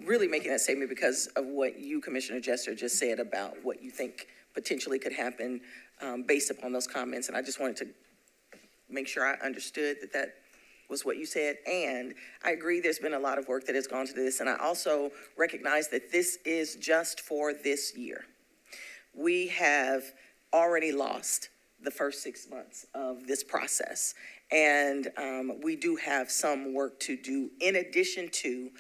really making that statement because of what you, Commissioner Jester, just said about what you think potentially could happen based upon those comments, and I just wanted to make sure I understood that was what you said. And I agree there's been a lot of work that has gone to this, and I also recognize that this is just for this year. We have already lost the first 6 months of this process, and we do have some work to do in addition to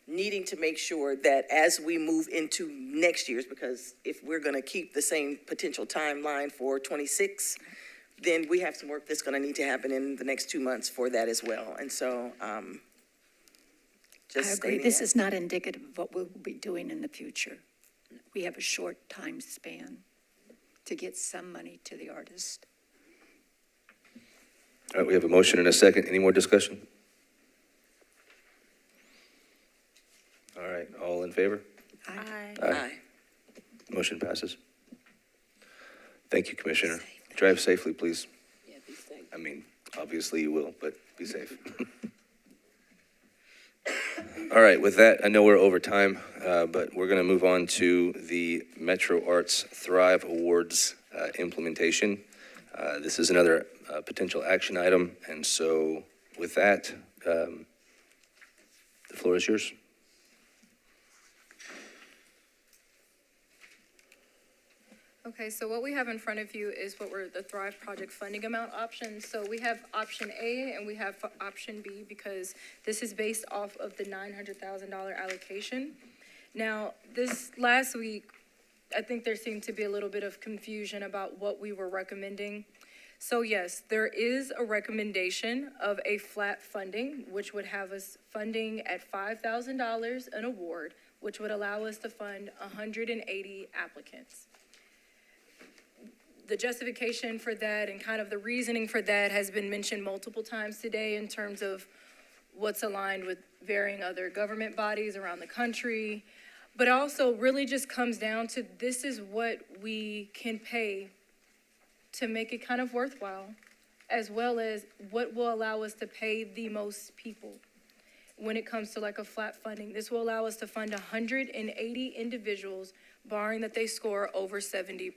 needing to make sure that as we move into next year's, because if we're going to keep the same potential timeline for 26, then we have some work that's going to need to happen in the next 2 months for that as well. And so, just I agree. stating This that. is not indicative of what we'll be doing in the future. We have a short time span to get some money to the artist. All right, we have a motion and a second. Any more discussion? All right, all in favor? Aye. Aye. Motion passes. Thank you, Commissioner. Drive safely, please. Yeah, be safe. I mean, obviously you will, but be safe. All right, with that, I know we're over time, but we're going to move on to the Metro Arts Thrive Awards implementation. This is another potential action item, and so with that, the floor is yours. Okay, so what we have in front of you is what were the Thrive Project funding amount options. So we have option A and we have option B because this is based off of the $900,000 allocation. Now, this last week, I think there seemed to be a little bit of confusion about what we were recommending. So yes, there is a recommendation of a flat funding, which would have us funding at $5,000 an award, which would allow us to fund 180 applicants. The justification for that and kind of the reasoning for that has been mentioned multiple times today in terms of what's aligned with varying other government bodies around the country. But also really just comes down to this is what we can pay to make it kind of worthwhile, as well as what will allow us to pay the most people. When it comes to like a flat funding, this will allow us to fund 180 individuals, barring that they score over 70%.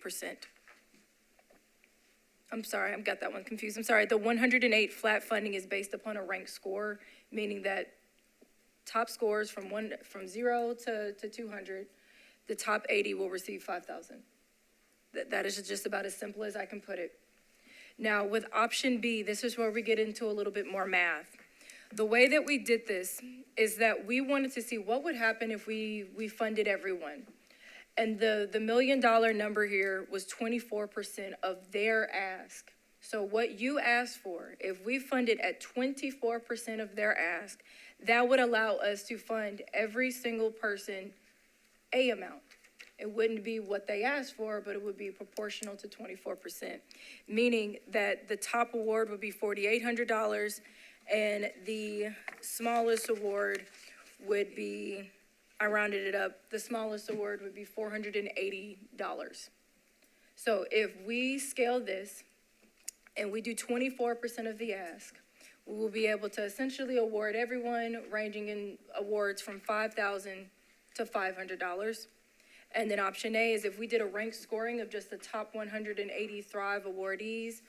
I'm sorry, I've got that one confused. I'm sorry, the 108 flat funding is based upon a ranked score, meaning that top scores from 0 to 200, the top 80 will receive $5,000. That is just about as simple as I can put it. Now, with option B, this is where we get into a little bit more math. The way that we did this is that we wanted to see what would happen if we funded everyone. And the $1 million number here was 24% of their ask. So what you asked for, if we funded at 24% of their ask, that would allow us to fund every single person a amount. It wouldn't be what they asked for, but it would be proportional to 24%, meaning that the top award would be $4,800 and the smallest award would be, I rounded it up, the smallest award would be $480. So if we scale this and we do 24% of the ask, we will be able to essentially award everyone ranging in awards from $5,000 to $500. And then option A is if we did a ranked scoring of just the top 180 Thrive awardees,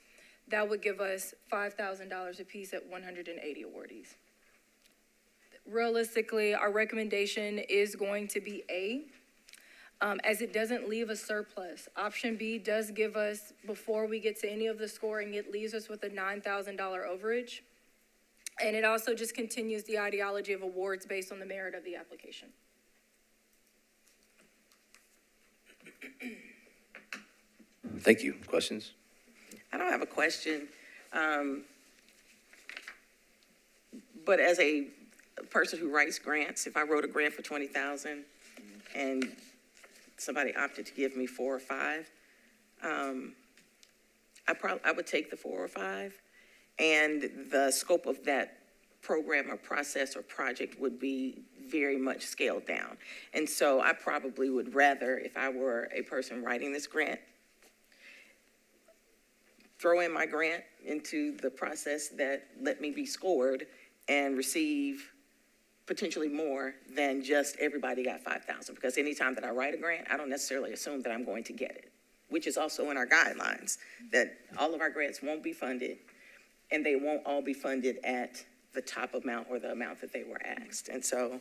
that would give us $5,000 apiece at 180 awardees. Realistically, our recommendation is going to be A, as it doesn't leave a surplus. Option B does give us, before we get to any of the scoring, it leaves us with a $9,000 overage. And it also just continues the ideology of awards based on the merit of the application. Thank you. Questions? I don't have a question. But as a person who writes grants, if I wrote a grant for 20,000 and somebody opted to give me 4 or 5, I would take the 4 or 5, and the scope of that program or process or project would be very much scaled down. And so I probably would rather, if I were a person writing this grant, throw in my grant into the process that let me be scored and receive potentially more than just everybody got 5,000. Because anytime that I write a grant, I don't necessarily assume that I'm going to get it, which is also in our guidelines, that all of our grants won't be funded and they won't all be funded at the top amount or the amount that they were asked. And so,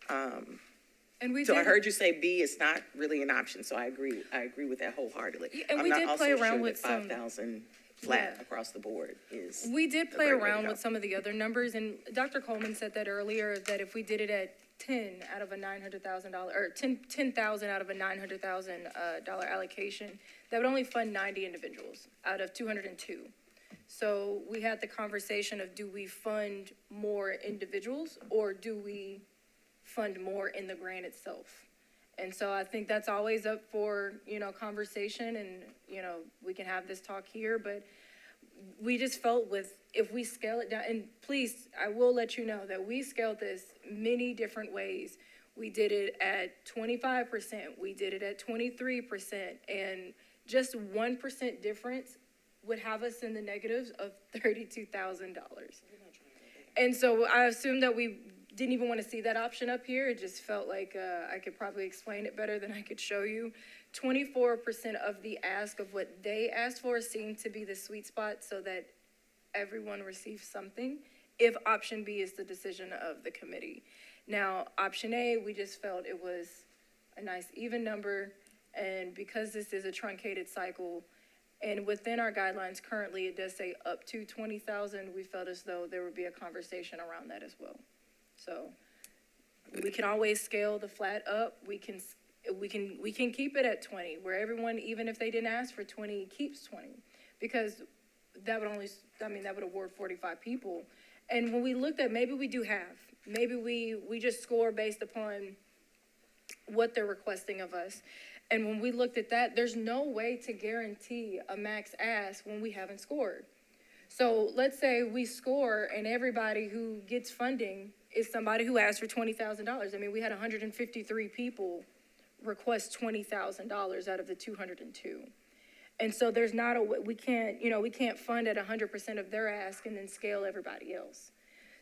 And we so I did- heard you say B is not really an option, so I agree with that wholeheartedly. Yeah, and I'm we not did also play around sure with that some- 5,000 flat Yeah. across the board is. We did a play great way to around go. with some of the other numbers, and Dr. Coleman said that earlier, that if we did it at 10 out of a $900,000, or 10,000 out of a $900,000 allocation, that would only fund 90 individuals out of 202. So we had the conversation of, do we fund more individuals, or do we fund more in the grant itself? And so I think that's always up for, conversation, and, we can have this talk here, but we just felt if we scale it down, and please, I will let you know that we scaled this many different ways. We did it at 25%, we did it at 23%, and just 1% difference would have us in the negatives of $32,000. And so I assumed that we didn't even want to see that option up here. It just felt like I could probably explain it better than I could show you. 24% of the ask of what they asked for seemed to be the sweet spot so that everyone receives something, if option B is the decision of the committee. Now, option A, we just felt it was a nice even number, and because this is a truncated cycle, and within our guidelines currently, it does say up to 20,000, we felt as though there would be a conversation around that as well. So we can always scale the flat up. We can keep it at 20, where everyone, even if they didn't ask for 20, keeps 20, because that would award 45 people. And when we looked at, maybe we do half, maybe we just score based upon what they're requesting of us. And when we looked at that, there's no way to guarantee a max ask when we haven't scored. So let's say we score and everybody who gets funding is somebody who asked for $20,000. I mean, we had 153 people request $20,000 out of the 202. And so there's not we can't fund at 100% of their ask and then scale everybody else.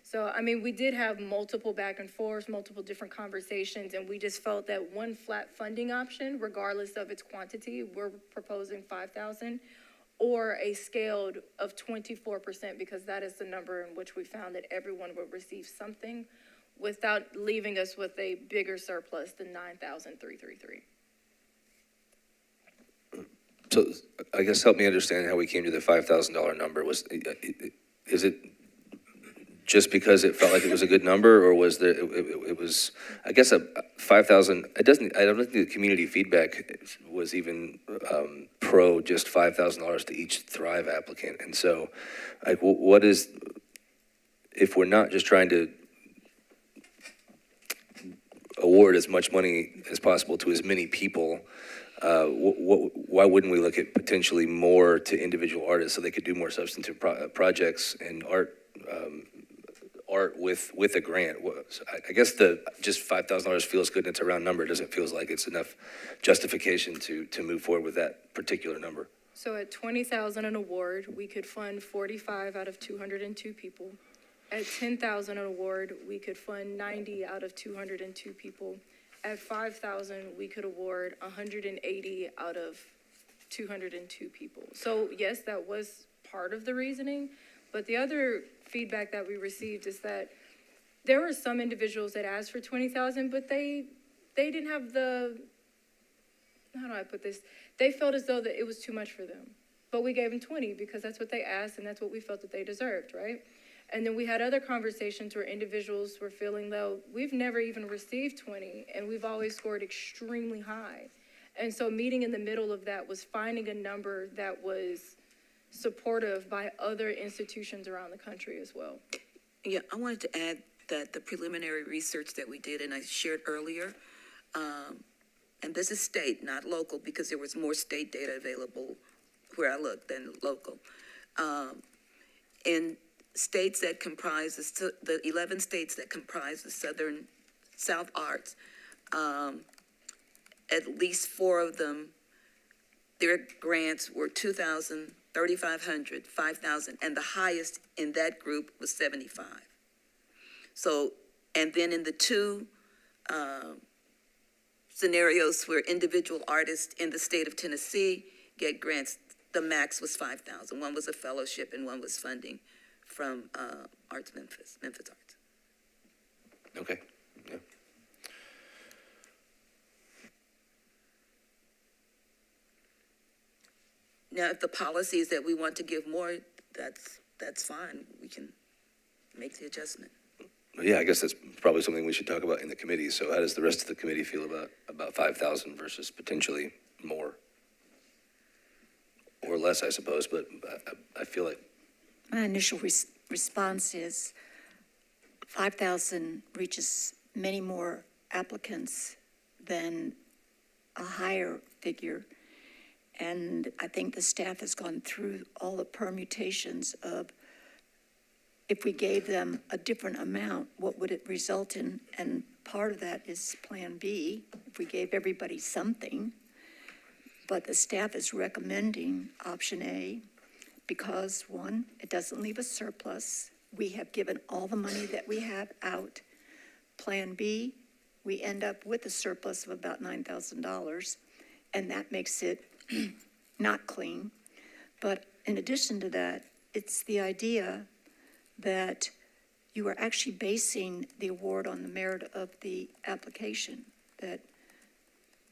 So, I mean, we did have multiple back and forths, multiple different conversations, and we just felt that one flat funding option, regardless of its quantity, we're proposing 5,000, or a scaled of 24%, because that is the number in which we found that everyone would receive something without leaving us with a bigger surplus than 9,333. So I guess help me understand how we came to the $5,000 number. Is it just because it felt like it was a good number, or was there, it was, I guess, a 5,000, I don't think the community feedback was even pro just $5,000 to each Thrive applicant. And so, like, what is, if we're not just trying to award as much money as possible to as many people, why wouldn't we look at potentially more to individual artists so they could do more substantive projects and art with a grant? I guess just $5,000 feels good and it's a round number. It doesn't feel like it's enough justification to move forward with that particular number. So at $20,000 an award, we could fund 45 out of 202 people. At $10,000 an award, we could fund 90 out of 202 people. At $5,000, we could award 180 out of 202 people. So yes, that was part of the reasoning, but the other feedback that we received is that there were some individuals that asked for 20,000, but they didn't have how do I put this? They felt as though that it was too much for them, but we gave them 20 because that's what they asked and that's what we felt that they deserved, right? And then we had other conversations where individuals were feeling, though, we've never even received 20, and we've always scored extremely high. And so meeting in the middle of that was finding a number that was supportive by other institutions around the country as well. Yeah, I wanted to add that the preliminary research that we did, and I shared earlier, and this is state, not local, because there was more state data available where I looked than local. In states that comprise the 11 states that comprise the South Arts, at least 4 of them, their grants were $2,000, $3,500, $5,000, and the highest in that group was $75. So, and then in the 2 scenarios where individual artists in the state of Tennessee get grants, the max was $5,000. One was a fellowship and one was funding from Arts Memphis Arts. Okay. Yeah. Now, if the policy is that we want to give more, that's fine. We can make the adjustment. Yeah, I guess that's probably something we should talk about in the committee. So how does the rest of the committee feel about 5,000 versus potentially more? Or less, I suppose, but I feel like. My initial response is 5,000 reaches many more applicants than a higher figure. And I think the staff has gone through all the permutations of if we gave them a different amount, what would it result in? And part of that is Plan B, if we gave everybody something. But the staff is recommending option A because, one, it doesn't leave a surplus. We have given all the money that we have out. Plan B, we end up with a surplus of about $9,000, and that makes it not clean. But in addition to that, it's the idea that you are actually basing the award on the merit of the application, that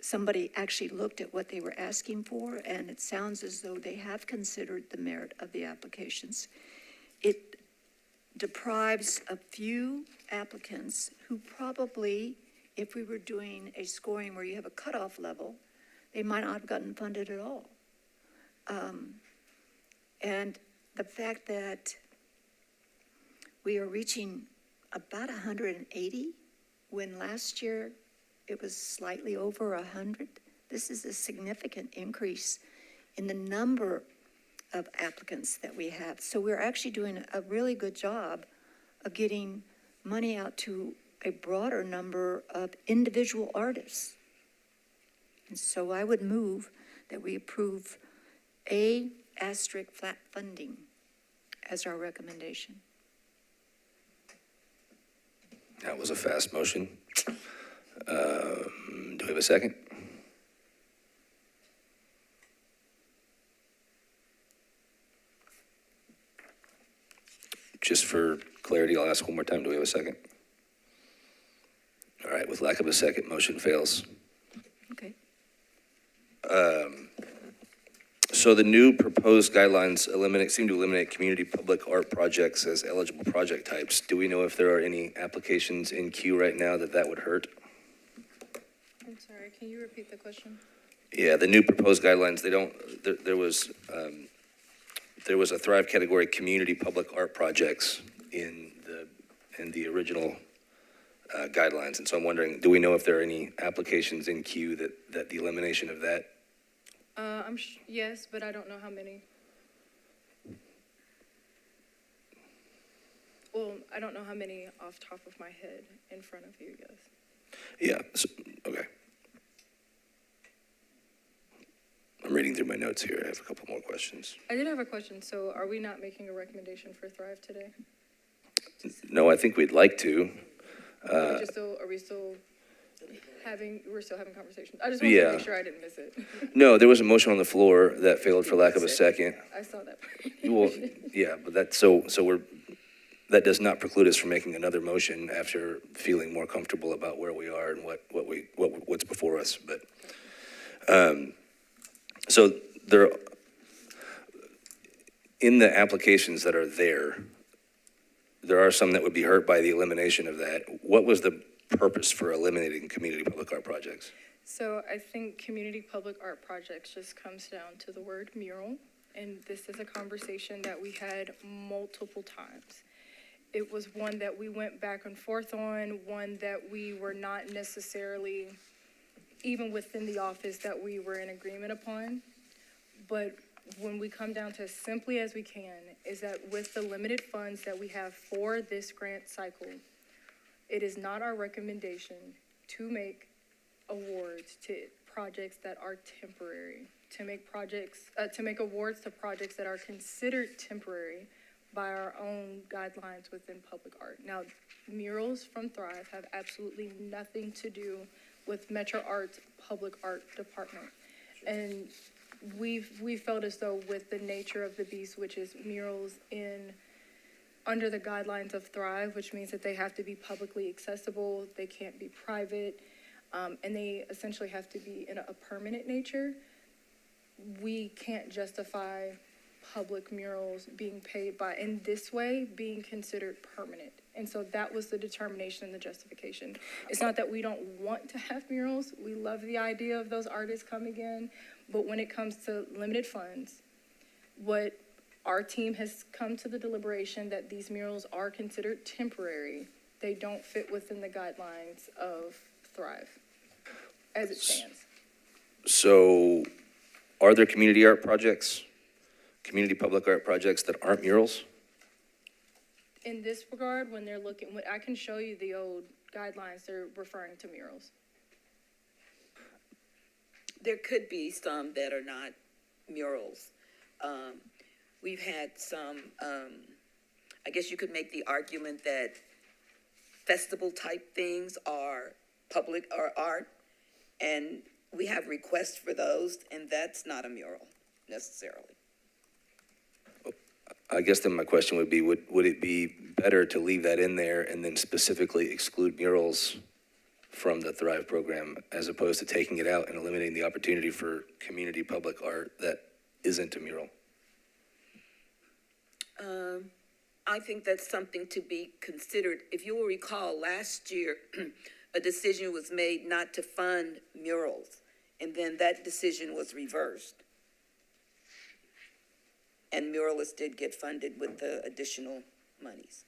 somebody actually looked at what they were asking for, and it sounds as though they have considered the merit of the applications. It deprives a few applicants who probably, if we were doing a scoring where you have a cutoff level, they might not have gotten funded at all. And the fact that we are reaching about 180 when last year it was slightly over 100. This is a significant increase in the number of applicants that we have. So we're actually doing a really good job of getting money out to a broader number of individual artists. And so I would move that we approve A * flat funding as our recommendation. That was a fast motion. Do we have a second? Just for clarity, I'll ask one more time. Do we have a second? All right, with lack of a second, motion fails. Okay. So the new proposed guidelines seem to eliminate community public art projects as eligible project types. Do we know if there are any applications in queue right now that would hurt? I'm sorry, can you repeat the question? Yeah, the new proposed guidelines, there was a Thrive category, community public art projects in the original guidelines. And so I'm wondering, do we know if there are any applications in queue that the elimination of that? Yes, but I don't know how many. Well, I don't know how many off top of my head in front of you guys. Yeah, okay. I'm reading through my notes here. I have a couple more questions. I did have a question. So are we not making a recommendation for Thrive today? No, I think we'd like to. Are we still having conversations? I just wanted to make sure I didn't miss it. No, there was a motion on the floor that failed for lack of a second. I saw that. Well, yeah, but that does not preclude us from making another motion after feeling more comfortable about where we are and what's before us. But, so there, in the applications that are there are some that would be hurt by the elimination of that. What was the purpose for eliminating community public art projects? So I think community public art projects just comes down to the word mural. And this is a conversation that we had multiple times. It was one that we went back and forth on, one that we were not necessarily, even within the office, that we were in agreement upon. But when we come down to as simply as we can, is that with the limited funds that we have for this grant cycle, it is not our recommendation to make awards to projects that are temporary, to make awards to projects that are considered temporary by our own guidelines within public art. Now, murals from Thrive have absolutely nothing to do with Metro Art's public art department. And we felt as though with the nature of the beast, which is murals under the guidelines of Thrive, which means that they have to be publicly accessible, they can't be private, and they essentially have to be in a permanent nature. We can't justify public murals being paid by, in this way, being considered permanent. And so that was the determination and the justification. It's not that we don't want to have murals. We love the idea of those artists coming in. But when it comes to limited funds, what our team has come to the deliberation that these murals are considered temporary. They don't fit within the guidelines of Thrive as it stands. So are there community art projects, community public art projects that aren't murals? In this regard, when they're looking, I can show you the old guidelines, they're referring to murals. There could be some that are not murals. We've had some, I guess you could make the argument that festival type things are public or art, and we have requests for those, and that's not a mural necessarily. I guess then my question would be, would it be better to leave that in there and then specifically exclude murals from the Thrive program as opposed to taking it out and eliminating the opportunity for community public art that isn't a mural? I think that's something to be considered. If you will recall, last year, a decision was made not to fund murals, and then that decision was reversed. And muralists did get funded with the additional monies.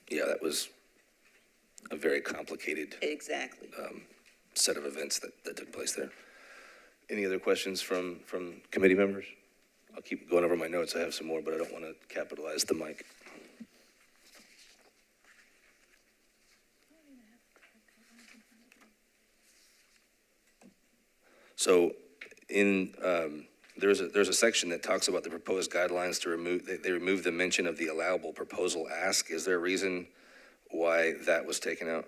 Yeah, that was a very complicated Exactly. set of events that took place there. Any other questions from committee members? I'll keep going over my notes. I have some more, but I don't want to capitalize the mic. So there's a section that talks about the proposed guidelines to remove, they remove the mention of the allowable proposal ask. Is there a reason why that was taken out?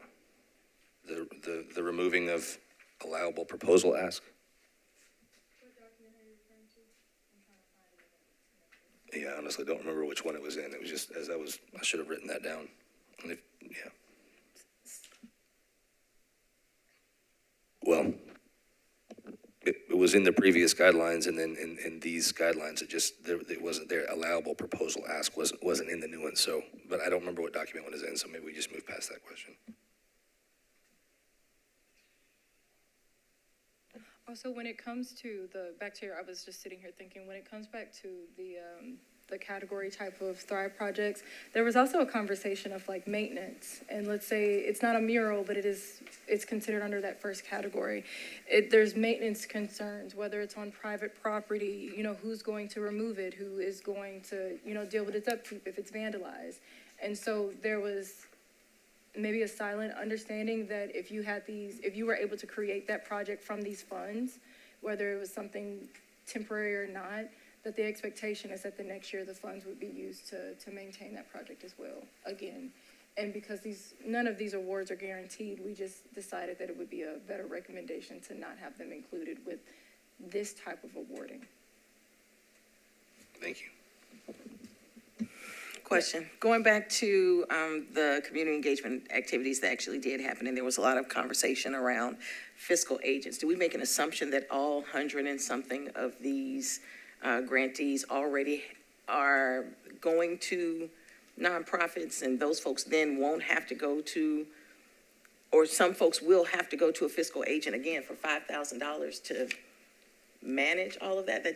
The removing of allowable proposal ask? Yeah, I honestly don't remember which one it was in. It was just, I should have written that down. And yeah. Well, it was in the previous guidelines, and then in these guidelines, it wasn't there. Allowable proposal ask wasn't in the new one. So, but I don't remember what document one is in. So maybe we just move past that question. Also, when it comes to back to I was just sitting here thinking, when it comes back to the category type of Thrive projects, there was also a conversation of like maintenance. And let's say it's not a mural, but it's considered under that first category. There's maintenance concerns, whether it's on private property, who's going to remove it, who is going to, deal with its upkeep if it's vandalized. And so there was maybe a silent understanding that if you were able to create that project from these funds, whether it was something temporary or not, that the expectation is that the next year the funds would be used to maintain that project as well, again. And because none of these awards are guaranteed, we just decided that it would be a better recommendation to not have them included with this type of awarding. Thank you. Question, going back to the community engagement activities that actually did happen, and there was a lot of conversation around fiscal agents. Do we make an assumption that all 100 and something of these grantees already are going to nonprofits, and those folks then won't have to go to, or some folks will have to go to a fiscal agent again for $5,000 to manage all of that?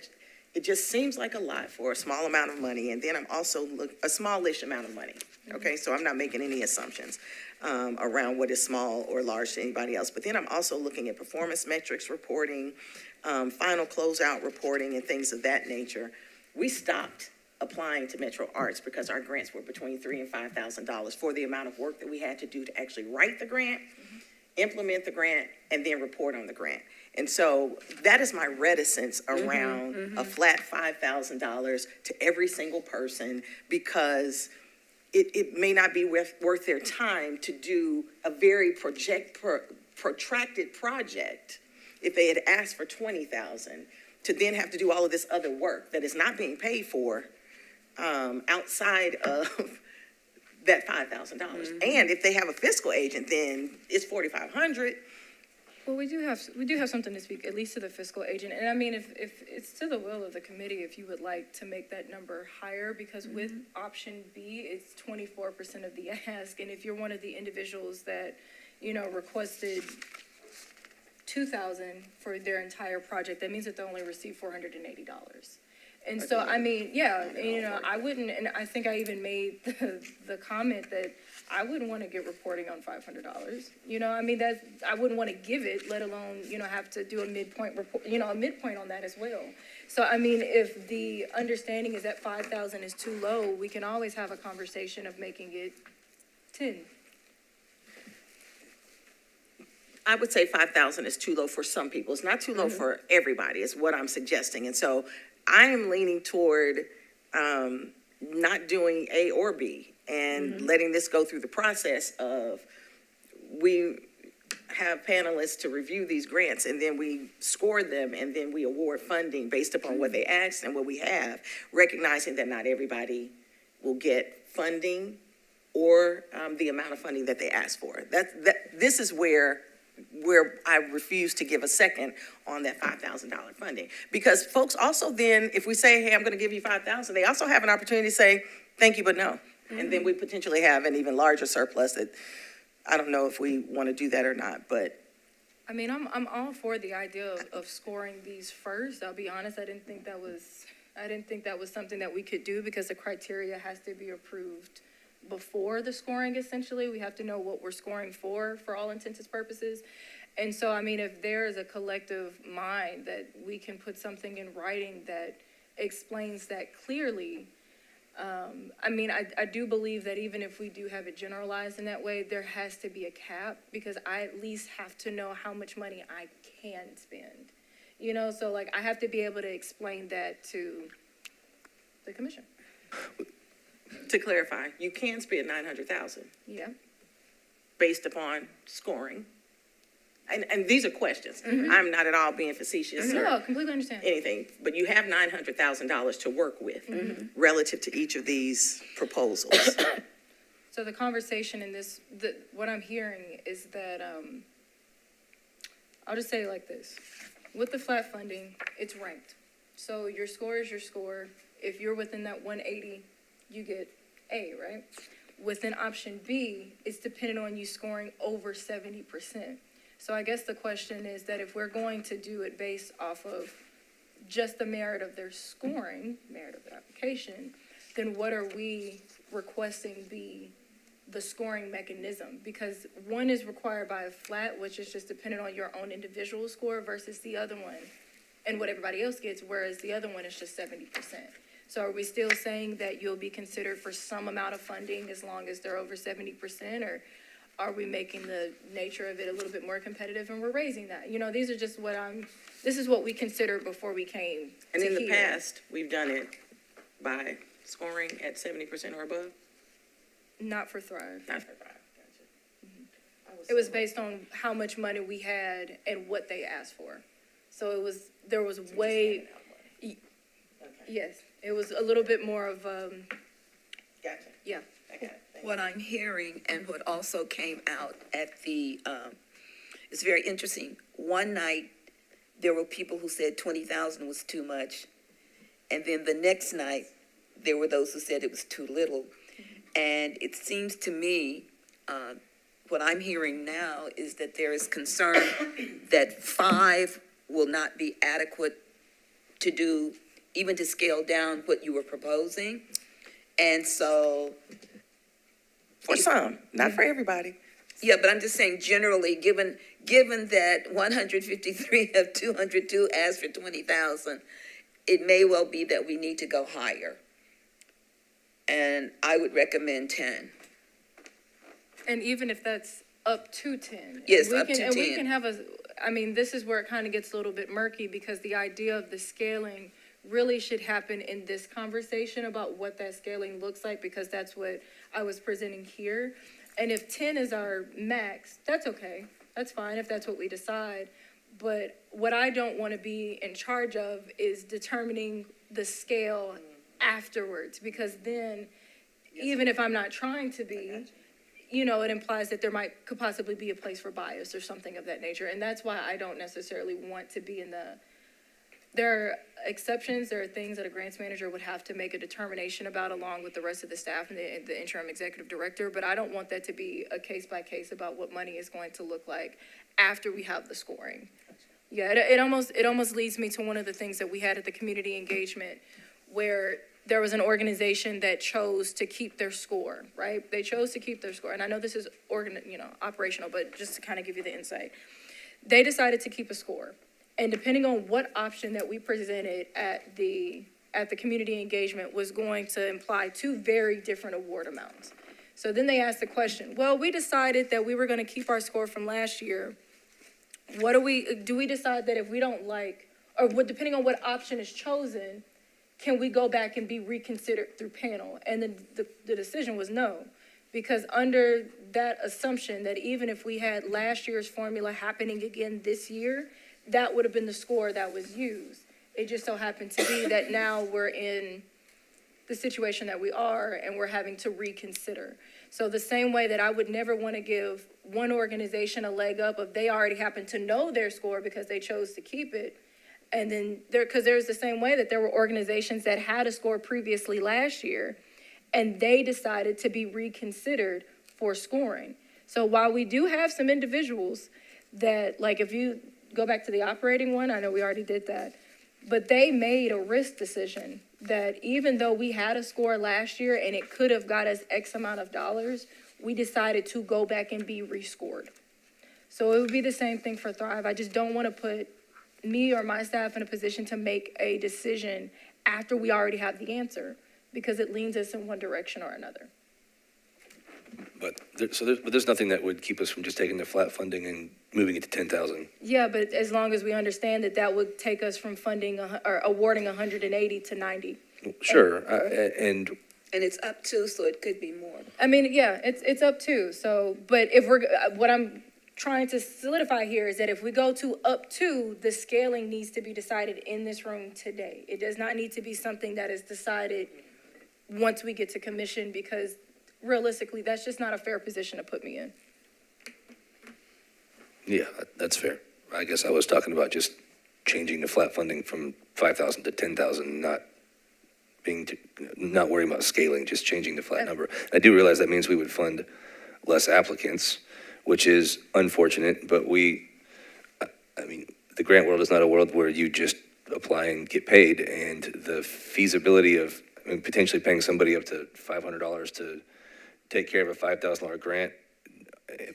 It just seems like a lot for a small amount of money, and then I'm also a smallish amount of money. Okay, so I'm not making any assumptions around what is small or large to anybody else. But then I'm also looking at performance metrics reporting, final closeout reporting, and things of that nature. We stopped applying to Metro Arts because our grants were between $3,000 and $5,000 for the amount of work that we had to do to actually write the grant, implement the grant, and then report on the grant. And so that is my reticence around a flat $5,000 to every single person, because it may not be worth their time to do a very protracted project if they had asked for $20,000, to then have to do all of this other work that is not being paid for outside of that $5,000. And if they have a fiscal agent, then it's $4,500. Well, we do have something to speak, at least to the fiscal agent. And I mean, if it's to the will of the committee, if you would like to make that number higher, because with option B, it's 24% of the ask. And if you're one of the individuals that, requested $2,000 for their entire project, that means that they only received $480. And so, I mean, yeah, I wouldn't, and I think I even made the comment that I wouldn't want to get reporting on $500. I mean, I wouldn't want to give it, let alone, have to do a midpoint report, a midpoint on that as well. So, I mean, if the understanding is that 5,000 is too low, we can always have a conversation of making it 10. I would say 5,000 is too low for some people. It's not too low for everybody, is what I'm suggesting. And so I am leaning toward not doing A or B and letting this go through the process of, we have panelists to review these grants, and then we score them, and then we award funding based upon what they asked and what we have, recognizing that not everybody will get funding or the amount of funding that they ask for. This is where I refuse to give a second on that $5,000 funding. Because folks also then, if we say, hey, I'm going to give you $5,000, they also have an opportunity to say, thank you, but no. And then we potentially have an even larger surplus that I don't know if we want to do that or not, but. I mean, I'm all for the idea of scoring these first. I'll be honest, I didn't think that was something that we could do, because the criteria has to be approved before the scoring. Essentially, we have to know what we're scoring for all intents and purposes. And so, I mean, if there is a collective mind that we can put something in writing that explains that clearly, I mean, I do believe that even if we do have it generalized in that way, there has to be a cap, because I at least have to know how much money I can spend. So like I have to be able to explain that to the commission. To clarify, you can spend $900,000. Yeah. Based upon scoring. And these are questions. I'm not at all being facetious or No, completely understand. anything, but you have $900,000 to work with relative to each of these proposals. So the conversation in this, what I'm hearing is that, I'll just say it like this. With the flat funding, it's ranked. So your score is your score. If you're within that 180, you get A, right? Within option B, it's dependent on you scoring over 70%. So I guess the question is that if we're going to do it based off of just the merit of their scoring, merit of their application, then what are we requesting be the scoring mechanism? Because one is required by a flat, which is just dependent on your own individual score, versus the other one and what everybody else gets, whereas the other one is just 70%. So are we still saying that you'll be considered for some amount of funding as long as they're over 70%, or are we making the nature of it a little bit more competitive and we're raising that? You know, these are just this is what we considered before we came And to in the here. past, we've done it by scoring at 70% or above? Not for Thrive. Not for Thrive, gotcha. It was based on how much money we had and what they asked for. So there was way, yes, it was a little bit more of, Gotcha, yeah. I got it. Thank you. What I'm hearing and what also came out at the, it's very interesting. One night, there were people who said 20,000 was too much. And then the next night, there were those who said it was too little. And it seems to me, what I'm hearing now is that there is concern that 5 will not be adequate to do, even to scale down what you were proposing. And so, For some, not for everybody. yeah, but I'm just saying generally, given that 153 of 202 asked for 20,000, it may well be that we need to go higher. And I would recommend 10. And even if that's up to 10. Yes, we up can- to And we 10. can have this is where it kind of gets a little bit murky, because the idea of the scaling really should happen in this conversation about what that scaling looks like, because that's what I was presenting here. And if 10 is our max, that's okay. That's fine if that's what we decide. But what I don't want to be in charge of is determining the scale afterwards, because then, even if I'm not trying to be, you know, it implies that could possibly be a place for bias or something of that nature. And that's why I don't necessarily want to be there are exceptions, there are things that a grants manager would have to make a determination about along with the rest of the staff and the interim executive director, but I don't want that to be a case by case about what money is going to look like after we have the scoring. Yeah, it almost leads me to one of the things that we had at the community engagement, where there was an organization that chose to keep their score, right? They chose to keep their score. And I know this is operational, but just to kind of give you the insight. They decided to keep a score. And depending on what option that we presented at the community engagement was going to imply 2 very different award amounts. So then they asked the question, well, we decided that we were going to keep our score from last year. Do we decide that if we don't like, or depending on what option is chosen, can we go back and be reconsidered through panel? And then the decision was no, because under that assumption that even if we had last year's formula happening again this year, that would have been the score that was used. It just so happened to be that now we're in the situation that we are and we're having to reconsider. So the same way that I would never want to give one organization a leg up if they already happen to know their score because they chose to keep it. And then there's the same way that there were organizations that had a score previously last year and they decided to be reconsidered for scoring. So while we do have some individuals that, like, if you go back to the operating one, I know we already did that, but they made a risk decision that even though we had a score last year and it could have got us X amount of dollars, we decided to go back and be rescored. So it would be the same thing for Thrive. I just don't want to put me or my staff in a position to make a decision after we already have the answer, because it leans us in one direction or another. But there's nothing that would keep us from just taking the flat funding and moving it to 10,000. Yeah, but as long as we understand that would take us from funding or awarding 180 to 90. Sure, and And it's up to, so it could be more. I mean, yeah, it's up to. So, but if what I'm trying to solidify here is that if we go to up to, the scaling needs to be decided in this room today. It does not need to be something that is decided once we get to commission, because realistically, that's just not a fair position to put me in. yeah, that's fair. I guess I was talking about just changing the flat funding from 5,000 to 10,000, not worrying about scaling, just changing the flat number. I do realize that means we would fund less applicants, which is unfortunate, but we I mean, the grant world is not a world where you just apply and get paid, and the feasibility of, I mean, potentially paying somebody up to $500 to take care of a $5,000 grant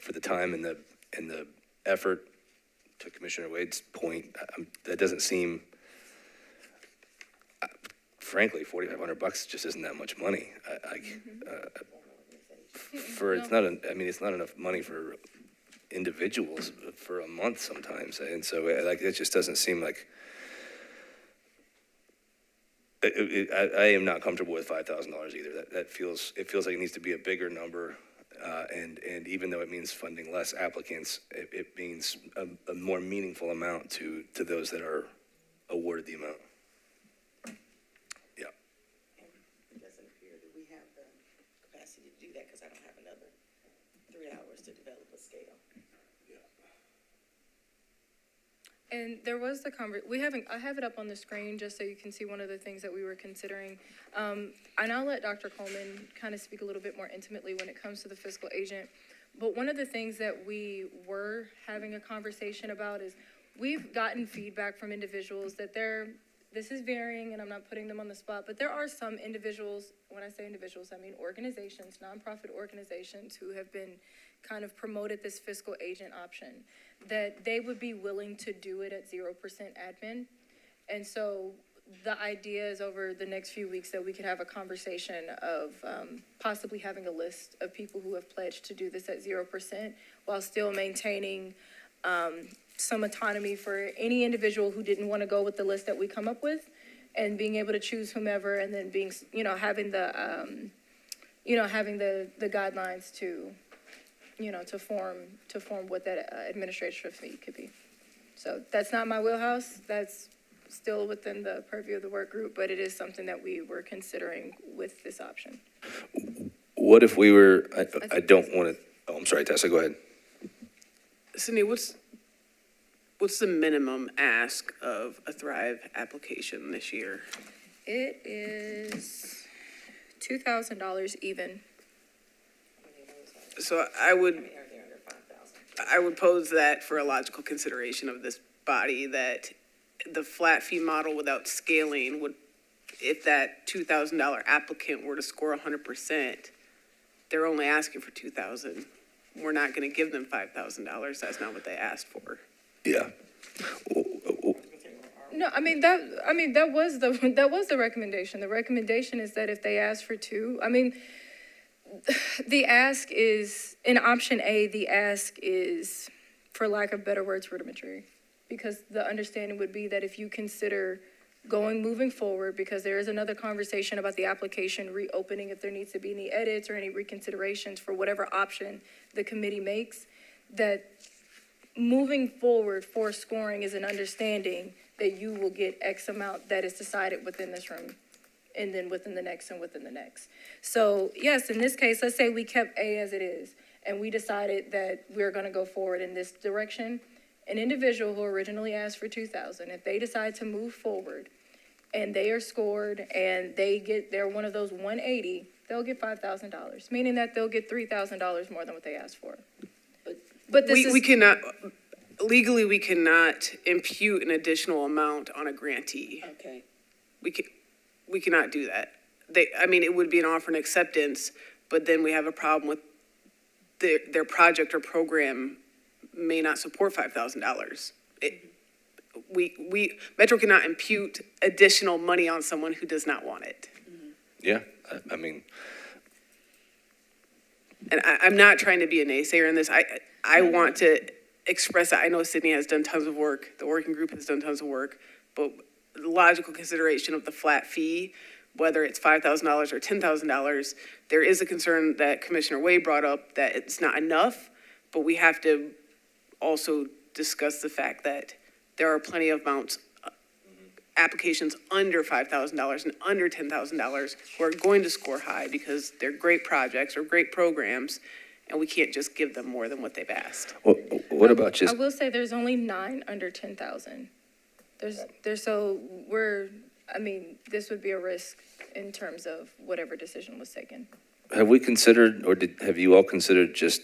for the time and the effort, to Commissioner Wade's point, that doesn't seem, frankly, $4,500 just isn't that much money. It's not, it's not enough money for individuals for a month sometimes, and so it just doesn't seem like. I am not comfortable with $5,000 either. It feels like it needs to be a bigger number, and even though it means funding less applicants, it means a more meaningful amount to those that are awarded the amount. Yeah. It doesn't appear that we have the capacity to do that because I don't have another 3 hours to develop a scale. And there was the I have it up on the screen just so you can see one of the things that we were considering. And I'll let Dr. Coleman kind of speak a little bit more intimately when it comes to the fiscal agent. But one of the things that we were having a conversation about is we've gotten feedback from individuals that this is varying, and I'm not putting them on the spot, but there are some individuals, when I say individuals, I mean organizations, nonprofit organizations who have been kind of promoted this fiscal agent option, that they would be willing to do it at 0% admin. And so the idea is over the next few weeks that we could have a conversation of possibly having a list of people who have pledged to do this at 0% while still maintaining some autonomy for any individual who didn't want to go with the list that we come up with, and being able to choose whomever, and then being, having the guidelines to form what that administrative fee could be. So that's not my wheelhouse. That's still within the purview of the work group, but it is something that we were considering with this option. What if we were, I don't want to, oh, I'm sorry, Tessa, go ahead. Sonny, what's the minimum ask of a Thrive application this year? It is $2,000 even. So I would pose that for a logical consideration of this body, that the flat fee model without scaling would, if that $2,000 applicant were to score 100%, they're only asking for $2,000. We're not going to give them $5,000. That's not what they asked for. Yeah. No, that was the recommendation. The recommendation is that if they ask for two, the ask is, in option A, the ask is, for lack of better words, rudimentary. Because the understanding would be that if you consider moving forward, because there is another conversation about the application reopening if there needs to be any edits or any reconsiderations for whatever option the committee makes, that moving forward for scoring is an understanding that you will get X amount that is decided within this room, and then within the next and within the next. So yes, in this case, let's say we kept A as it is, and we decided that we're gonna go forward in this direction. An individual who originally asked for $2,000, if they decide to move forward and they are scored and they're one of those 180, they'll get $5,000, meaning that they'll get $3,000 more than what they asked for. But we cannot, legally, we cannot impute an additional amount on a grantee. Okay. We cannot do that. It would be an offer and acceptance, but then we have a problem with their project or program may not support $5,000. Metro cannot impute additional money on someone who does not want it. Yeah, And I'm not trying to be a naysayer in this. I want to express that. I know Sydney has done tons of work. The working group has done tons of work, but the logical consideration of the flat fee, whether it's $5,000 or $10,000, there is a concern that Commissioner Wade brought up that it's not enough, but we have to also discuss the fact that there are plenty of applications under $5,000 and under $10,000 who are going to score high because they're great projects or great programs, and we can't just give them more than what they've asked. well, what about just, I will say there's only 9 under 10,000. This would be a risk in terms of whatever decision was taken. have we considered, or have you all considered just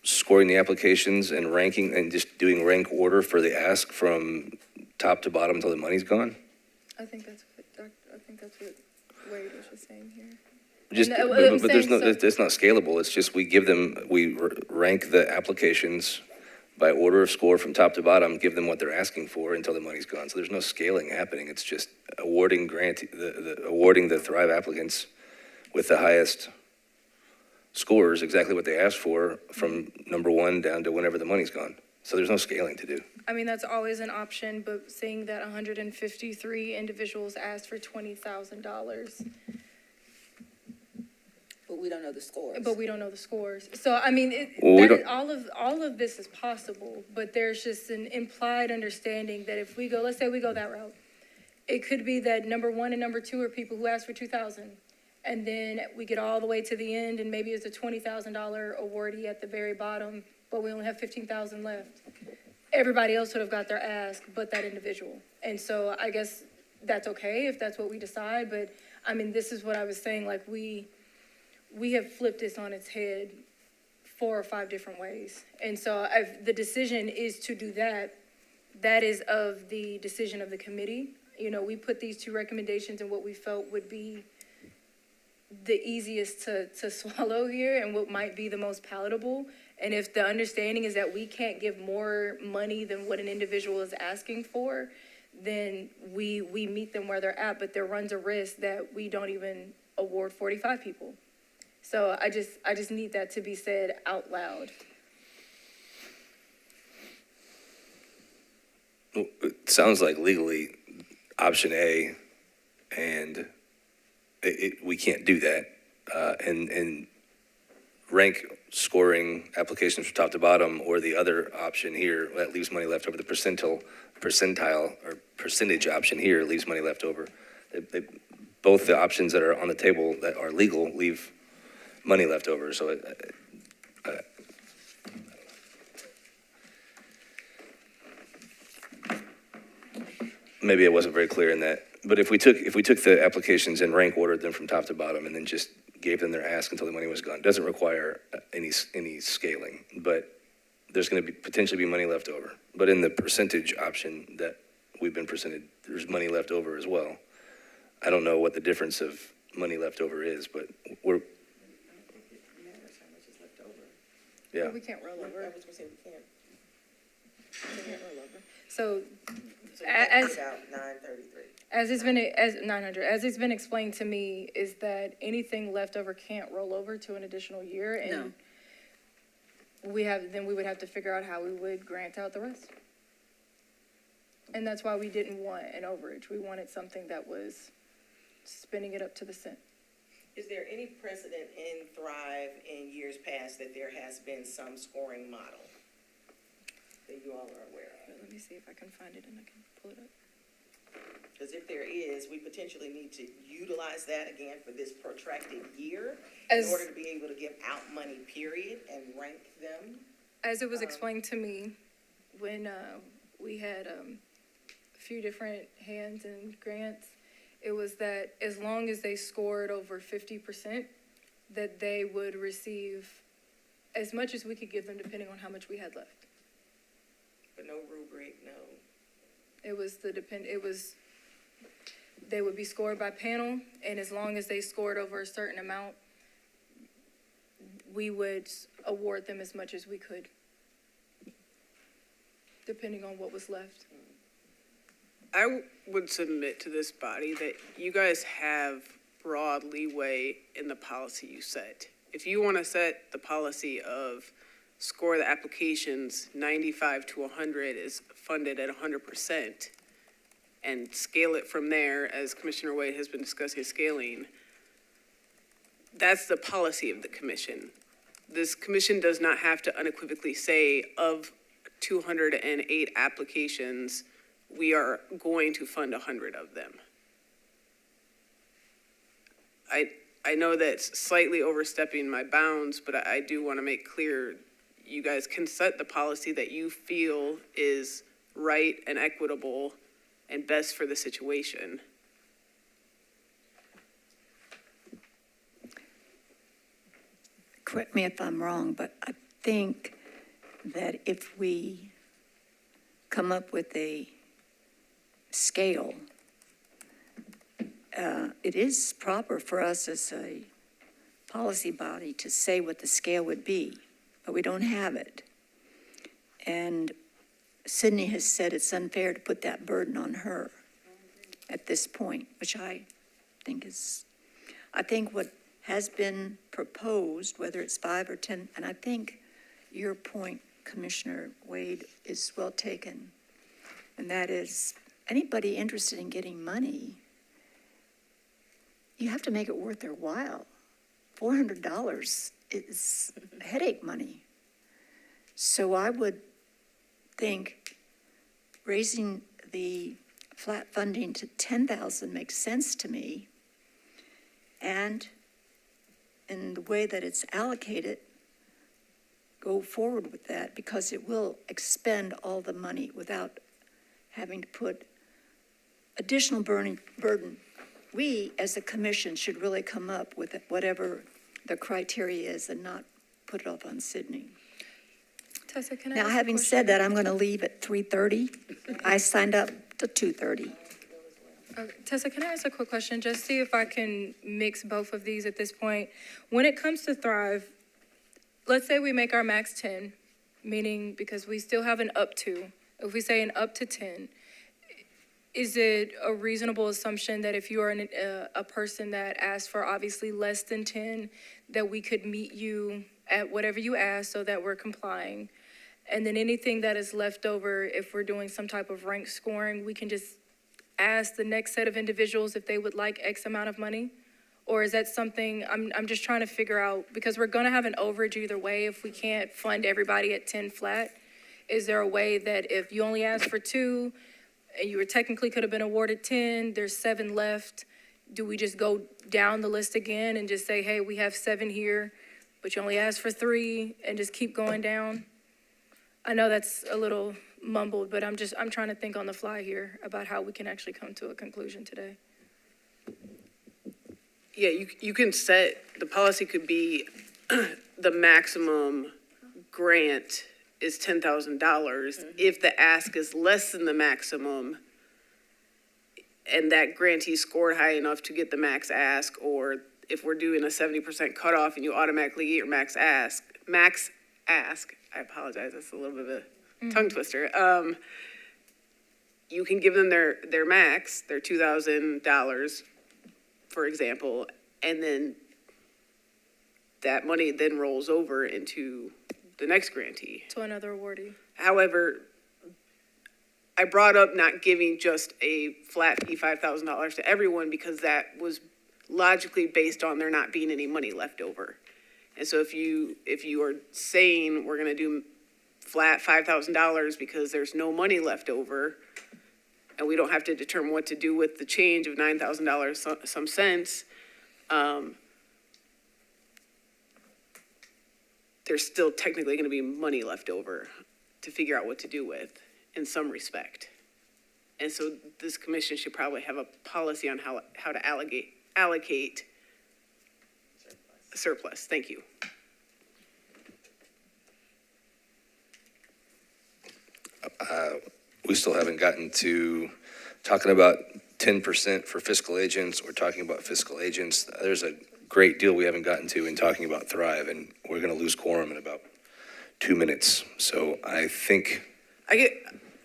scoring the applications and ranking and just doing rank order for the ask from top to bottom until the money's gone? I think that's what Wade was just saying here. Just, And, but there's no, saying so- it's not scalable. It's just we give them, rank the applications by order of score from top to bottom, give them what they're asking for until the money's gone. So there's no scaling happening. It's just awarding awarding the Thrive applicants with the highest scores, exactly what they asked for from number one down to whenever the money's gone. So there's no scaling to do. I mean, that's always an option, but seeing that 153 individuals asked for $20,000, But we don't know the scores. but we don't know the scores. So, I mean, Well, we all of this is possible, but there's just an implied understanding that if we go, let's say we go that route, it could be that number one and number two are people who asked for 2,000. And then we get all the way to the end and maybe it's a $20,000 awardee at the very bottom, but we only have 15,000 left. Everybody else would have got their ask, but that individual. And so I guess that's okay if that's what we decide, but I mean, this is what I was saying, like we have flipped this on its head 4 or 5 different ways. And so the decision is to do that. That is of the decision of the committee. You know, we put these 2 recommendations in what we felt would be the easiest to swallow here and what might be the most palatable. And if the understanding is that we can't give more money than what an individual is asking for, then we meet them where they're at, but there runs a risk that we don't even award 45 people. So I just need that to be said out loud. Well, it sounds like legally, option A, and we can't do that. And rank scoring applications from top to bottom, or the other option here, that leaves money left over, the percentile or percentage option here leaves money left over. Both the options that are on the table that are legal leave money left over, so maybe I wasn't very clear in that. But if we took the applications and rank ordered them from top to bottom and then just gave them their ask until the money was gone, doesn't require any scaling, but there's going to potentially be money left over. But in the percentage option that we've been presented, there's money left over as well. I don't know what the difference of money left over is, but we're, yeah. We can't roll over. So as it's been explained to me, is that anything left over can't roll over to an additional year, and we would have to figure out how we would grant out the rest. And that's why we didn't want an overage. We wanted something that was spinning it up to the cent. Is there any precedent in Thrive in years past that there has been some scoring model that you all are aware of? Let me see if I can find it and I can pull it up. Because if there is, we potentially need to utilize that again for this protracted year As- in order to be able to give out money, period, and rank them. As it was explained to me, when we had a few different hands and grants, it was that as long as they scored over 50%, that they would receive as much as we could give them, depending on how much we had left. But no rubric, no. They would be scored by panel, and as long as they scored over a certain amount, we would award them as much as we could, depending on what was left. I would submit to this body that you guys have broad leeway in the policy you set. If you want to set the policy of score the applications 95 to 100 is funded at 100%, and scale it from there, as Commissioner Wade has been discussing scaling, that's the policy of the commission. This commission does not have to unequivocally say of 208 applications, we are going to fund 100 of them. I know that's slightly overstepping my bounds, but I do want to make clear, you guys can set the policy that you feel is right and equitable and best for the situation. Correct me if I'm wrong, but think that if we come up with a scale, it is proper for us as a policy body to say what the scale would be, but we don't have it. And Sydney has said it's unfair to put that burden on her at this point, which I think what has been proposed, whether it's 5 or 10, and I think your point, Commissioner Wade, is well taken. And that is, anybody interested in getting money, you have to make it worth their while. $400 is headache money. So I would think raising the flat funding to 10,000 makes sense to me. And in the way that it's allocated, go forward with that, because it will expend all the money without having to put additional burden. We, as a commission, should really come up with whatever the criteria is and not put it off on Sydney. Tessa, can I Now, ask a having question? said that, I'm going to leave at 3:30. I signed up to 2:30. Tessa, can I ask a quick question? Just see if I can mix both of these at this point. When it comes to Thrive, let's say we make our max 10, meaning because we still have an up to. If we say an up to 10, is it a reasonable assumption that if you are a person that asks for obviously less than 10, that we could meet you at whatever you ask so that we're complying? And then anything that is left over, if we're doing some type of rank scoring, we can just ask the next set of individuals if they would like X amount of money? Or is that something, I'm just trying to figure out, because we're gonna have an overage either way if we can't fund everybody at 10 flat. Is there a way that if you only ask for 2, and you were technically could have been awarded 10, there's 7 left, do we just go down the list again and just say, hey, we have 7 here, but you only asked for 3, and just keep going down? I know that's a little mumbled, but I'm trying to think on the fly here about how we can actually come to a conclusion today. Yeah, you can set, the policy could be the maximum grant is $10,000. If the ask is less than the maximum and that grantee scored high enough to get the max ask, or if we're doing a 70% cutoff and you automatically get your max ask, I apologize, that's a little bit of a tongue twister. You can give them their max, their $2,000, for example, and then that money then rolls over into the next grantee. To another awardee. However, I brought up not giving just a flat fee, $5,000 to everyone, because that was logically based on there not being any money left over. And so if you are saying we're gonna do flat $5,000 because there's no money left over, and we don't have to determine what to do with the change of $9,000 some cents, there's still technically gonna be money left over to figure out what to do with in some respect. And so this commission should probably have a policy on how to allocate surplus. Thank you. We still haven't gotten to talking about 10% for fiscal agents or talking about fiscal agents. There's a great deal we haven't gotten to in talking about Thrive, and we're going to lose quorum in about 2 minutes. So I think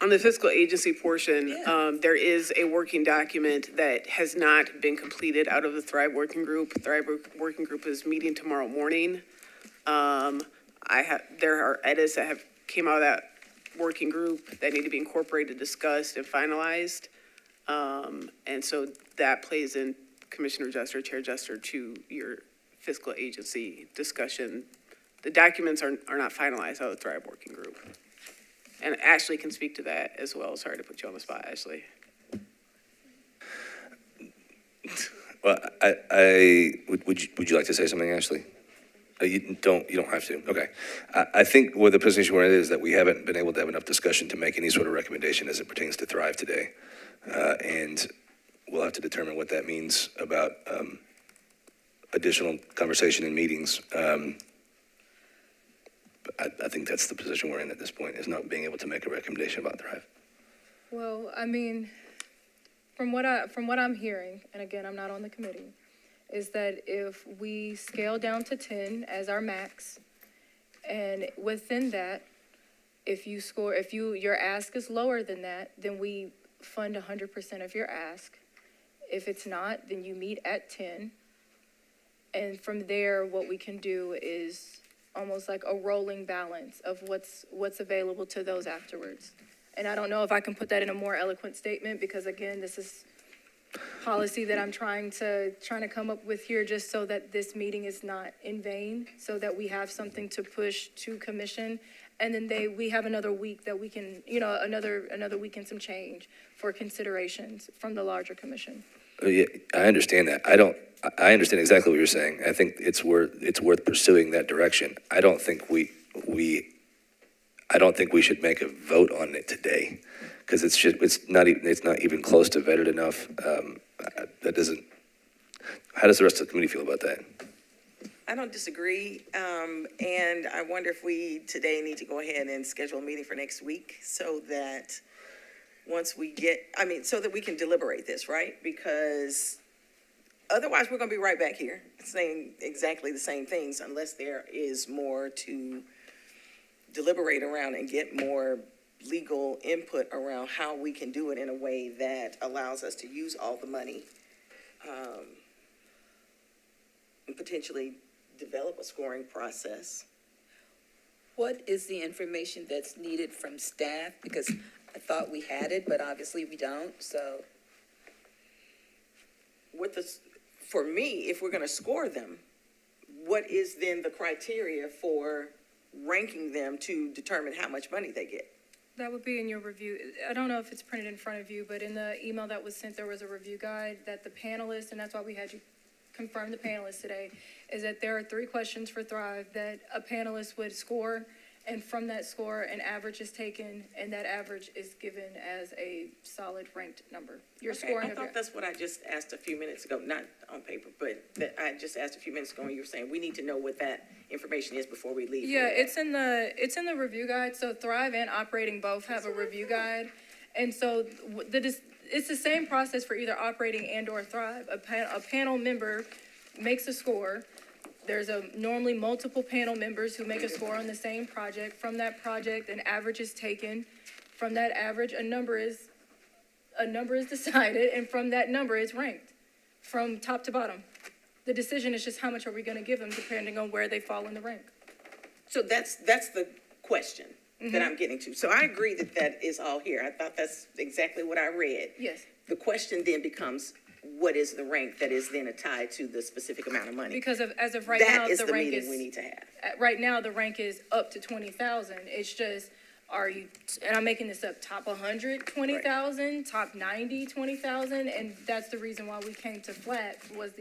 on the fiscal agency portion, there is a working document that has not been completed out of the Thrive Working Group. Thrive Working Group is meeting tomorrow morning. There are edits that have came out of that working group that need to be incorporated, discussed, and finalized. And so that plays in, Commissioner Jester, Chair Jester, to your fiscal agency discussion. The documents are not finalized out of the Thrive Working Group. And Ashley can speak to that as well. Sorry to put you on the spot, Ashley. Well, would you like to say something, Ashley? You don't have to. Okay. I think where the position we're in is that we haven't been able to have enough discussion to make any sort of recommendation as it pertains to Thrive today. And we'll have to determine what that means about additional conversation in meetings. I think that's the position we're in at this point, is not being able to make a recommendation about Thrive. Well, I mean, from what I'm hearing, and again, I'm not on the committee, is that if we scale down to 10 as our max, and within that, if your ask is lower than that, then we fund 100% of your ask. If it's not, then you meet at 10. And from there, what we can do is almost like a rolling balance of what's available to those afterwards. And I don't know if I can put that in a more eloquent statement, because again, this is policy that I'm trying to come up with here, just so that this meeting is not in vain, so that we have something to push to commission. And then we have another week that we can, another week and some change for considerations from the larger commission. Yeah, I understand that. I understand exactly what you're saying. I think it's worth pursuing that direction. I don't think we should make a vote on it today, because it's not even close to vetted enough. How does the rest of the committee feel about that? I don't disagree, and I wonder if we today need to go ahead and schedule a meeting for next week, so that once we so that we can deliberate this, right? Because otherwise, we're gonna be right back here saying exactly the same things, unless there is more to deliberate around and get more legal input around how we can do it in a way that allows us to use all the money, and potentially develop a scoring process. What is the information that's needed from staff? Because I thought we had it, but obviously we don't, so. For me, if we're gonna score them, what is then the criteria for ranking them to determine how much money they get? That would be in your review. I don't know if it's printed in front of you, but in the email that was sent, there was a review guide that the panelists, and that's why we had you confirm the panelists today, is that there are 3 questions for Thrive that a panelist would score, and from that score, an average is taken, and that average is given as a solid ranked number. Your scoring I thought that's what I just asked a few minutes ago, not on paper, but that I just asked a few minutes ago, and you were saying we need to know what that information is before we leave. Yeah, it's in the review guide. So Thrive and Operating both have a review guide, and so it's the same process for either Operating and or Thrive. A panel member makes a score. There's normally multiple panel members who make a score on the same project. From that project, an average is taken. From that average, a number is decided, and from that number is ranked from top to bottom. The decision is just how much are we going to give them depending on where they fall in the rank. So that's the question that I'm getting to. So I agree that is all here. I thought that's exactly what I read. Yes. The question then becomes, what is the rank that is then tied to the specific amount of money? Because as of right now, the rank meeting we need to have. Right now, the rank is up to 20,000. It's just, are you, and I'm making this up, top 100, 20,000, top 90, 20,000, and that's the reason why we came to flat was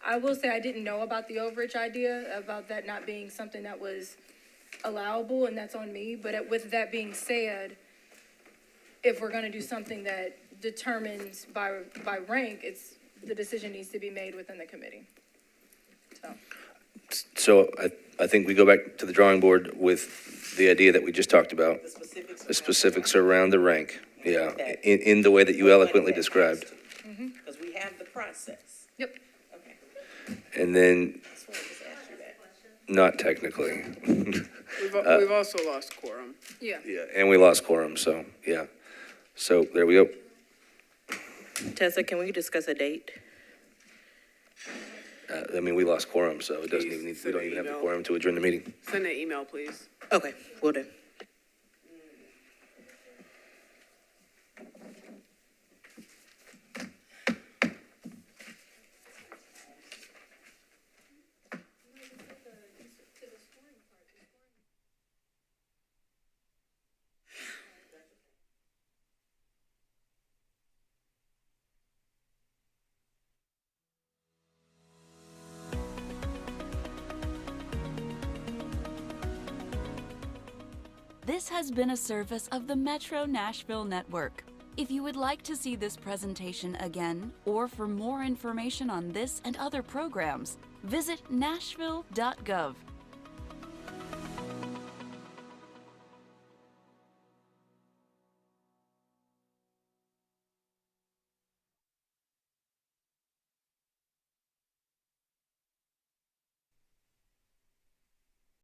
I will say I didn't know about the overage idea, about that not being something that was allowable, and that's on me, but with that being said, if we're gonna do something that determines by rank, the decision needs to be made within the committee, So I think we go back to the drawing board with the idea that we just talked about, the specifics around the rank, yeah, in the way that you eloquently described. Because we have the process. Yep. Okay. And then, That's why I just asked you that. not technically. We've also lost quorum. Yeah. Yeah, and we lost quorum, so, yeah. So there we go. Tessa, can we discuss a date? We lost quorum, so it doesn't even need, we Send don't an even have the email. quorum to adjourn the meeting. Send an email, please. Okay, will do. This has been a service of the Metro Nashville Network. If you would like to see this presentation again, or for more information on this and other programs, visit nashville.gov.